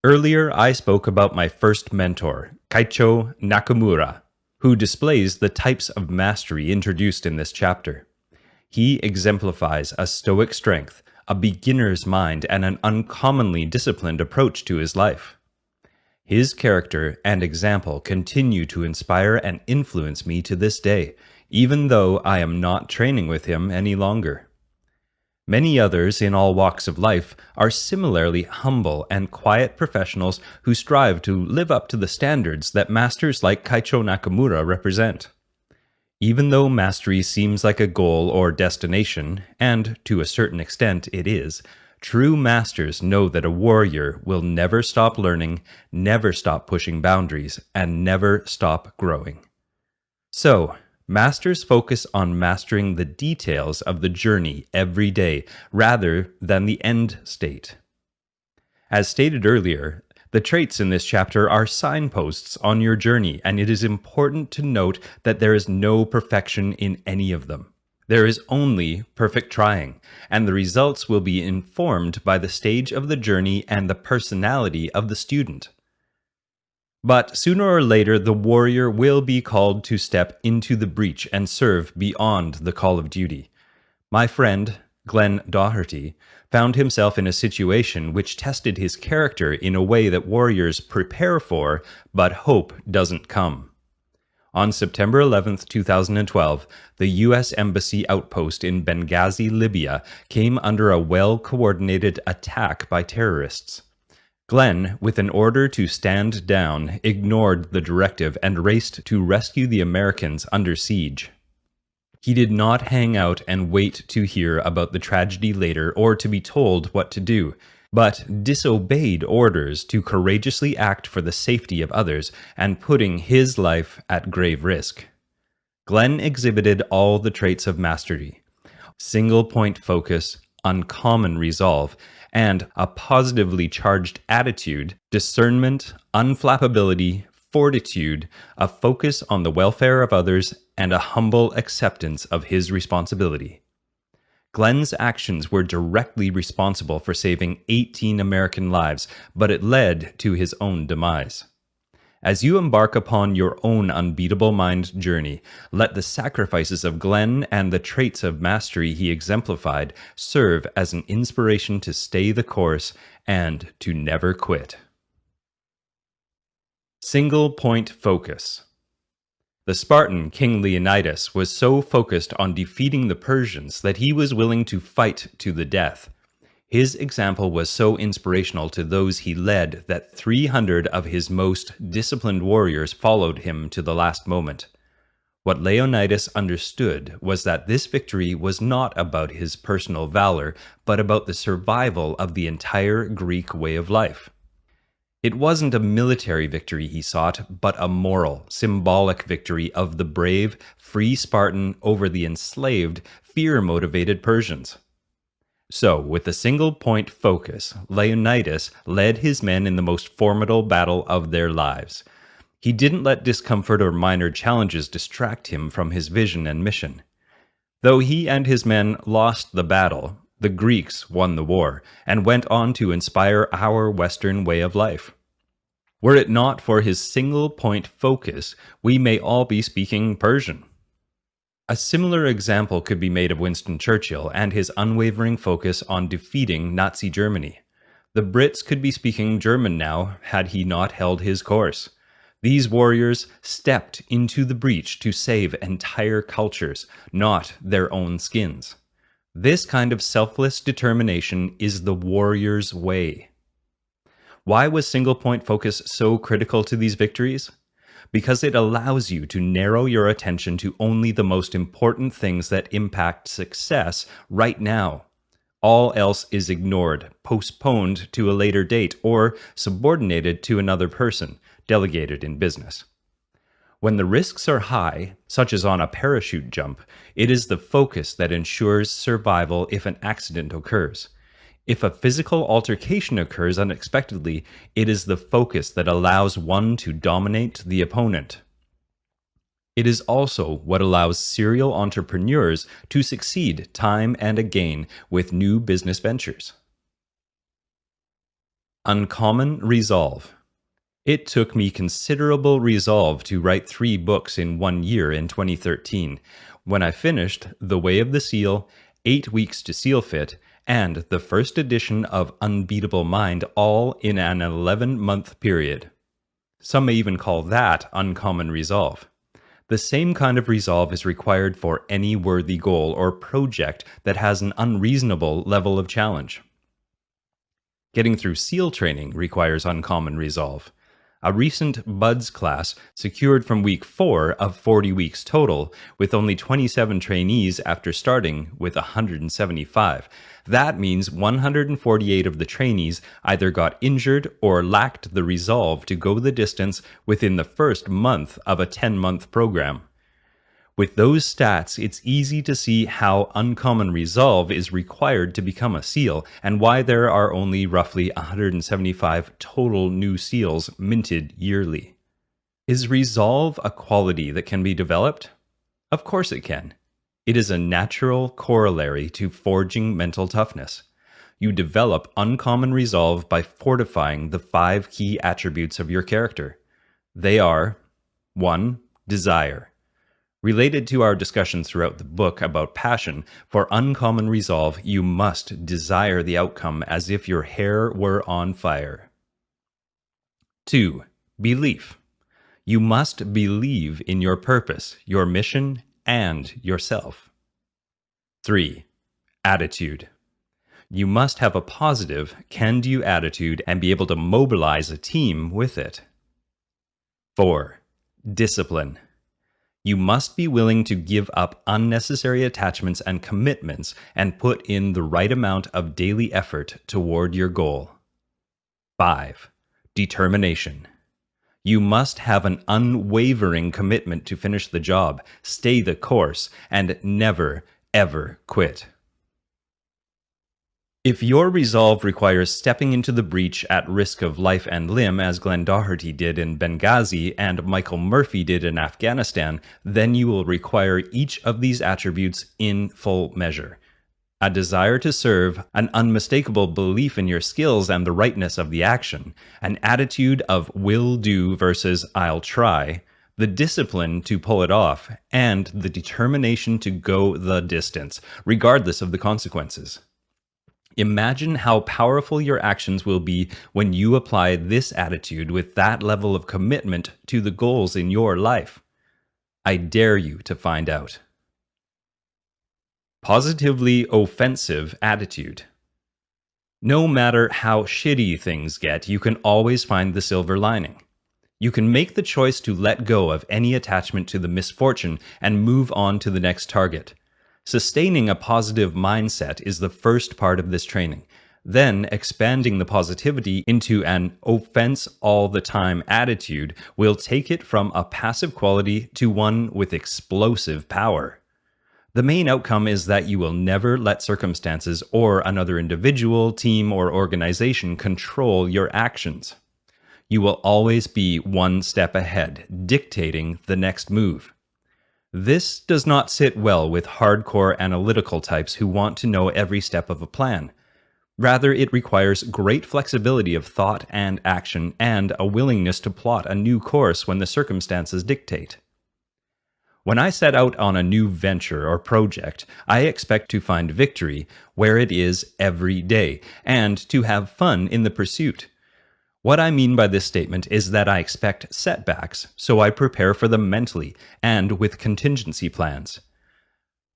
Earlier, I spoke about my first mentor, Kaicho Nakamura, who displays the types of mastery introduced in this chapter. He exemplifies a stoic strength, a beginner's mind, and an uncommonly disciplined approach to his life. His character and example continue to inspire and influence me to this day, even though I am not training with him any longer. Many others in all walks of life are similarly humble and quiet professionals who strive to live up to the standards that masters like Kaicho Nakamura represent. Even though mastery seems like a goal or destination, and to a certain extent it is, true masters know that a warrior will never stop learning, never stop pushing boundaries, and never stop growing. So, masters focus on mastering the details of the journey every day, rather than the end state. As stated earlier, the traits in this chapter are signposts on your journey, and it is important to note that there is no perfection in any of them. There is only perfect trying, and the results will be informed by the stage of the journey and the personality of the student. But sooner or later, the warrior will be called to step into the breach and serve beyond the call of duty. My friend, Glenn Doherty, found himself in a situation which tested his character in a way that warriors prepare for, but hope doesn't come. On September 11, 2012, the U.S. Embassy outpost in Benghazi, Libya, came under a well-coordinated attack by terrorists. Glenn, with an order to stand down, ignored the directive and raced to rescue the Americans under siege. He did not hang out and wait to hear about the tragedy later or to be told what to do, but disobeyed orders to courageously act for the safety of others and putting his life at grave risk. Glenn exhibited all the traits of mastery: single-point focus, uncommon resolve, and a positively charged attitude, discernment, unflappability, fortitude, a focus on the welfare of others, and a humble acceptance of his responsibility. Glenn's actions were directly responsible for saving 18 American lives, but it led to his own demise. As you embark upon your own unbeatable mind journey, let the sacrifices of Glenn and the traits of mastery he exemplified serve as an inspiration to stay the course and to never quit. Single-point focus. The Spartan King Leonidas was so focused on defeating the Persians that he was willing to fight to the death. His example was so inspirational to those he led that 300 of his most disciplined warriors followed him to the last moment. What Leonidas understood was that this victory was not about his personal valor, but about the survival of the entire Greek way of life. It wasn't a military victory he sought, but a moral, symbolic victory of the brave, free Spartan over the enslaved, fear-motivated Persians. So, with a single-point focus, Leonidas led his men in the most formidable battle of their lives. He didn't let discomfort or minor challenges distract him from his vision and mission. Though he and his men lost the battle, the Greeks won the war and went on to inspire our Western way of life. Were it not for his single-point focus, we may all be speaking Persian. A similar example could be made of Winston Churchill and his unwavering focus on defeating Nazi Germany. The Brits could be speaking German now had he not held his course. These warriors stepped into the breach to save entire cultures, not their own skins. This kind of selfless determination is the warrior's way. Why was single-point focus so critical to these victories? Because it allows you to narrow your attention to only the most important things that impact success right now. All else is ignored, postponed to a later date, or subordinated to another person, delegated in business. When the risks are high, such as on a parachute jump, it is the focus that ensures survival if an accident occurs. If a physical altercation occurs unexpectedly, it is the focus that allows one to dominate the opponent. It is also what allows serial entrepreneurs to succeed time and again with new business ventures. Uncommon resolve. It took me considerable resolve to write 3 books in 1 year in 2013. When I finished The Way of the Seal, 8 Weeks to Seal Fit, and the first edition of Unbeatable Mind, all in an 11-month period. Some may even call that uncommon resolve. The same kind of resolve is required for any worthy goal or project that has an unreasonable level of challenge. Getting through SEAL training requires uncommon resolve. A recent BUDS class secured from week 4 of 40 weeks total, with only 27 trainees after starting with 175. That means 148 of the trainees either got injured or lacked the resolve to go the distance within the first month of a 10-month program. With those stats, it's easy to see how uncommon resolve is required to become a SEAL, and why there are only roughly 175 total new SEALs minted yearly. Is resolve a quality that can be developed? Of course it can. It is a natural corollary to forging mental toughness. You develop uncommon resolve by fortifying the 5 key attributes of your character. They are: 1. Desire. Related to our discussions throughout the book about passion, for uncommon resolve, you must desire the outcome as if your hair were on fire. 2. Belief. You must believe in your purpose, your mission, and yourself. 3. Attitude. You must have a positive, can-do attitude and be able to mobilize a team with it. 4. Discipline. You must be willing to give up unnecessary attachments and commitments and put in the right amount of daily effort toward your goal. 5. Determination. You must have an unwavering commitment to finish the job, stay the course, and never, ever quit. If your resolve requires stepping into the breach at risk of life and limb, as Glenn Doherty did in Benghazi and Michael Murphy did in Afghanistan, then you will require each of these attributes in full measure. A desire to serve, an unmistakable belief in your skills and the rightness of the action, an attitude of will do versus I'll try, the discipline to pull it off, and the determination to go the distance, regardless of the consequences. Imagine how powerful your actions will be when you apply this attitude with that level of commitment to the goals in your life. I dare you to find out. Positively offensive attitude. No matter how shitty things get, you can always find the silver lining. You can make the choice to let go of any attachment to the misfortune and move on to the next target. Sustaining a positive mindset is the first part of this training. Then, expanding the positivity into an offense all the time attitude will take it from a passive quality to one with explosive power. The main outcome is that you will never let circumstances or another individual, team, or organization control your actions. You will always be one step ahead, dictating the next move. This does not sit well with hardcore analytical types who want to know every step of a plan. Rather, it requires great flexibility of thought and action and a willingness to plot a new course when the circumstances dictate. When I set out on a new venture or project, I expect to find victory where it is every day and to have fun in the pursuit. What I mean by this statement is that I expect setbacks, so I prepare for them mentally and with contingency plans.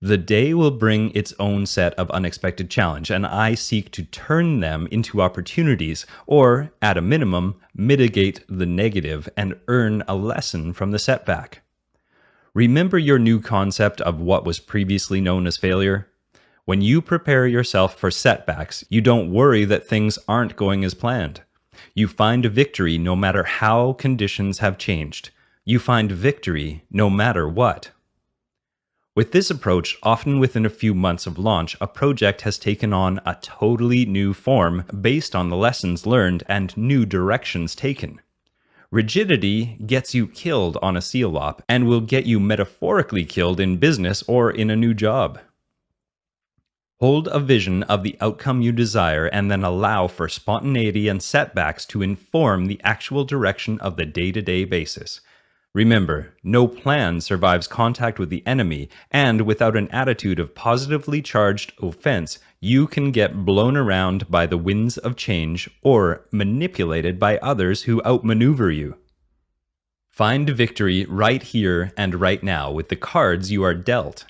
The day will bring its own set of unexpected challenge, and I seek to turn them into opportunities, or, at a minimum, mitigate the negative and earn a lesson from the setback. Remember your new concept of what was previously known as failure? When you prepare yourself for setbacks, you don't worry that things aren't going as planned. You find victory no matter how conditions have changed. You find victory no matter what. With this approach, often within a few months of launch, a project has taken on a totally new form based on the lessons learned and new directions taken. Rigidity gets you killed on a seal op and will get you metaphorically killed in business or in a new job. Hold a vision of the outcome you desire and then allow for spontaneity and setbacks to inform the actual direction of the day-to-day basis. Remember, no plan survives contact with the enemy, and without an attitude of positively charged offense, you can get blown around by the winds of change or manipulated by others who outmaneuver you. Find victory right here and right now with the cards you are dealt.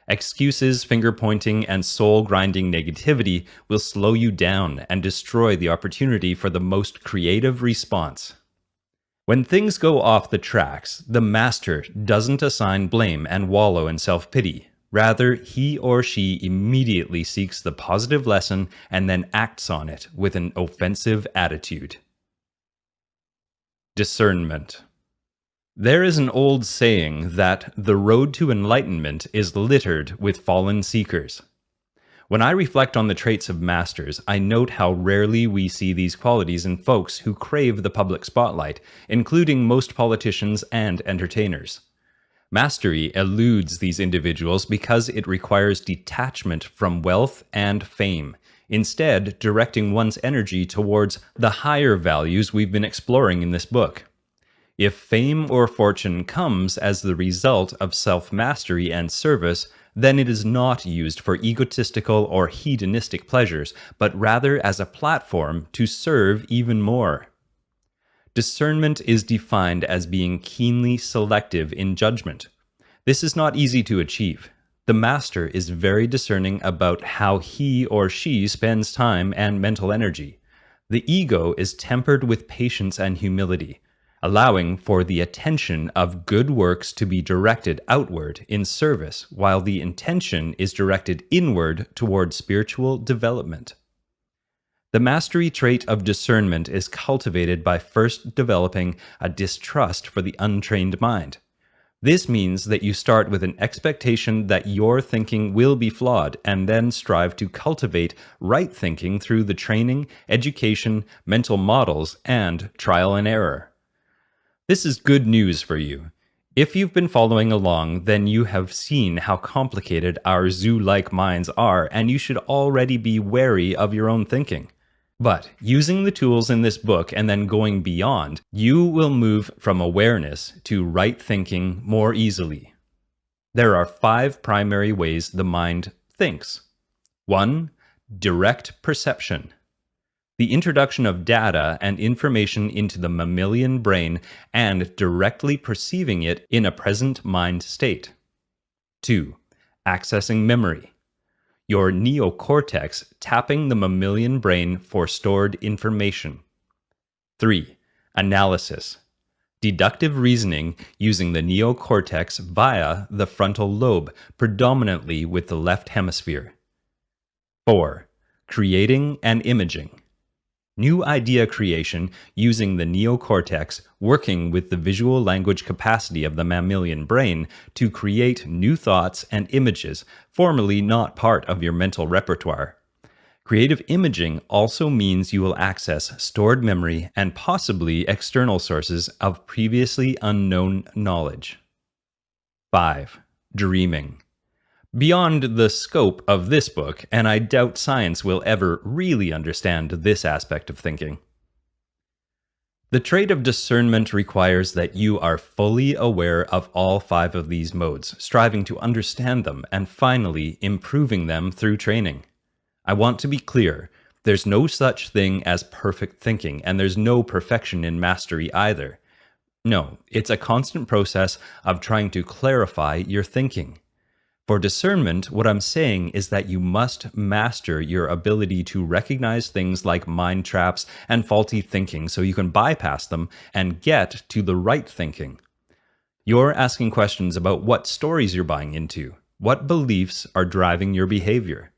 Excuses, finger-pointing, and soul-grinding negativity will slow you down and destroy the opportunity for the most creative response. When things go off the tracks, the master doesn't assign blame and wallow in self-pity. Rather, he or she immediately seeks the positive lesson and then acts on it with an offensive attitude. Discernment. There is an old saying that the road to enlightenment is littered with fallen seekers. When I reflect on the traits of masters, I note how rarely we see these qualities in folks who crave the public spotlight, including most politicians and entertainers. Mastery eludes these individuals because it requires detachment from wealth and fame, instead directing one's energy towards the higher values we've been exploring in this book. If fame or fortune comes as the result of self-mastery and service, then it is not used for egotistical or hedonistic pleasures, but rather as a platform to serve even more. Discernment is defined as being keenly selective in judgment. This is not easy to achieve. The master is very discerning about how he or she spends time and mental energy. The ego is tempered with patience and humility, allowing for the attention of good works to be directed outward in service, while the intention is directed inward toward spiritual development. The mastery trait of discernment is cultivated by first developing a distrust for the untrained mind. This means that you start with an expectation that your thinking will be flawed and then strive to cultivate right thinking through the training, education, mental models, and trial and error. This is good news for you. If you've been following along, then you have seen how complicated our zoo-like minds are, and you should already be wary of your own thinking. But using the tools in this book and then going beyond, you will move from awareness to right thinking more easily. There are 5 primary ways the mind thinks. 1. Direct perception. The introduction of data and information into the mammalian brain and directly perceiving it in a present mind state. 2. Accessing memory. Your neocortex tapping the mammalian brain for stored information. 3. Analysis. Deductive reasoning using the neocortex via the frontal lobe, predominantly with the left hemisphere. 4. Creating and imaging. New idea creation using the neocortex working with the visual language capacity of the mammalian brain to create new thoughts and images formerly not part of your mental repertoire. Creative imaging also means you will access stored memory and possibly external sources of previously unknown knowledge. 5. Dreaming. Beyond the scope of this book, and I doubt science will ever really understand this aspect of thinking. The trait of discernment requires that you are fully aware of all 5 of these modes, striving to understand them, and finally improving them through training. I want to be clear, there's no such thing as perfect thinking, and there's no perfection in mastery either. No, it's a constant process of trying to clarify your thinking. For discernment, what I'm saying is that you must master your ability to recognize things like mind traps and faulty thinking so you can bypass them and get to the right thinking. You're asking questions about what stories you're buying into, what beliefs are driving your behavior.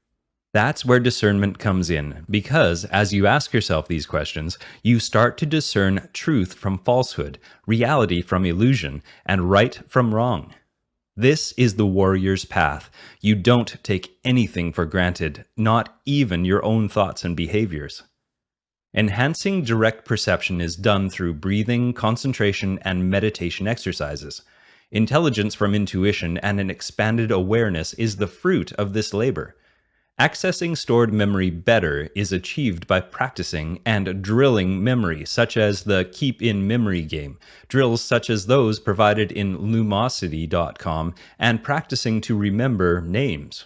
That's where discernment comes in, because as you ask yourself these questions, you start to discern truth from falsehood, reality from illusion, and right from wrong. This is the warrior's path. You don't take anything for granted, not even your own thoughts and behaviors. Enhancing direct perception is done through breathing, concentration, and meditation exercises. Intelligence from intuition and an expanded awareness is the fruit of this labor. Accessing stored memory better is achieved by practicing and drilling memory, such as the Keep in Memory game, drills such as those provided in Lumosity.com, and practicing to remember names.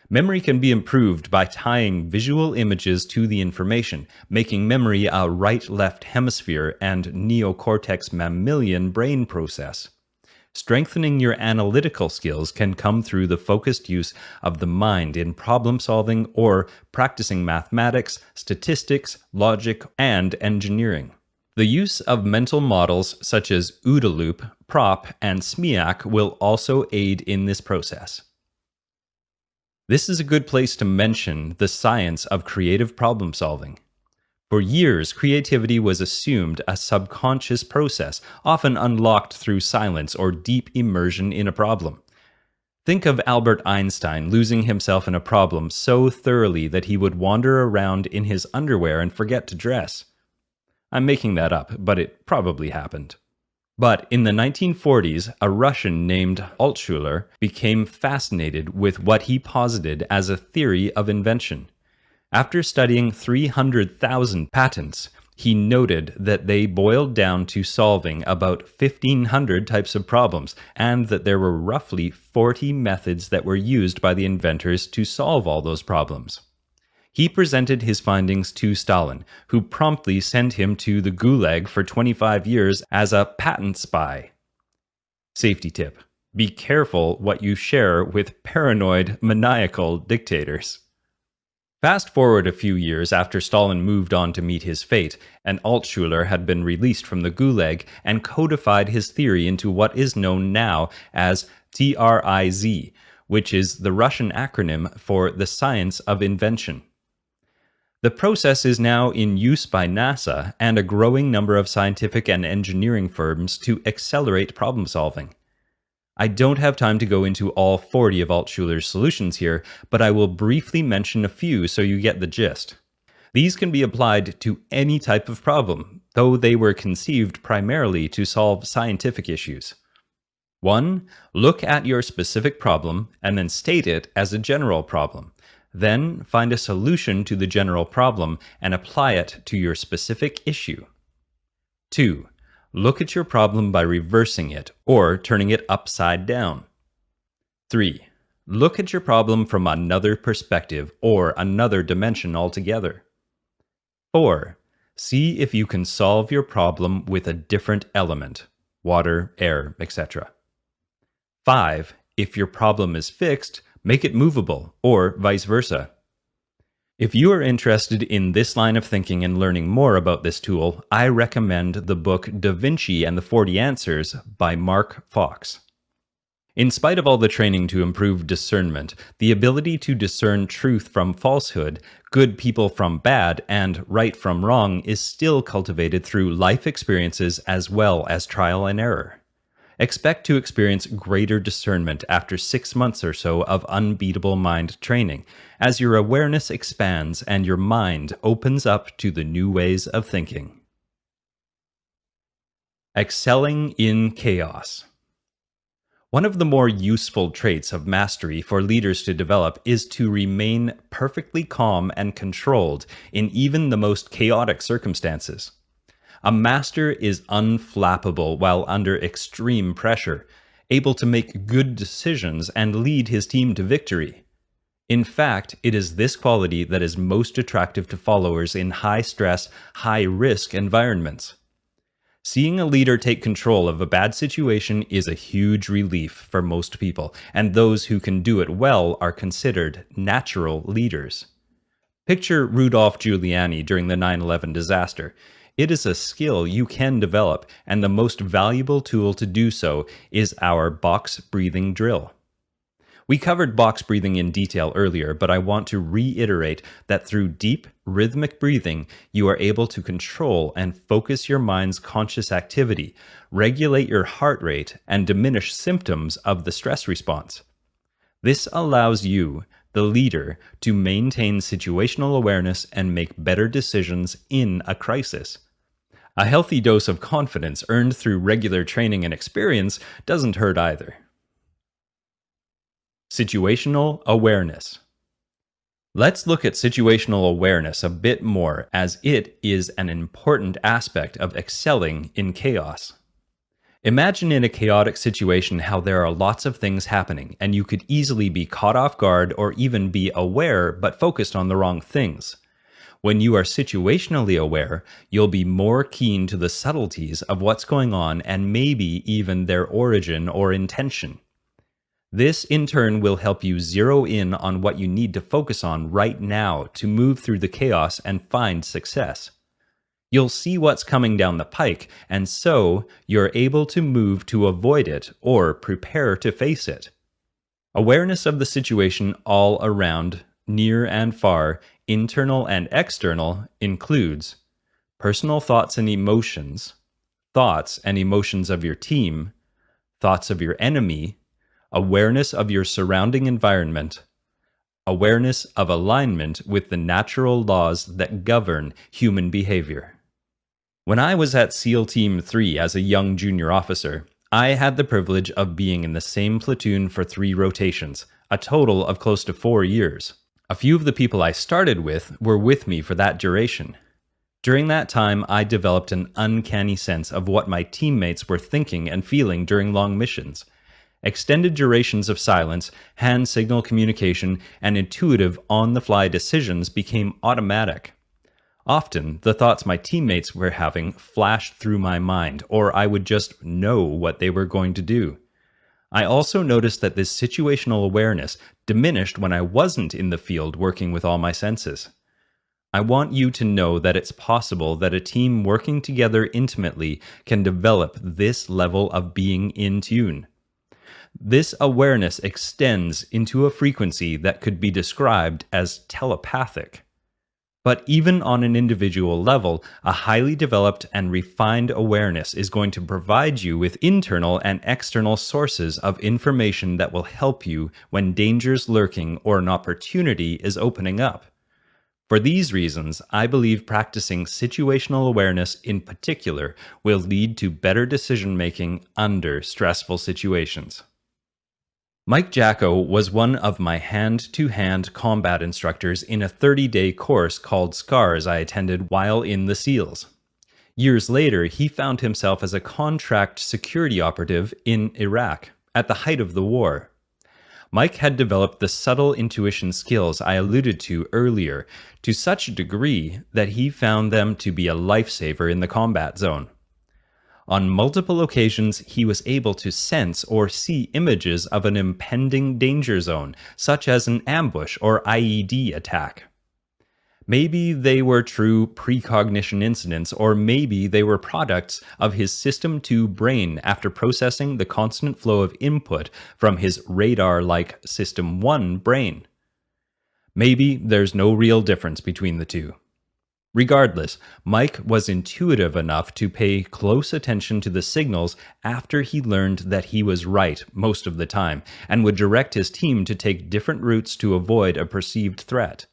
Memory can be improved by tying visual images to the information, making memory a right-left hemisphere and neocortex mammalian brain process. Strengthening your analytical skills can come through the focused use of the mind in problem solving or practicing mathematics, statistics, logic, and engineering. The use of mental models such as OODA loop, PROP, and SMEAC will also aid in this process. This is a good place to mention the science of creative problem solving. For years, creativity was assumed a subconscious process, often unlocked through silence or deep immersion in a problem. Think of Albert Einstein losing himself in a problem so thoroughly that he would wander around in his underwear and forget to dress. I'm making that up, but it probably happened. But in the 1940s, a Russian named Altshuler became fascinated with what he posited as a theory of invention. After studying 300,000 patents, he noted that they boiled down to solving about 1,500 types of problems, and that there were roughly 40 methods that were used by the inventors to solve all those problems. He presented his findings to Stalin, who promptly sent him to the Gulag for 25 years as a patent spy. Safety tip: be careful what you share with paranoid, maniacal dictators. Fast forward a few years after Stalin moved on to meet his fate, and Altshuler had been released from the Gulag and codified his theory into what is known now as TRIZ, which is the Russian acronym for the science of invention. The process is now in use by NASA and a growing number of scientific and engineering firms to accelerate problem solving. I don't have time to go into all 40 of Altshuler's solutions here, but I will briefly mention a few so you get the gist. These can be applied to any type of problem, though they were conceived primarily to solve scientific issues. 1. Look at your specific problem and then state it as a general problem. Then find a solution to the general problem and apply it to your specific issue. 2. Look at your problem by reversing it or turning it upside down. 3. Look at your problem from another perspective or another dimension altogether. 4. See if you can solve your problem with a different element, water, air, etc. 5. If your problem is fixed, make it movable, or vice versa. If you are interested in this line of thinking and learning more about this tool, I recommend the book Da Vinci and the 40 Answers by Mark Fox. In spite of all the training to improve discernment, the ability to discern truth from falsehood, good people from bad, and right from wrong is still cultivated through life experiences as well as trial and error. Expect to experience greater discernment after 6 months or so of unbeatable mind training, as your awareness expands and your mind opens up to the new ways of thinking. Excelling in chaos. One of the more useful traits of mastery for leaders to develop is to remain perfectly calm and controlled in even the most chaotic circumstances. A master is unflappable while under extreme pressure, able to make good decisions and lead his team to victory. In fact, it is this quality that is most attractive to followers in high-stress, high-risk environments. Seeing a leader take control of a bad situation is a huge relief for most people, and those who can do it well are considered natural leaders. Picture Rudolph Giuliani during the 9/11 disaster. It is a skill you can develop, and the most valuable tool to do so is our box breathing drill. We covered box breathing in detail earlier, but I want to reiterate that through deep, rhythmic breathing, you are able to control and focus your mind's conscious activity, regulate your heart rate, and diminish symptoms of the stress response. This allows you, the leader, to maintain situational awareness and make better decisions in a crisis. A healthy dose of confidence earned through regular training and experience doesn't hurt either. Situational awareness. Let's look at situational awareness a bit more, as it is an important aspect of excelling in chaos. Imagine in a chaotic situation how there are lots of things happening, and you could easily be caught off guard or even be aware but focused on the wrong things. When you are situationally aware, you'll be more keen to the subtleties of what's going on and maybe even their origin or intention. This, in turn, will help you zero in on what you need to focus on right now to move through the chaos and find success. You'll see what's coming down the pike, and so you're able to move to avoid it or prepare to face it. Awareness of the situation all around, near and far, internal and external, includes personal thoughts and emotions of your team, thoughts of your enemy, awareness of your surrounding environment, awareness of alignment with the natural laws that govern human behavior. When I was at SEAL Team 3 as a young junior officer, I had the privilege of being in the same platoon for 3 rotations, a total of close to 4 years. A few of the people I started with were with me for that duration. During that time, I developed an uncanny sense of what my teammates were thinking and feeling during long missions. Extended durations of silence, hand signal communication, and intuitive on-the-fly decisions became automatic. Often, the thoughts my teammates were having flashed through my mind, or I would just know what they were going to do. I also noticed that this situational awareness diminished when I wasn't in the field working with all my senses. I want you to know that it's possible that a team working together intimately can develop this level of being in tune. This awareness extends into a frequency that could be described as telepathic. But even on an individual level, a highly developed and refined awareness is going to provide you with internal and external sources of information that will help you when danger's lurking or an opportunity is opening up. For these reasons, I believe practicing situational awareness in particular will lead to better decision-making under stressful situations. Mike Jacko was one of my hand-to-hand combat instructors in a 30-day course called SCARS I attended while in the SEALs. Years later, he found himself as a contract security operative in Iraq at the height of the war. Mike had developed the subtle intuition skills I alluded to earlier to such a degree that he found them to be a lifesaver in the combat zone. On multiple occasions, he was able to sense or see images of an impending danger zone, such as an ambush or IED attack. Maybe they were true precognition incidents, or maybe they were products of his System 2 brain after processing the constant flow of input from his radar-like System 1 brain. Maybe there's no real difference between the two. Regardless, Mike was intuitive enough to pay close attention to the signals after he learned that he was right most of the time, and would direct his team to take different routes to avoid a perceived threat.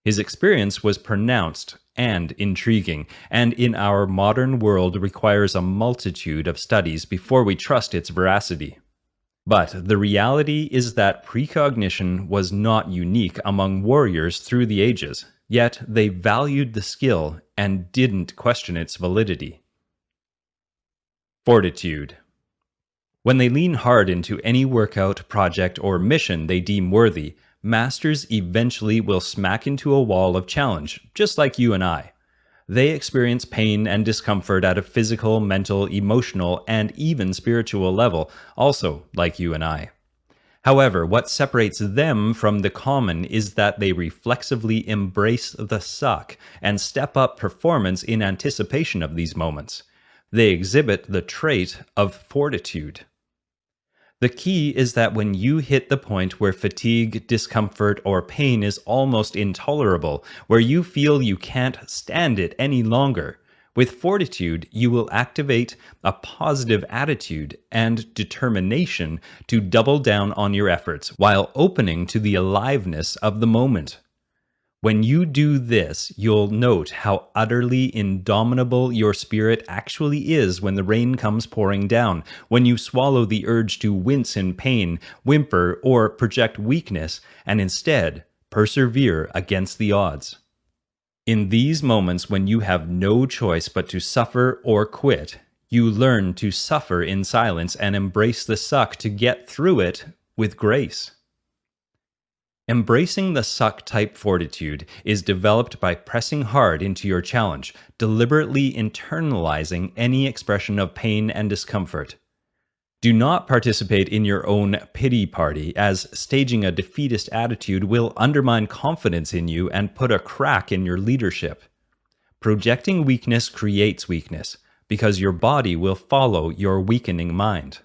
His experience was pronounced and intriguing, and in our modern world requires a multitude of studies before we trust its veracity. But the reality is that precognition was not unique among warriors through the ages, yet they valued the skill and didn't question its validity. Fortitude. When they lean hard into any workout, project, or mission they deem worthy, masters eventually will smack into a wall of challenge, just like you and I. They experience pain and discomfort at a physical, mental, emotional, and even spiritual level, also like you and I. However, what separates them from the common is that they reflexively embrace the suck and step up performance in anticipation of these moments. They exhibit the trait of fortitude. The key is that when you hit the point where fatigue, discomfort, or pain is almost intolerable, where you feel you can't stand it any longer, with fortitude, you will activate a positive attitude and determination to double down on your efforts while opening to the aliveness of the moment. When you do this, you'll note how utterly indomitable your spirit actually is when the rain comes pouring down, when you swallow the urge to wince in pain, whimper, or project weakness, and instead persevere against the odds. In these moments when you have no choice but to suffer or quit, you learn to suffer in silence and embrace the suck to get through it with grace. Embracing the suck-type fortitude is developed by pressing hard into your challenge, deliberately internalizing any expression of pain and discomfort. Do not participate in your own pity party, as staging a defeatist attitude will undermine confidence in you and put a crack in your leadership. Projecting weakness creates weakness, because your body will follow your weakening mind.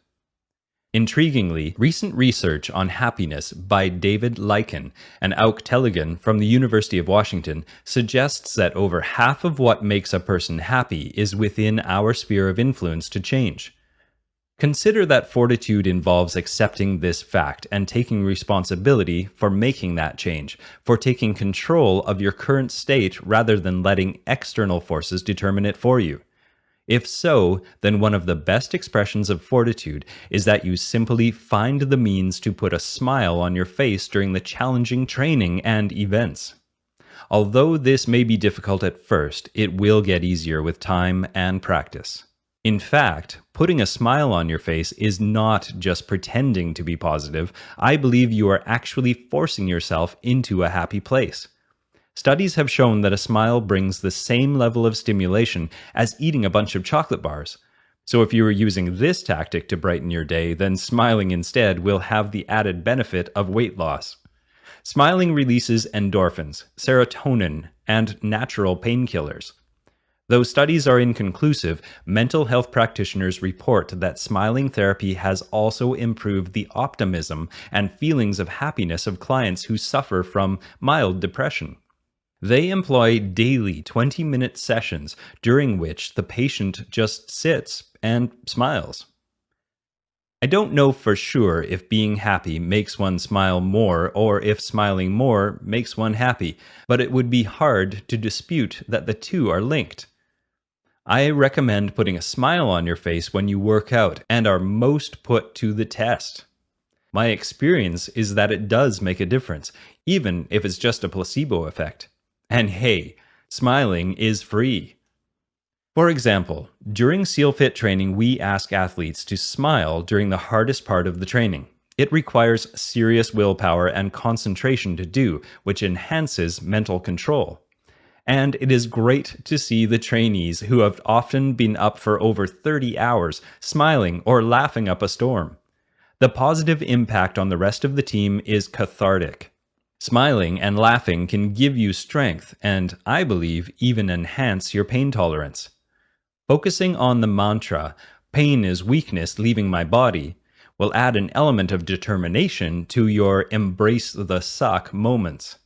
Intriguingly, recent research on happiness by David Lycan and Auk Tellegen from the University of Washington suggests that over half of what makes a person happy is within our sphere of influence to change. Consider that fortitude involves accepting this fact and taking responsibility for making that change, for taking control of your current state rather than letting external forces determine it for you. If so, then one of the best expressions of fortitude is that you simply find the means to put a smile on your face during the challenging training and events. Although this may be difficult at first, it will get easier with time and practice. In fact, putting a smile on your face is not just pretending to be positive. I believe you are actually forcing yourself into a happy place. Studies have shown that a smile brings the same level of stimulation as eating a bunch of chocolate bars. So if you are using this tactic to brighten your day, then smiling instead will have the added benefit of weight loss. Smiling releases endorphins, serotonin, and natural painkillers. Though studies are inconclusive, mental health practitioners report that smiling therapy has also improved the optimism and feelings of happiness of clients who suffer from mild depression. They employ daily 20-minute sessions during which the patient just sits and smiles. I don't know for sure if being happy makes one smile more or if smiling more makes one happy, but it would be hard to dispute that the two are linked. I recommend putting a smile on your face when you work out and are most put to the test. My experience is that it does make a difference, even if it's just a placebo effect. And hey, smiling is free. For example, during SEAL Fit training, we ask athletes to smile during the hardest part of the training. It requires serious willpower and concentration to do, which enhances mental control. And it is great to see the trainees who have often been up for over 30 hours, smiling or laughing up a storm. The positive impact on the rest of the team is cathartic. Smiling and laughing can give you strength and, I believe, even enhance your pain tolerance. Focusing on the mantra, pain is weakness leaving my body, will add an element of determination to your embrace the suck moments.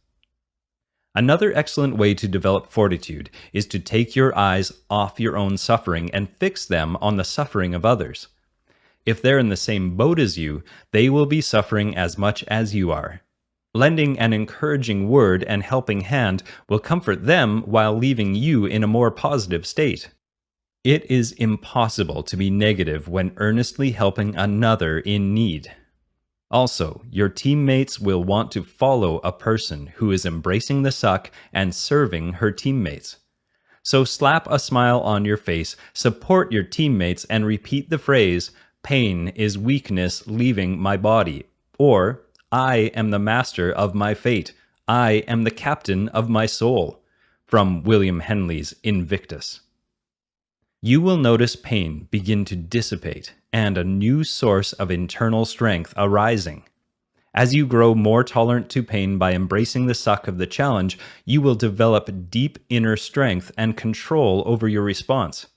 Another excellent way to develop fortitude is to take your eyes off your own suffering and fix them on the suffering of others. If they're in the same boat as you, they will be suffering as much as you are. Lending an encouraging word and helping hand will comfort them while leaving you in a more positive state. It is impossible to be negative when earnestly helping another in need. Also, your teammates will want to follow a person who is embracing the suck and serving her teammates. So slap a smile on your face, support your teammates, and repeat the phrase, pain is weakness leaving my body, or I am the master of my fate, I am the captain of my soul, from William Henley's Invictus. You will notice pain begin to dissipate and a new source of internal strength arising. As you grow more tolerant to pain by embracing the suck of the challenge, you will develop deep inner strength and control over your response.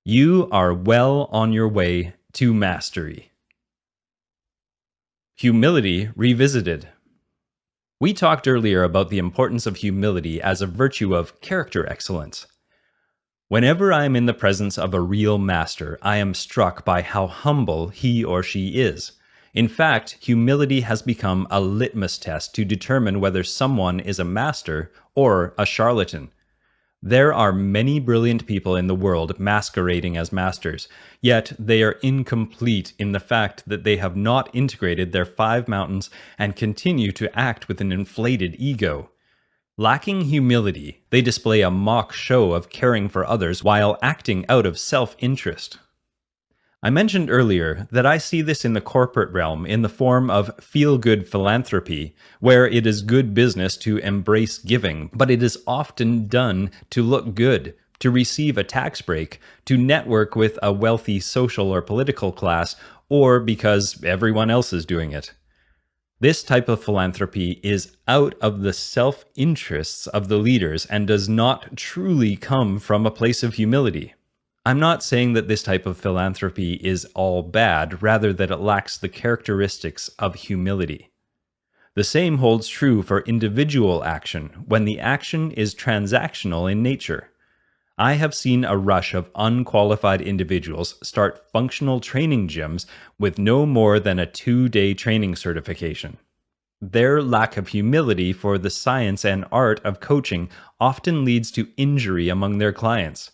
You are well on your way to mastery. Humility Revisited. We talked earlier about the importance of humility as a virtue of character excellence. Whenever I am in the presence of a real master, I am struck by how humble he or she is. In fact, humility has become a litmus test to determine whether someone is a master or a charlatan. There are many brilliant people in the world masquerading as masters, yet they are incomplete in the fact that they have not integrated their 5 mountains and continue to act with an inflated ego. Lacking humility, they display a mock show of caring for others while acting out of self-interest. I mentioned earlier that I see this in the corporate realm in the form of feel-good philanthropy, where it is good business to embrace giving, but it is often done to look good, to receive a tax break, to network with a wealthy social or political class, or because everyone else is doing it. This type of philanthropy is out of the self-interests of the leaders and does not truly come from a place of humility. I'm not saying that this type of philanthropy is all bad, rather that it lacks the characteristics of humility. The same holds true for individual action when the action is transactional in nature. I have seen a rush of unqualified individuals start functional training gyms with no more than a 2-day training certification. Their lack of humility for the science and art of coaching often leads to injury among their clients.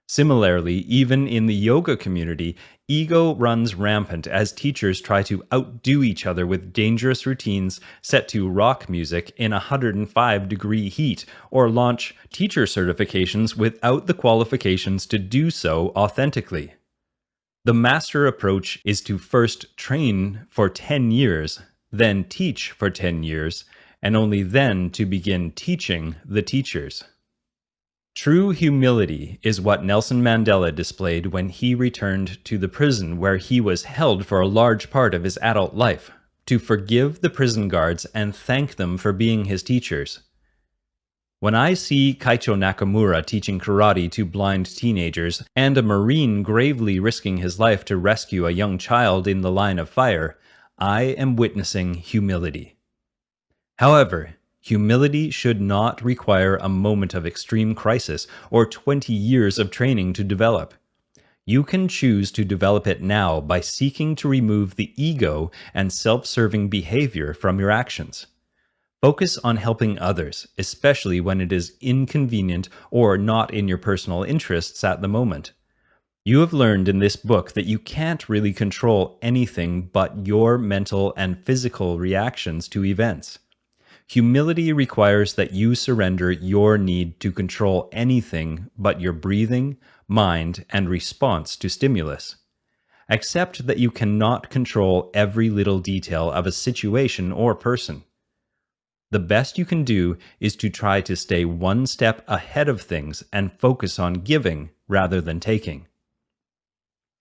Similarly, even in the yoga community, ego runs rampant as teachers try to outdo each other with dangerous routines set to rock music in 105-degree heat, or launch teacher certifications without the qualifications to do so authentically. The master approach is to first train for 10 years, then teach for 10 years, and only then to begin teaching the teachers. True humility is what Nelson Mandela displayed when he returned to the prison where he was held for a large part of his adult life, to forgive the prison guards and thank them for being his teachers. When I see Kaicho Nakamura teaching karate to blind teenagers and a Marine gravely risking his life to rescue a young child in the line of fire, I am witnessing humility. However, humility should not require a moment of extreme crisis or 20 years of training to develop. You can choose to develop it now by seeking to remove the ego and self-serving behavior from your actions. Focus on helping others, especially when it is inconvenient or not in your personal interests at the moment. You have learned in this book that you can't really control anything but your mental and physical reactions to events. Humility requires that you surrender your need to control anything but your breathing, mind, and response to stimulus. Accept that you cannot control every little detail of a situation or person. The best you can do is to try to stay one step ahead of things and focus on giving rather than taking.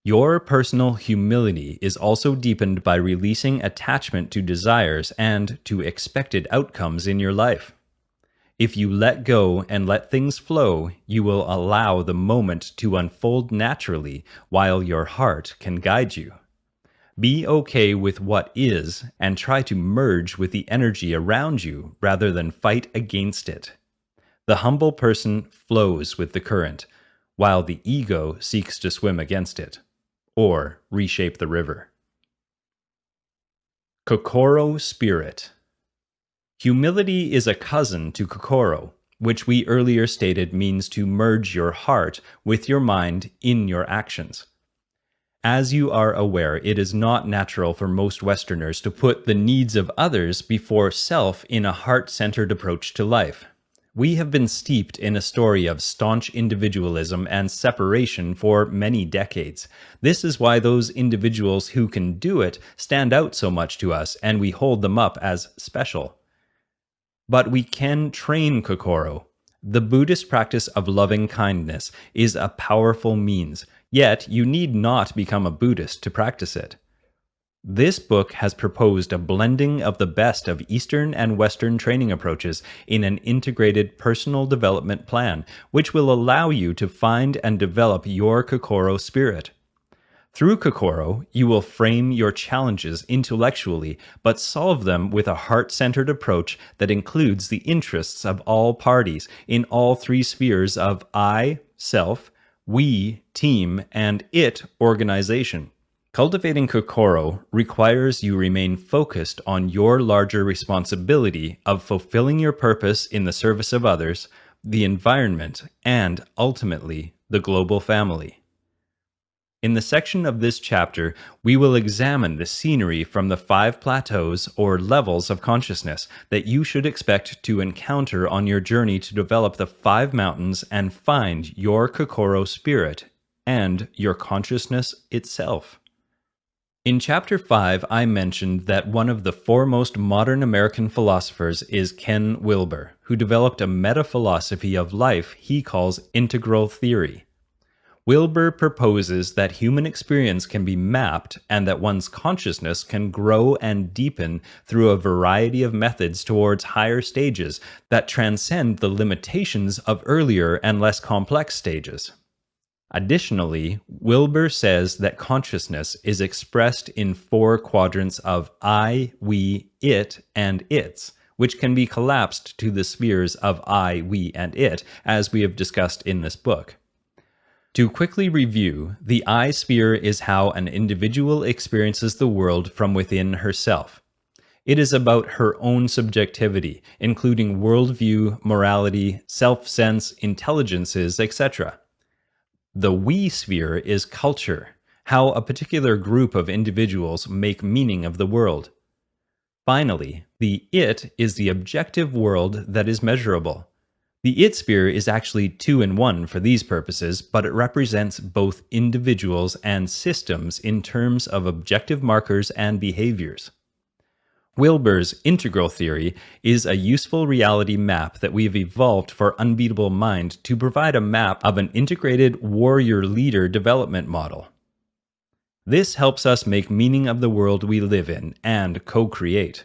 Your personal humility is also deepened by releasing attachment to desires and to expected outcomes in your life. If you let go and let things flow, you will allow the moment to unfold naturally while your heart can guide you. Be okay with what is and try to merge with the energy around you rather than fight against it. The humble person flows with the current, while the ego seeks to swim against it, or reshape the river. Kokoro Spirit. Humility is a cousin to Kokoro, which we earlier stated means to merge your heart with your mind in your actions. As you are aware, it is not natural for most Westerners to put the needs of others before self in a heart-centered approach to life. We have been steeped in a story of staunch individualism and separation for many decades. This is why those individuals who can do it stand out so much to us, and we hold them up as special. But we can train Kokoro. The Buddhist practice of loving kindness is a powerful means, yet you need not become a Buddhist to practice it. This book has proposed a blending of the best of Eastern and Western training approaches in an integrated personal development plan, which will allow you to find and develop your Kokoro spirit. Through Kokoro, you will frame your challenges intellectually, but solve them with a heart-centered approach that includes the interests of all parties in all three spheres of I, self, we, team, and it, organization. Cultivating Kokoro requires you remain focused on your larger responsibility of fulfilling your purpose in the service of others, the environment, and, ultimately, the global family. In the section of this chapter, we will examine the scenery from the 5 plateaus or levels of consciousness that you should expect to encounter on your journey to develop the 5 mountains and find your Kokoro spirit and your consciousness itself. In Chapter 5, I mentioned that one of the foremost modern American philosophers is Ken Wilber, who developed a meta-philosophy of life he calls integral theory. Wilber proposes that human experience can be mapped and that one's consciousness can grow and deepen through a variety of methods towards higher stages that transcend the limitations of earlier and less complex stages. Additionally, Wilber says that consciousness is expressed in 4 quadrants of I, we, it, and its, which can be collapsed to the spheres of I, we, and it, as we have discussed in this book. To quickly review, the I sphere is how an individual experiences the world from within herself. It is about her own subjectivity, including worldview, morality, self-sense, intelligences, etc. The we sphere is culture, how a particular group of individuals make meaning of the world. Finally, the it is the objective world that is measurable. The it sphere is actually 2 in 1 for these purposes, but it represents both individuals and systems in terms of objective markers and behaviors. Wilber's integral theory is a useful reality map that we've evolved for Unbeatable Mind to provide a map of an integrated warrior-leader development model. This helps us make meaning of the world we live in and co-create.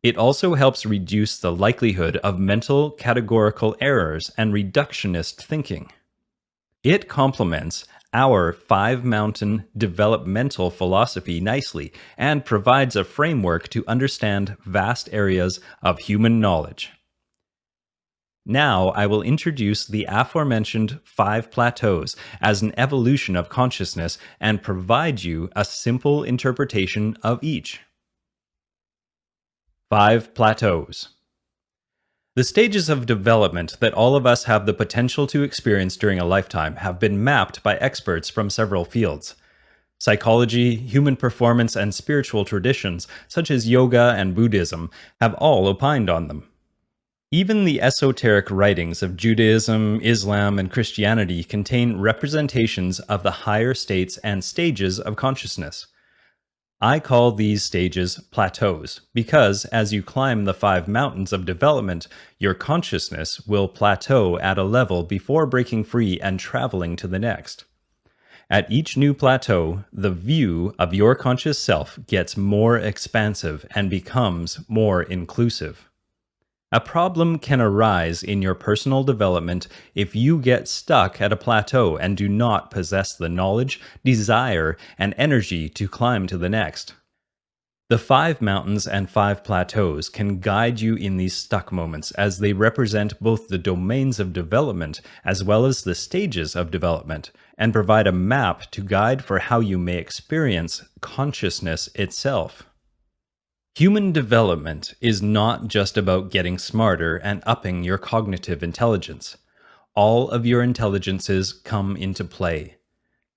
It also helps reduce the likelihood of mental categorical errors and reductionist thinking. It complements our 5-mountain developmental philosophy nicely and provides a framework to understand vast areas of human knowledge. Now I will introduce the aforementioned 5 plateaus as an evolution of consciousness and provide you a simple interpretation of each. 5 plateaus. The stages of development that all of us have the potential to experience during a lifetime have been mapped by experts from several fields. Psychology, human performance, and spiritual traditions, such as yoga and Buddhism, have all opined on them. Even the esoteric writings of Judaism, Islam, and Christianity contain representations of the higher states and stages of consciousness. I call these stages plateaus because as you climb the 5 mountains of development, your consciousness will plateau at a level before breaking free and traveling to the next. At each new plateau, the view of your conscious self gets more expansive and becomes more inclusive. A problem can arise in your personal development if you get stuck at a plateau and do not possess the knowledge, desire, and energy to climb to the next. The 5 mountains and 5 plateaus can guide you in these stuck moments as they represent both the domains of development as well as the stages of development and provide a map to guide for how you may experience consciousness itself. Human development is not just about getting smarter and upping your cognitive intelligence. All of your intelligences come into play.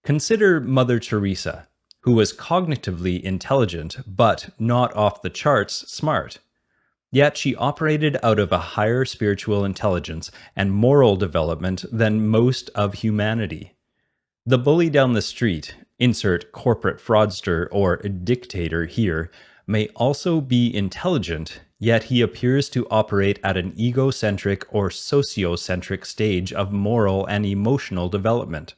Consider Mother Teresa, who was cognitively intelligent but not off the charts smart. Yet she operated out of a higher spiritual intelligence and moral development than most of humanity. The bully down the street, insert corporate fraudster or dictator here, may also be intelligent, yet he appears to operate at an egocentric or sociocentric stage of moral and emotional development.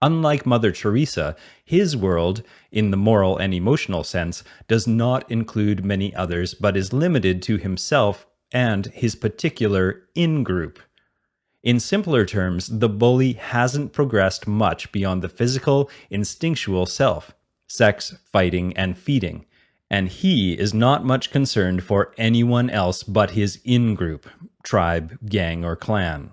Unlike Mother Teresa, his world, in the moral and emotional sense, does not include many others but is limited to himself and his particular in-group. In simpler terms, the bully hasn't progressed much beyond the physical, instinctual self, sex, fighting, and feeding, and he is not much concerned for anyone else but his in-group, tribe, gang, or clan.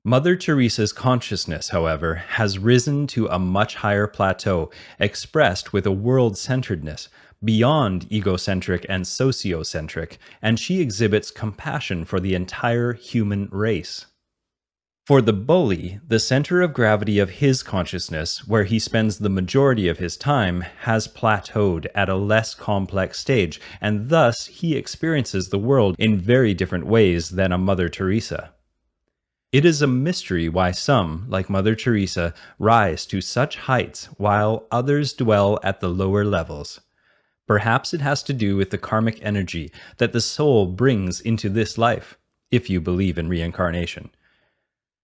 Mother Teresa's consciousness, however, has risen to a much higher plateau, expressed with a world-centeredness, beyond egocentric and sociocentric, and she exhibits compassion for the entire human race. For the bully, the center of gravity of his consciousness, where he spends the majority of his time, has plateaued at a less complex stage, and thus he experiences the world in very different ways than a Mother Teresa. It is a mystery why some, like Mother Teresa, rise to such heights while others dwell at the lower levels. Perhaps it has to do with the karmic energy that the soul brings into this life, if you believe in reincarnation.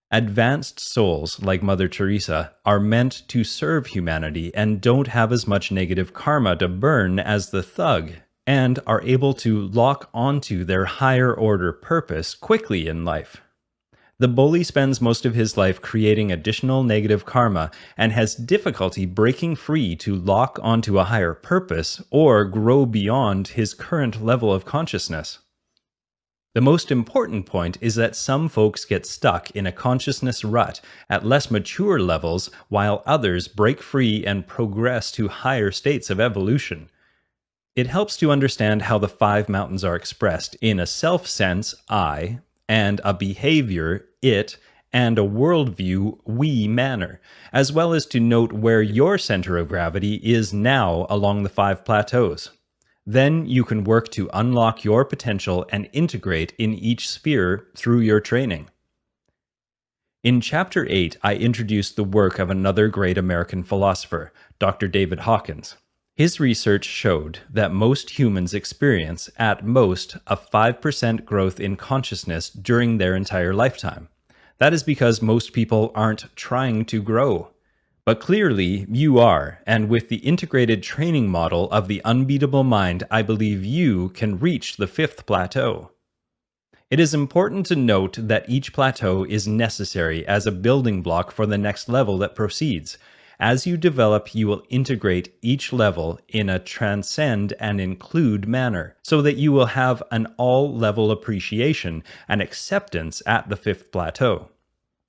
Advanced souls like Mother Teresa are meant to serve humanity and don't have as much negative karma to burn as the thug, and are able to lock onto their higher order purpose quickly in life. The bully spends most of his life creating additional negative karma and has difficulty breaking free to lock onto a higher purpose or grow beyond his current level of consciousness. The most important point is that some folks get stuck in a consciousness rut at less mature levels while others break free and progress to higher states of evolution. It helps to understand how the 5 mountains are expressed in a self sense, I, and a behavior, it, and a worldview, we manner, as well as to note where your center of gravity is now along the 5 plateaus. Then you can work to unlock your potential and integrate in each sphere through your training. In Chapter 8, I introduced the work of another great American philosopher, Dr. David Hawkins. His research showed that most humans experience, at most, a 5% growth in consciousness during their entire lifetime. That is because most people aren't trying to grow. But clearly, you are, and with the integrated training model of the Unbeatable Mind, I believe you can reach the 5th plateau. It is important to note that each plateau is necessary as a building block for the next level that proceeds. As you develop, you will integrate each level in a transcend and include manner, so that you will have an all-level appreciation and acceptance at the 5th plateau.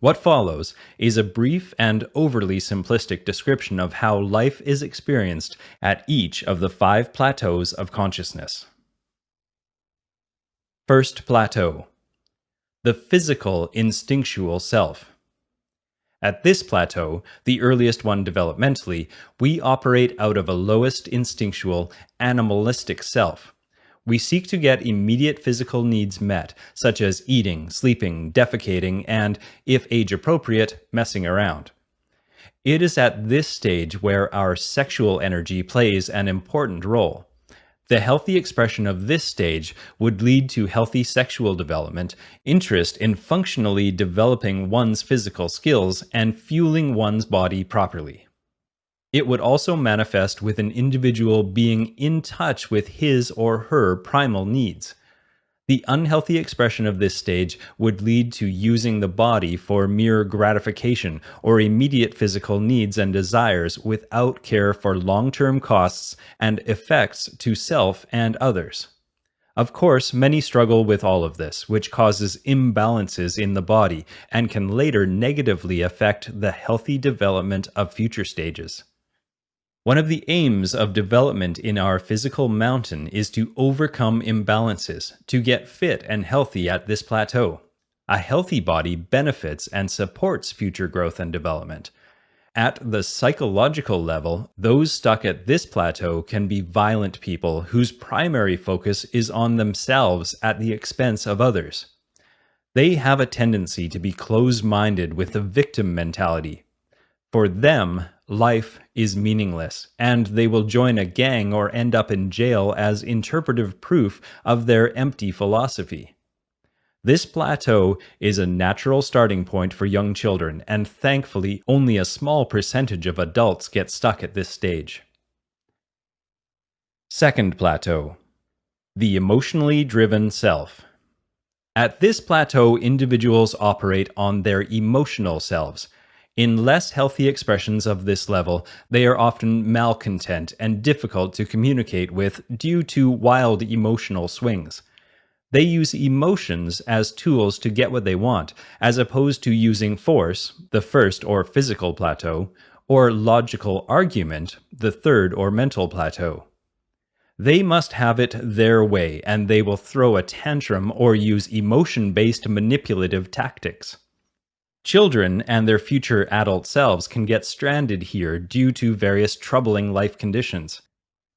What follows is a brief and overly simplistic description of how life is experienced at each of the 5 plateaus of consciousness. First plateau: the physical instinctual self. At this plateau, the earliest one developmentally, we operate out of a lowest instinctual, animalistic self. We seek to get immediate physical needs met, such as eating, sleeping, defecating, and, if age appropriate, messing around. It is at this stage where our sexual energy plays an important role. The healthy expression of this stage would lead to healthy sexual development, interest in functionally developing one's physical skills, and fueling one's body properly. It would also manifest with an individual being in touch with his or her primal needs. The unhealthy expression of this stage would lead to using the body for mere gratification or immediate physical needs and desires without care for long-term costs and effects to self and others. Of course, many struggle with all of this, which causes imbalances in the body and can later negatively affect the healthy development of future stages. One of the aims of development in our physical mountain is to overcome imbalances, to get fit and healthy at this plateau. A healthy body benefits and supports future growth and development. At the psychological level, those stuck at this plateau can be violent people whose primary focus is on themselves at the expense of others. They have a tendency to be close-minded with a victim mentality. For them, life is meaningless, and they will join a gang or end up in jail as interpretive proof of their empty philosophy. This plateau is a natural starting point for young children, and thankfully, only a small percentage of adults get stuck at this stage. Second plateau: the emotionally driven self. At this plateau, individuals operate on their emotional selves. In less healthy expressions of this level, they are often malcontent and difficult to communicate with due to wild emotional swings. They use emotions as tools to get what they want, as opposed to using force, the first or physical plateau, or logical argument, the third or mental plateau. They must have it their way, and they will throw a tantrum or use emotion-based manipulative tactics. Children and their future adult selves can get stranded here due to various troubling life conditions.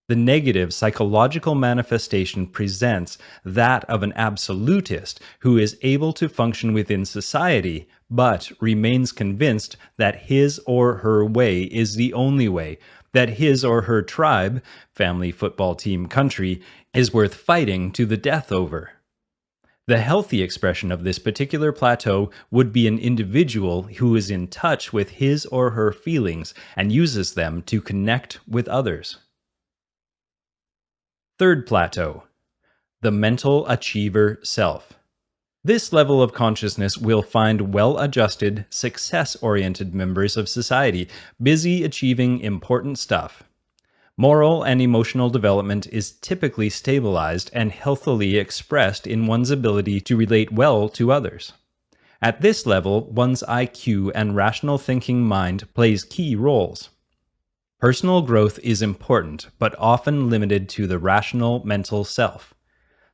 The negative psychological manifestation presents that of an absolutist who is able to function within society, but remains convinced that his or her way is the only way, that his or her tribe, family, football team, country, is worth fighting to the death over. The healthy expression of this particular plateau would be an individual who is in touch with his or her feelings and uses them to connect with others. Third plateau: the mental achiever self. This level of consciousness will find well-adjusted, success-oriented members of society busy achieving important stuff. Moral and emotional development is typically stabilized and healthily expressed in one's ability to relate well to others. At this level, one's IQ and rational thinking mind plays key roles. Personal growth is important, but often limited to the rational mental self.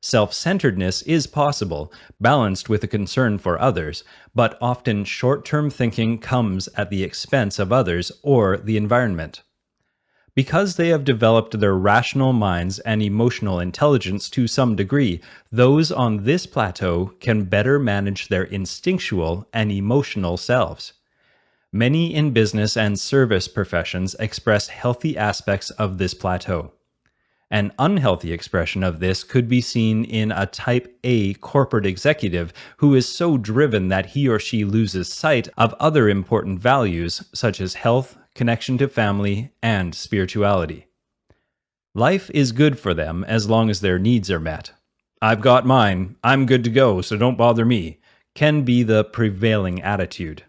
Self-centeredness is possible, balanced with a concern for others, but often short-term thinking comes at the expense of others or the environment. Because they have developed their rational minds and emotional intelligence to some degree, those on this plateau can better manage their instinctual and emotional selves. Many in business and service professions express healthy aspects of this plateau. An unhealthy expression of this could be seen in a type A corporate executive who is so driven that he or she loses sight of other important values such as health, connection to family, and spirituality. Life is good for them as long as their needs are met. "I've got mine, I'm good to go, so don't bother me," can be the prevailing attitude.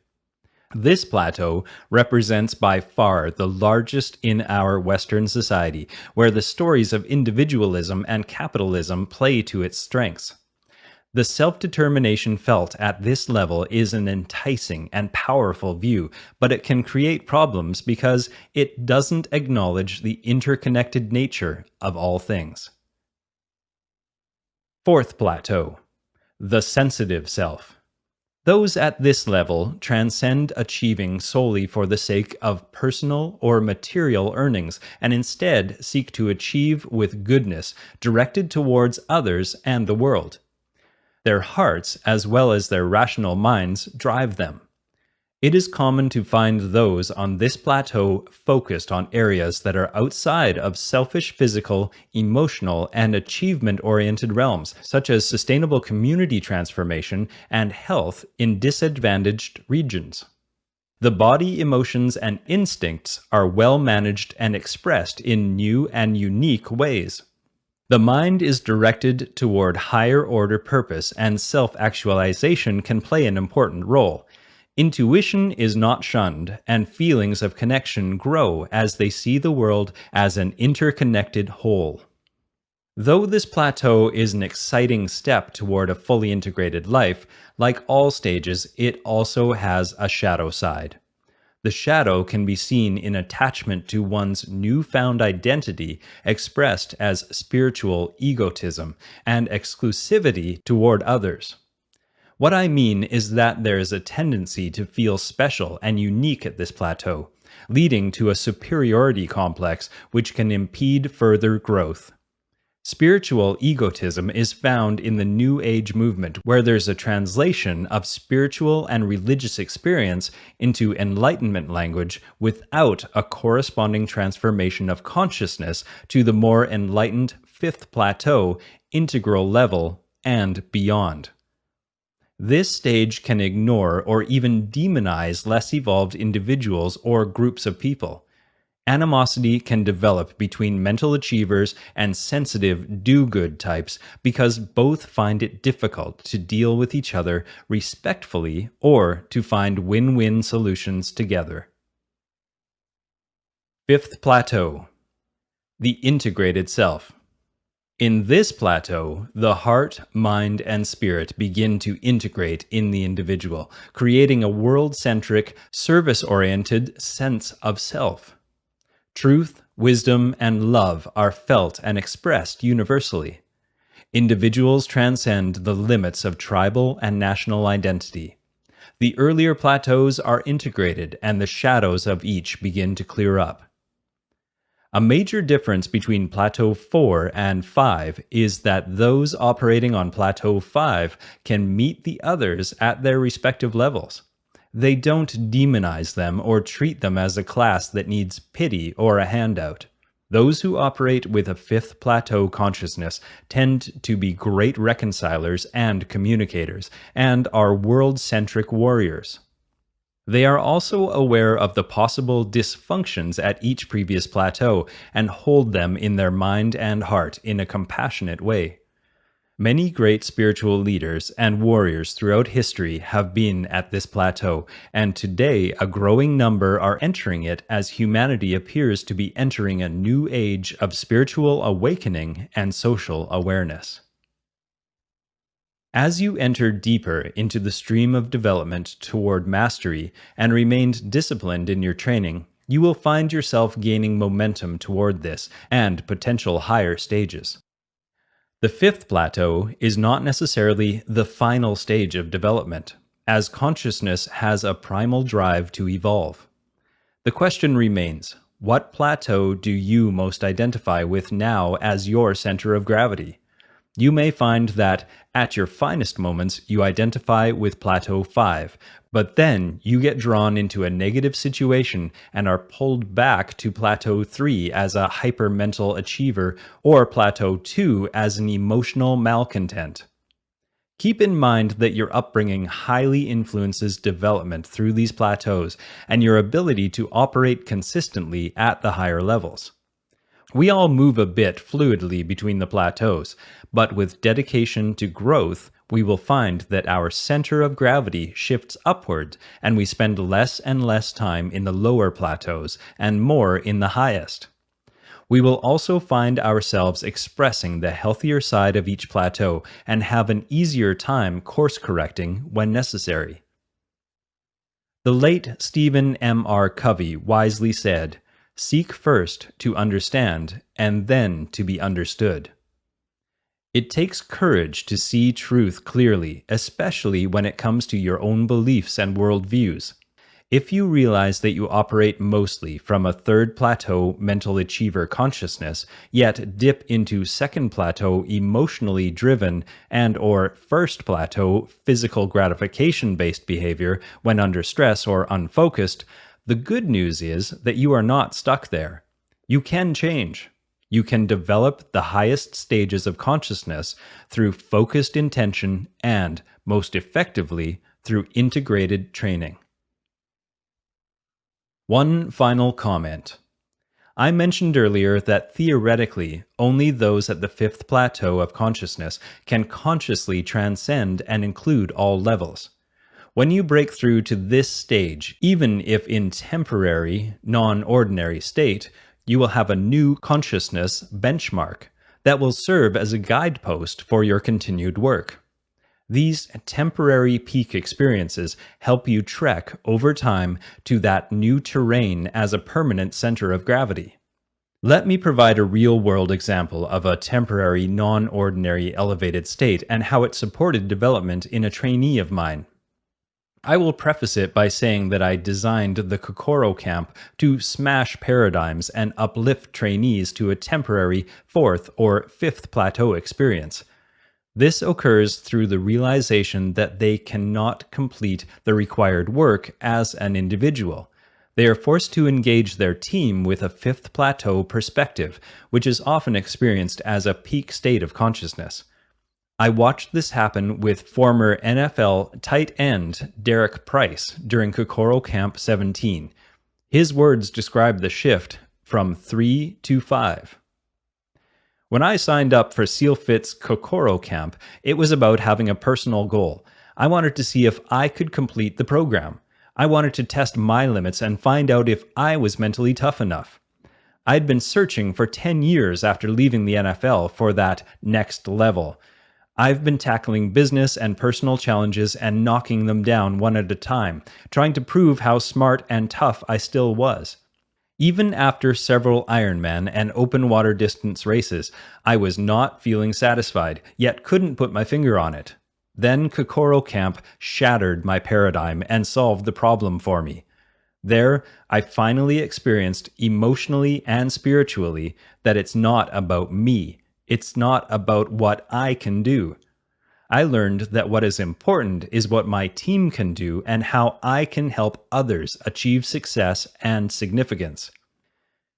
This plateau represents by far the largest in our Western society, where the stories of individualism and capitalism play to its strengths. The self-determination felt at this level is an enticing and powerful view, but it can create problems because it doesn't acknowledge the interconnected nature of all things. Fourth plateau: the sensitive self. Those at this level transcend achieving solely for the sake of personal or material earnings and instead seek to achieve with goodness directed towards others and the world. Their hearts, as well as their rational minds, drive them. It is common to find those on this plateau focused on areas that are outside of selfish physical, emotional, and achievement oriented realms, such as sustainable community transformation and health in disadvantaged regions. The body, emotions, and instincts are well managed and expressed in new and unique ways. The mind is directed toward higher order purpose, and self actualization can play an important role. Intuition is not shunned, and feelings of connection grow as they see the world as an interconnected whole. Though this plateau is an exciting step toward a fully integrated life, like all stages, it also has a shadow side. The shadow can be seen in attachment to one's newfound identity, expressed as spiritual egotism and exclusivity toward others. What I mean is that there is a tendency to feel special and unique at this plateau, leading to a superiority complex which can impede further growth. Spiritual egotism is found in the New Age movement, where there's a translation of spiritual and religious experience into Enlightenment language without a corresponding transformation of consciousness to the more enlightened fifth plateau, integral level, and beyond. This stage can ignore or even demonize less evolved individuals or groups of people. Animosity can develop between mental achievers and sensitive do-good types because both find it difficult to deal with each other respectfully or to find win-win solutions together. Fifth plateau: the integrated self. In this plateau, the heart, mind, and spirit begin to integrate in the individual, creating a world-centric, service-oriented sense of self. Truth, wisdom, and love are felt and expressed universally. Individuals transcend the limits of tribal and national identity. The earlier plateaus are integrated, and the shadows of each begin to clear up. A major difference between Plateau 4 and 5 is that those operating on Plateau 5 can meet the others at their respective levels. They don't demonize them or treat them as a class that needs pity or a handout. Those who operate with a fifth plateau consciousness tend to be great reconcilers and communicators, and are world-centric warriors. They are also aware of the possible dysfunctions at each previous plateau and hold them in their mind and heart in a compassionate way. Many great spiritual leaders and warriors throughout history have been at this plateau, and today a growing number are entering it as humanity appears to be entering a new age of spiritual awakening and social awareness. As you enter deeper into the stream of development toward mastery and remained disciplined in your training, you will find yourself gaining momentum toward this and potential higher stages. The fifth plateau is not necessarily the final stage of development, as consciousness has a primal drive to evolve. The question remains, what plateau do you most identify with now as your center of gravity? You may find that, at your finest moments, you identify with Plateau 5, but then you get drawn into a negative situation and are pulled back to Plateau 3 as a hyper-mental achiever, or Plateau 2 as an emotional malcontent. Keep in mind that your upbringing highly influences development through these plateaus and your ability to operate consistently at the higher levels. We all move a bit fluidly between the plateaus, but with dedication to growth, we will find that our center of gravity shifts upward and we spend less and less time in the lower plateaus and more in the highest. We will also find ourselves expressing the healthier side of each plateau and have an easier time course-correcting when necessary. The late Stephen M.R. Covey wisely said, "Seek first to understand, and then to be understood." It takes courage to see truth clearly, especially when it comes to your own beliefs and worldviews. If you realize that you operate mostly from a third plateau mental achiever consciousness, yet dip into second plateau emotionally driven and/or first plateau physical gratification based behavior when under stress or unfocused, the good news is that you are not stuck there. You can change. You can develop the highest stages of consciousness through focused intention and, most effectively, through integrated training. One final comment. I mentioned earlier that theoretically, only those at the fifth plateau of consciousness can consciously transcend and include all levels. When you break through to this stage, even if in temporary, non-ordinary state, you will have a new consciousness benchmark that will serve as a guidepost for your continued work. These temporary peak experiences help you trek over time to that new terrain as a permanent center of gravity. Let me provide a real-world example of a temporary, non-ordinary elevated state and how it supported development in a trainee of mine. I will preface it by saying that I designed the Kokoro camp to smash paradigms and uplift trainees to a temporary fourth or fifth plateau experience. This occurs through the realization that they cannot complete the required work as an individual. They are forced to engage their team with a fifth plateau perspective, which is often experienced as a peak state of consciousness. I watched this happen with former NFL tight end Derek Price during Kokoro Camp 17. His words describe the shift from 3 to 5. When I signed up for SEALFIT's Kokoro Camp, it was about having a personal goal. I wanted to see if I could complete the program. I wanted to test my limits and find out if I was mentally tough enough. I'd been searching for 10 years after leaving the NFL for that next level. I've been tackling business and personal challenges and knocking them down one at a time, trying to prove how smart and tough I still was. Even after several Ironman and open water distance races, I was not feeling satisfied, yet couldn't put my finger on it. Then Kokoro Camp shattered my paradigm and solved the problem for me. There, I finally experienced emotionally and spiritually that it's not about me. It's not about what I can do. I learned that what is important is what my team can do and how I can help others achieve success and significance.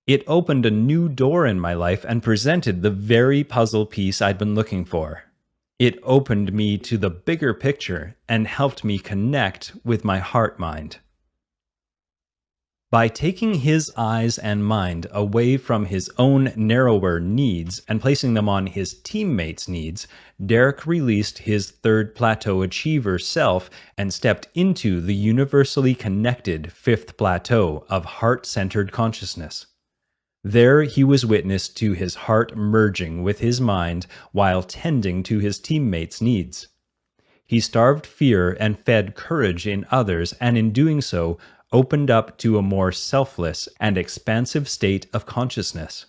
It opened a new door in my life and presented the very puzzle piece I'd been looking for. It opened me to the bigger picture and helped me connect with my heart-mind. By taking his eyes and mind away from his own narrower needs and placing them on his teammates' needs, Derek released his third plateau achiever self and stepped into the universally connected fifth plateau of heart-centered consciousness. There he was witness to his heart merging with his mind while tending to his teammates' needs. He starved fear and fed courage in others, and in doing so, opened up to a more selfless and expansive state of consciousness.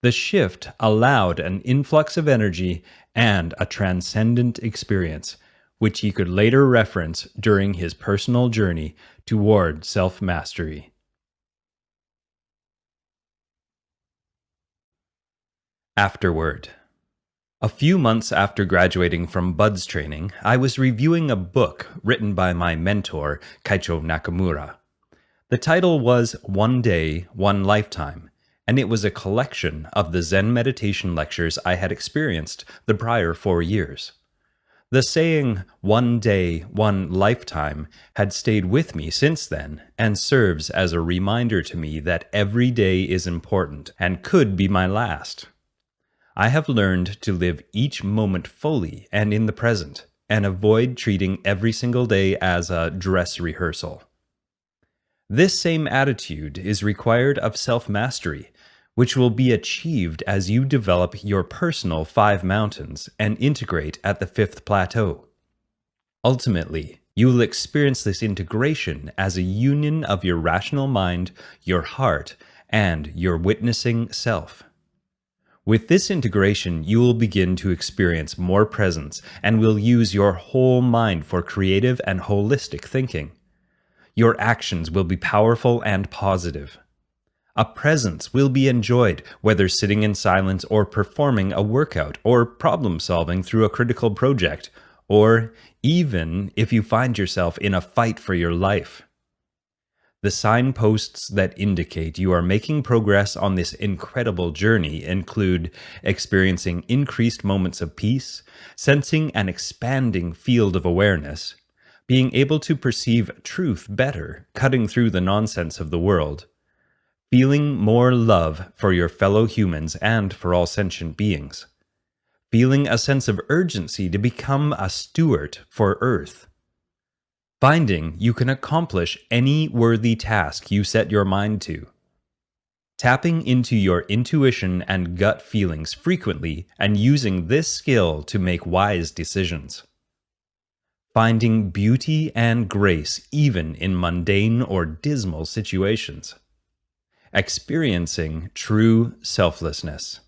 The shift allowed an influx of energy and a transcendent experience, which he could later reference during his personal journey toward self-mastery. Afterward. A few months after graduating from BUDS training, I was reviewing a book written by my mentor, Kaicho Nakamura. The title was One Day, One Lifetime, and it was a collection of the Zen meditation lectures I had experienced the prior 4 years. The saying, one day, one lifetime, had stayed with me since then and serves as a reminder to me that every day is important and could be my last. I have learned to live each moment fully and in the present, and avoid treating every single day as a dress rehearsal. This same attitude is required of self-mastery, which will be achieved as you develop your personal 5 mountains and integrate at the 5th plateau. Ultimately, you will experience this integration as a union of your rational mind, your heart, and your witnessing self. With this integration, you will begin to experience more presence and will use your whole mind for creative and holistic thinking. Your actions will be powerful and positive. A presence will be enjoyed, whether sitting in silence or performing a workout or problem solving through a critical project, or even if you find yourself in a fight for your life. The signposts that indicate you are making progress on this incredible journey include experiencing increased moments of peace, sensing an expanding field of awareness, being able to perceive truth better, cutting through the nonsense of the world, feeling more love for your fellow humans and for all sentient beings, feeling a sense of urgency to become a steward for Earth, finding you can accomplish any worthy task you set your mind to, tapping into your intuition and gut feelings frequently and using this skill to make wise decisions, finding beauty and grace even in mundane or dismal situations, experiencing true selflessness.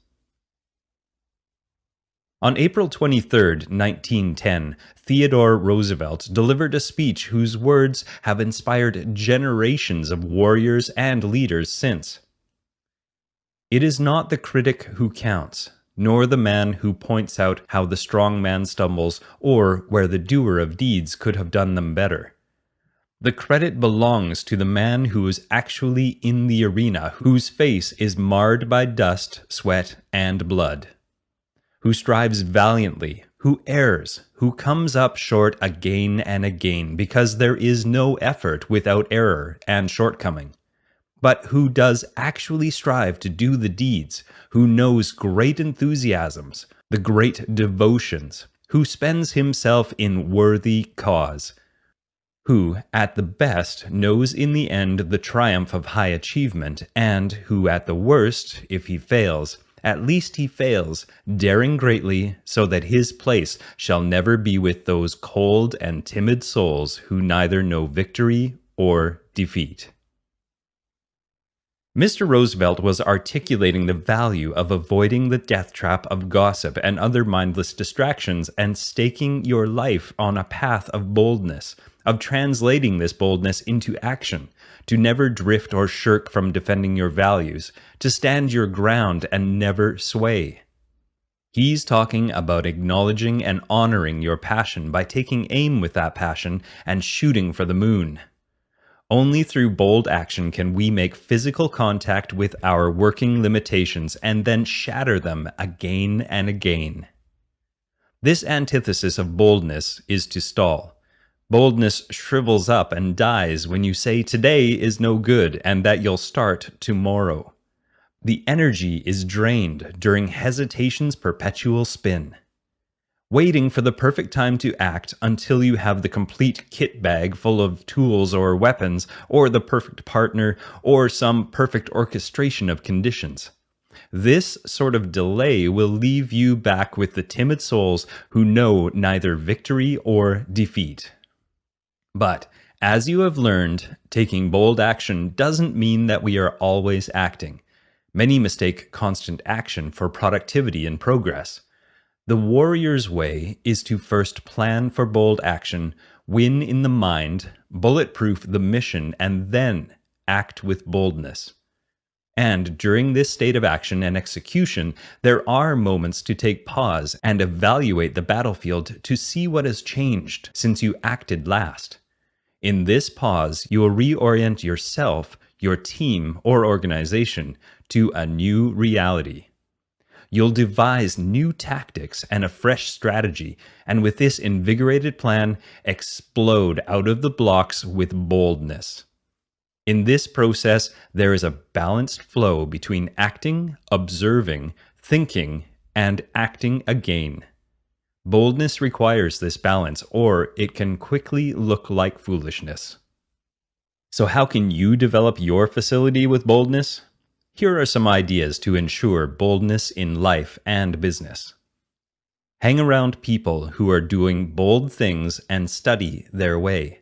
On April 23, 1910, Theodore Roosevelt delivered a speech whose words have inspired generations of warriors and leaders since. It is not the critic who counts, nor the man who points out how the strong man stumbles or where the doer of deeds could have done them better. The credit belongs to the man who is actually in the arena, whose face is marred by dust, sweat, and blood, who strives valiantly, who errs, who comes up short again and again, because there is no effort without error and shortcoming, but who does actually strive to do the deeds, who knows great enthusiasms, the great devotions, who spends himself in worthy cause, who, at the best, knows in the end the triumph of high achievement, and who, at the worst, if he fails, at least he fails, daring greatly, so that his place shall never be with those cold and timid souls who neither know victory or defeat. Mr. Roosevelt was articulating the value of avoiding the death trap of gossip and other mindless distractions and staking your life on a path of boldness, of translating this boldness into action, to never drift or shirk from defending your values, to stand your ground and never sway. He's talking about acknowledging and honoring your passion by taking aim with that passion and shooting for the moon. Only through bold action can we make physical contact with our working limitations and then shatter them again and again. This antithesis of boldness is to stall. Boldness shrivels up and dies when you say today is no good and that you'll start tomorrow. The energy is drained during hesitation's perpetual spin, waiting for the perfect time to act until you have the complete kit bag full of tools or weapons, or the perfect partner, or some perfect orchestration of conditions. This sort of delay will leave you back with the timid souls who know neither victory or defeat. But, as you have learned, taking bold action doesn't mean that we are always acting. Many mistake constant action for productivity and progress. The warrior's way is to first plan for bold action, win in the mind, bulletproof the mission, and then act with boldness. And during this state of action and execution, there are moments to take pause and evaluate the battlefield to see what has changed since you acted last. In this pause, you will reorient yourself, your team, or organization to a new reality. You'll devise new tactics and a fresh strategy, and with this invigorated plan, explode out of the blocks with boldness. In this process, there is a balanced flow between acting, observing, thinking, and acting again. Boldness requires this balance, or it can quickly look like foolishness. So how can you develop your facility with boldness? Here are some ideas to ensure boldness in life and business. Hang around people who are doing bold things and study their way.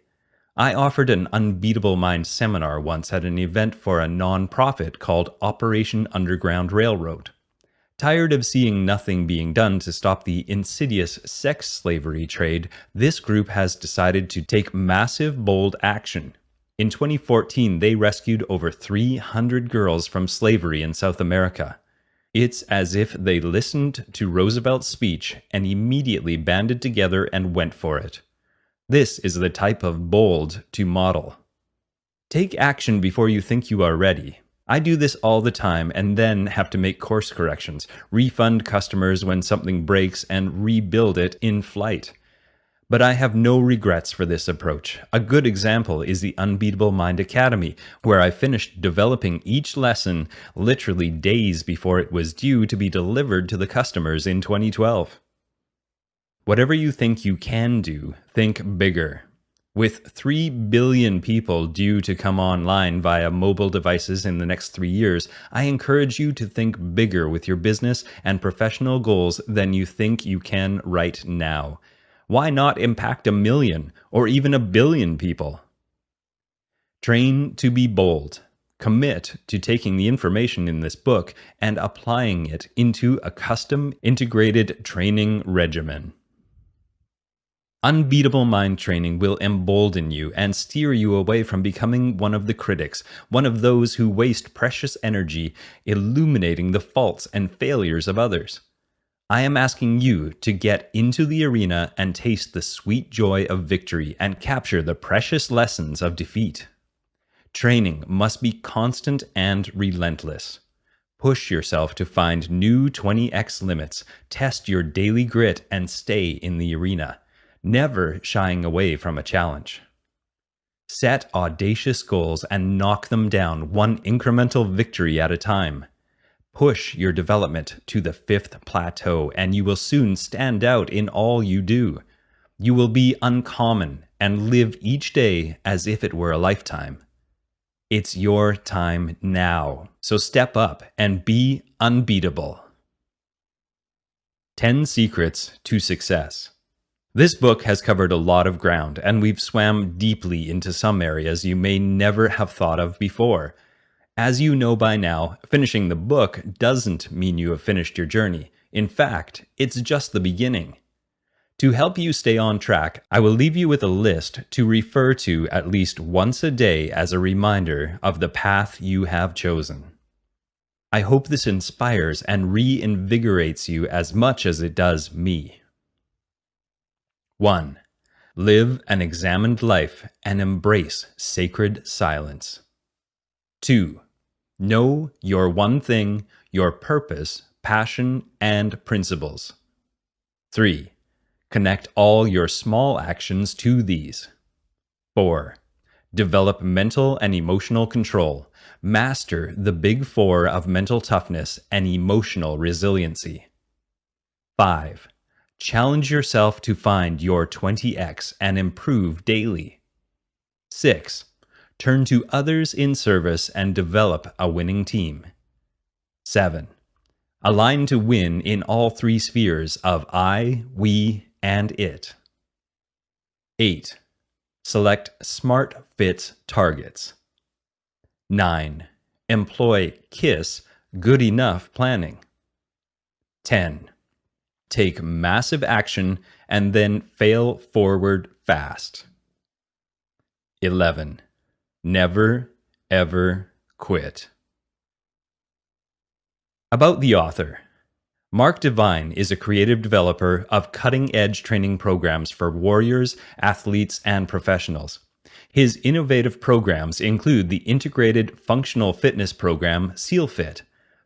I offered an Unbeatable Mind seminar once at an event for a non-profit called Operation Underground Railroad. Tired of seeing nothing being done to stop the insidious sex slavery trade, this group has decided to take massive, bold action. In 2014, they rescued over 300 girls from slavery in South America. It's as if they listened to Roosevelt's speech and immediately banded together and went for it. This is the type of bold to model. Take action before you think you are ready. I do this all the time and then have to make course corrections, refund customers when something breaks, and rebuild it in flight. But I have no regrets for this approach. A good example is the Unbeatable Mind Academy, where I finished developing each lesson literally days before it was due to be delivered to the customers in 2012. Whatever you think you can do, think bigger. With 3 billion people due to come online via mobile devices in the next 3 years, I encourage you to think bigger with your business and professional goals than you think you can right now. Why not impact 1 million or even 1 billion people? Train to be bold. Commit to taking the information in this book and applying it into a custom integrated training regimen. Unbeatable Mind Training will embolden you and steer you away from becoming one of the critics, one of those who waste precious energy illuminating the faults and failures of others. I am asking you to get into the arena and taste the sweet joy of victory and capture the precious lessons of defeat. Training must be constant and relentless. Push yourself to find new 20x limits, test your daily grit, and stay in the arena, never shying away from a challenge. Set audacious goals and knock them down one incremental victory at a time. Push your development to the 5th plateau, and you will soon stand out in all you do. You will be uncommon and live each day as if it were a lifetime. It's your time now, so step up and be unbeatable. 10 Secrets to Success. This book has covered a lot of ground, and we've swam deeply into some areas you may never have thought of before. As you know by now, finishing the book doesn't mean you have finished your journey. In fact, it's just the beginning. To help you stay on track, I will leave you with a list to refer to at least once a day as a reminder of the path you have chosen. I hope this inspires and reinvigorates you as much as it does me. 1. Live an examined life and embrace sacred silence. 2. Know your one thing, your purpose, passion, and principles. 3. Connect all your small actions to these. 4. Develop mental and emotional control. Master the big 4 of mental toughness and emotional resiliency. 5. Challenge yourself to find your 20x and improve daily. 6. Turn to others in service and develop a winning team. 7. Align to win in all 3 spheres of I, we, and it. 8. Select smart fits targets. 9. Employ KISS, good enough planning. 10. Take massive action and then fail forward fast. 11. Never, ever quit. About the author. Mark Devine is a creative developer of cutting-edge training programs for warriors, athletes, and professionals. His innovative programs include the integrated functional fitness program SEALFIT,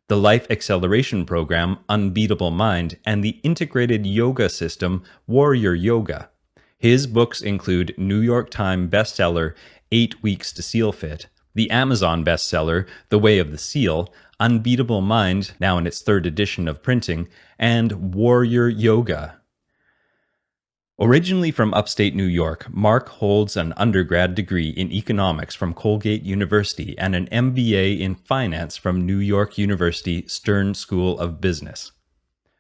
the life acceleration program Unbeatable Mind, and the integrated yoga system Warrior Yoga. His books include New York Times bestseller 8 Weeks to SEAL Fit, the Amazon bestseller The Way of the SEAL, Unbeatable Mind, now in its 3rd edition of printing, and Warrior Yoga. Originally from upstate New York, Mark holds an undergrad degree in economics from Colgate University and an MBA in finance from New York University Stern School of Business.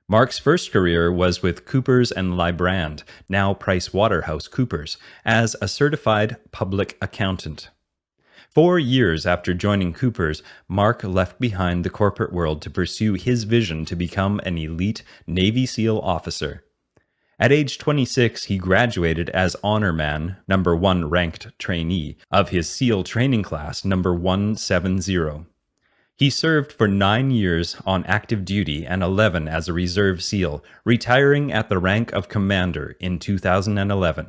Mark's first career was with Coopers & Lybrand, now PricewaterhouseCoopers, as a certified public accountant. 4 years after joining Coopers, Mark left behind the corporate world to pursue his vision to become an elite Navy SEAL officer. At age 26, he graduated as Honor Man, number 1 ranked trainee, of his SEAL training class, number 170. He served for 9 years on active duty and 11 as a Reserve SEAL, retiring at the rank of Commander in 2011.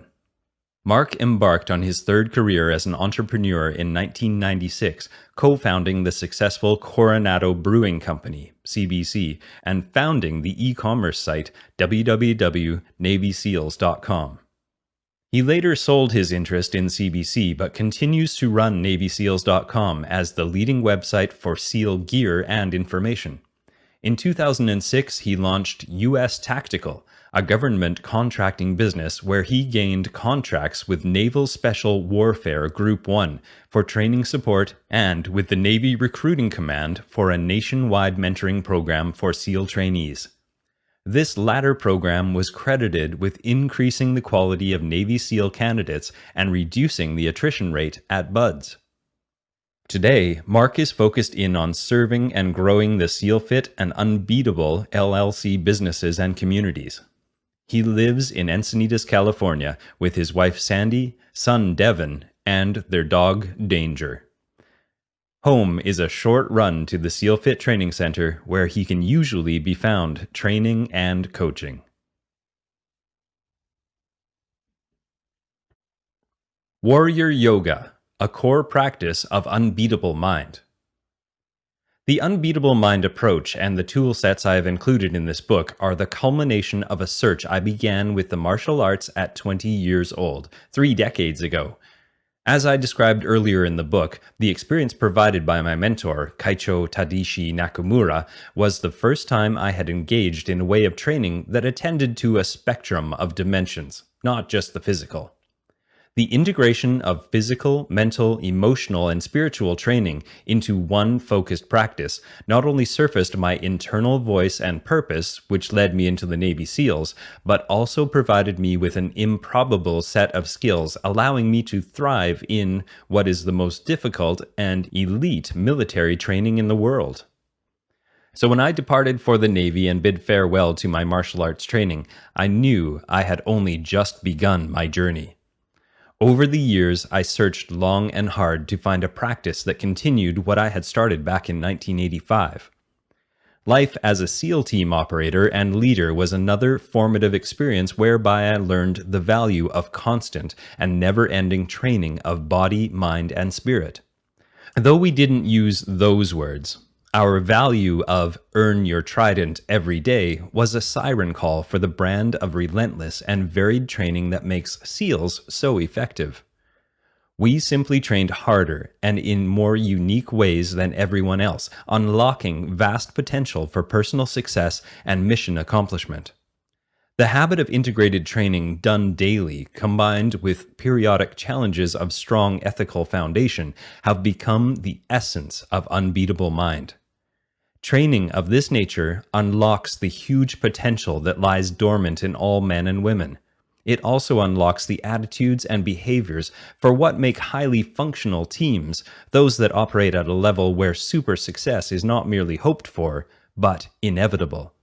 Mark embarked on his third career as an entrepreneur in 1996, co-founding the successful Coronado Brewing Company, CBC, and founding the e-commerce site www.navyseals.com. He later sold his interest in CBC but continues to run NavySeals.com as the leading website for SEAL gear and information. In 2006, he launched U.S. Tactical, a government contracting business where he gained contracts with Naval Special Warfare Group 1 for training support and with the Navy Recruiting Command for a nationwide mentoring program for SEAL trainees. This latter program was credited with increasing the quality of Navy SEAL candidates and reducing the attrition rate at BUD/S. Today, Mark is focused in on serving and growing the SEALFIT and Unbeatable LLC businesses and communities. He lives in Encinitas, California, with his wife Sandy, son Devin, and their dog Danger. Home is a short run to the SEALFIT Training Center, where he can usually be found training and coaching. Warrior Yoga, a core practice of unbeatable mind. The Unbeatable Mind approach and the tool sets I have included in this book are the culmination of a search I began with the martial arts at 20 years old, 3 decades ago. As I described earlier in the book, the experience provided by my mentor, Kaicho Tadishi Nakamura, was the first time I had engaged in a way of training that attended to a spectrum of dimensions, not just the physical. The integration of physical, mental, emotional, and spiritual training into one focused practice not only surfaced my internal voice and purpose, which led me into the Navy SEALs, but also provided me with an improbable set of skills allowing me to thrive in what is the most difficult and elite military training in the world. So when I departed for the Navy and bid farewell to my martial arts training, I knew I had only just begun my journey. Over the years, I searched long and hard to find a practice that continued what I had started back in 1985. Life as a SEAL team operator and leader was another formative experience whereby I learned the value of constant and never-ending training of body, mind, and spirit. Though we didn't use those words, our value of earn your trident every day was a siren call for the brand of relentless and varied training that makes SEALs so effective. We simply trained harder and in more unique ways than everyone else, unlocking vast potential for personal success and mission accomplishment. The habit of integrated training done daily, combined with periodic challenges of strong ethical foundation, have become the essence of Unbeatable Mind. Training of this nature unlocks the huge potential that lies dormant in all men and women. It also unlocks the attitudes and behaviors for what make highly functional teams, those that operate at a level where super success is not merely hoped for, but inevitable.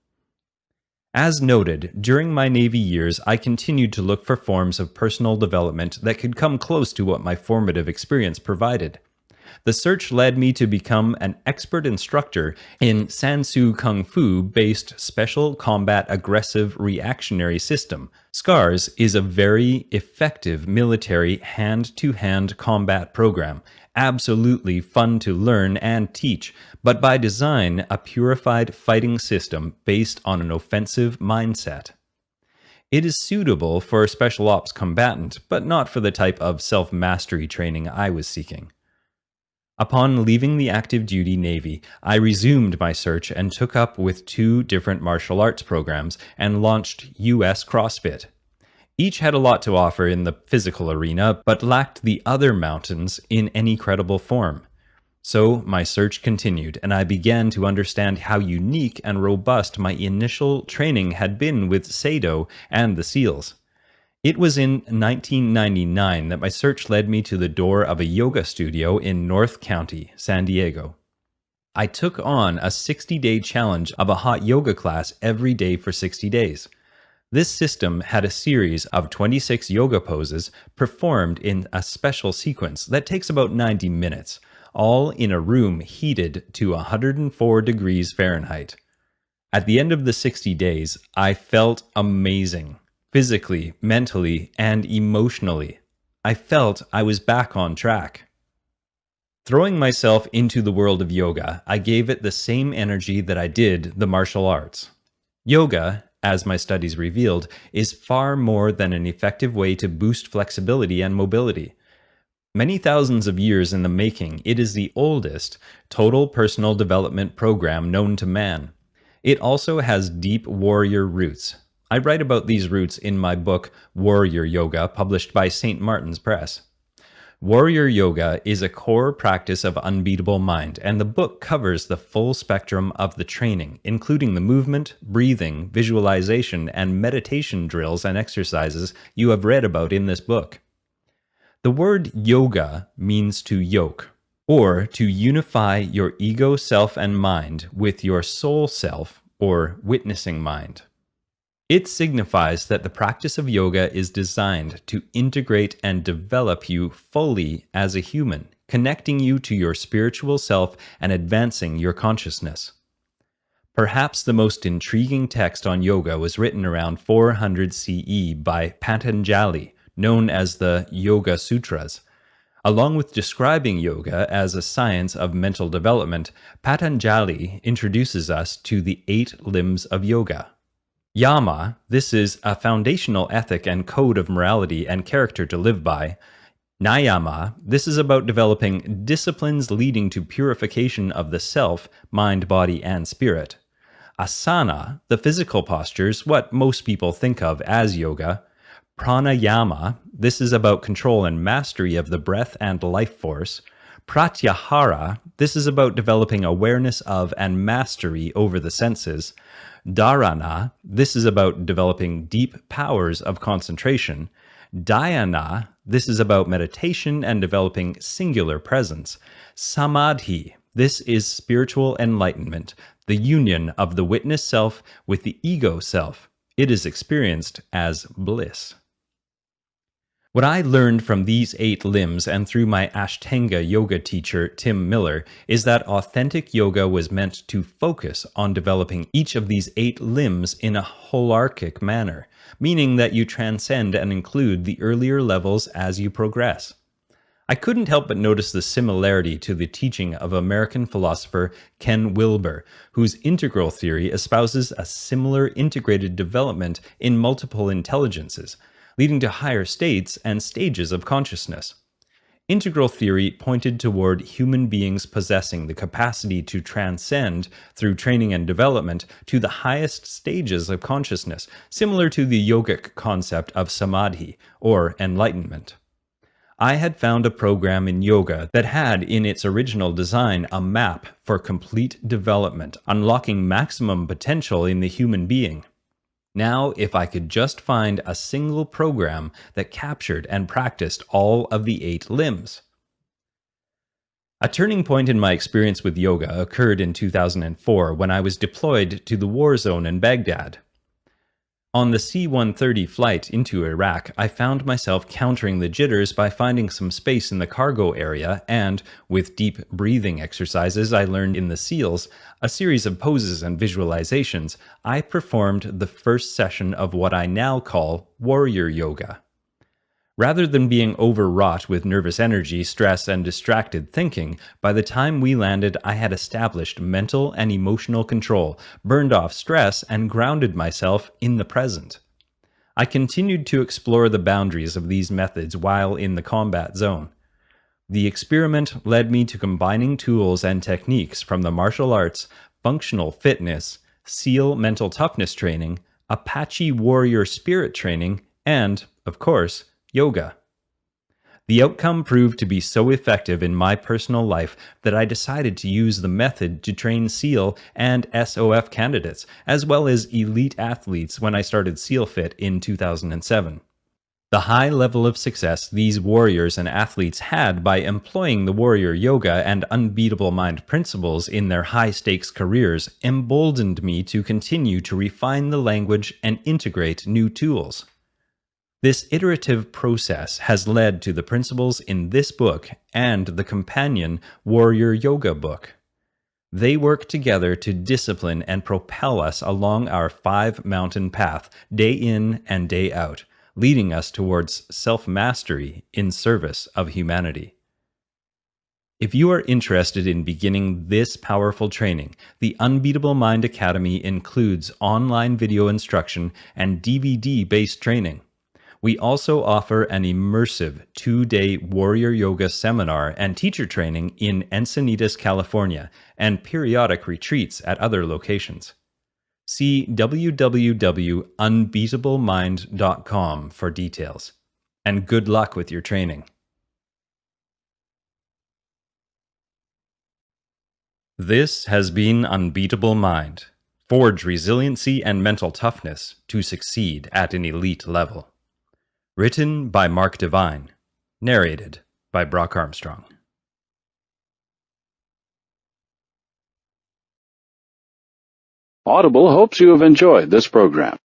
As noted, during my Navy years, I continued to look for forms of personal development that could come close to what my formative experience provided. The search led me to become an expert instructor in Sansu Kung Fu-based Special Combat Aggressive Reactionary System. SCARS is a very effective military hand-to-hand combat program, absolutely fun to learn and teach, but by design a purified fighting system based on an offensive mindset. It is suitable for a special ops combatant, but not for the type of self-mastery training I was seeking. Upon leaving the active duty Navy, I resumed my search and took up with 2 different martial arts programs and launched US CrossFit. Each had a lot to offer in the physical arena, but lacked the other mountains in any credible form. So my search continued, and I began to understand how unique and robust my initial training had been with Seido and the SEALs. It was in 1999 that my search led me to the door of a yoga studio in North County, San Diego. I took on a 60-day challenge of a hot yoga class every day for 60 days. This system had a series of 26 yoga poses performed in a special sequence that takes about 90 minutes, all in a room heated to 104 degrees Fahrenheit. At the end of the 60 days, I felt amazing, physically, mentally, and emotionally. I felt I was back on track. Throwing myself into the world of yoga, I gave it the same energy that I did the martial arts. Yoga, as my studies revealed, is far more than an effective way to boost flexibility and mobility. Many thousands of years in the making, it is the oldest total personal development program known to man. It also has deep warrior roots. I write about these roots in my book, Warrior Yoga, published by St. Martin's Press. Warrior Yoga is a core practice of unbeatable mind, and the book covers the full spectrum of the training, including the movement, breathing, visualization, and meditation drills and exercises you have read about in this book. The word yoga means to yoke, or to unify your ego self and mind with your soul self, or witnessing mind. It signifies that the practice of yoga is designed to integrate and develop you fully as a human, connecting you to your spiritual self and advancing your consciousness. Perhaps the most intriguing text on yoga was written around 400 CE by Patanjali, known as the Yoga Sutras. Along with describing yoga as a science of mental development, Patanjali introduces us to the 8 limbs of yoga. Yama, this is a foundational ethic and code of morality and character to live by. Niyama, this is about developing disciplines leading to purification of the self, mind, body, and spirit. Asana, the physical postures, what most people think of as yoga. Pranayama, this is about control and mastery of the breath and life force. Pratyahara, this is about developing awareness of and mastery over the senses. Dharana, this is about developing deep powers of concentration. Dhyana, this is about meditation and developing singular presence. Samadhi, this is spiritual enlightenment, the union of the witness self with the ego self. It is experienced as bliss. What I learned from these 8 limbs and through my Ashtanga yoga teacher, Tim Miller, is that authentic yoga was meant to focus on developing each of these 8 limbs in a holarchic manner, meaning that you transcend and include the earlier levels as you progress. I couldn't help but notice the similarity to the teaching of American philosopher Ken Wilber, whose integral theory espouses a similar integrated development in multiple intelligences, leading to higher states and stages of consciousness. Integral theory pointed toward human beings possessing the capacity to transcend, through training and development, to the highest stages of consciousness, similar to the yogic concept of samadhi, or enlightenment. I had found a program in yoga that had in its original design a map for complete development, unlocking maximum potential in the human being. Now, if I could just find a single program that captured and practiced all of the 8 limbs. A turning point in my experience with yoga occurred in 2004 when I was deployed to the war zone in Baghdad. On the C-130 flight into Iraq, I found myself countering the jitters by finding some space in the cargo area and, with deep breathing exercises I learned in the SEALs, a series of poses and visualizations, I performed the first session of what I now call Warrior Yoga. Rather than being overwrought with nervous energy, stress, and distracted thinking, by the time we landed, I had established mental and emotional control, burned off stress, and grounded myself in the present. I continued to explore the boundaries of these methods while in the combat zone. The experiment led me to combining tools and techniques from the martial arts, functional fitness, SEAL mental toughness training, Apache warrior spirit training, and, of course, yoga. The outcome proved to be so effective in my personal life that I decided to use the method to train SEAL and SOF candidates, as well as elite athletes when I started SEAL Fit in 2007. The high level of success these warriors and athletes had by employing the warrior yoga and unbeatable mind principles in their high-stakes careers emboldened me to continue to refine the language and integrate new tools. This iterative process has led to the principles in this book and the companion Warrior Yoga book. They work together to discipline and propel us along our 5-mountain path, day in and day out, leading us towards self-mastery in service of humanity. If you are interested in beginning this powerful training, the Unbeatable Mind Academy includes online video instruction and DVD-based training. We also offer an immersive 2-day Warrior Yoga seminar and teacher training in Encinitas, California, and periodic retreats at other locations. See www.unbeatablemind.com for details. And good luck with your training. This has been Unbeatable Mind. Forge resiliency and mental toughness to succeed at an elite level. Written by Mark Devine. Narrated by Brock Armstrong. Audible hopes you have enjoyed this program.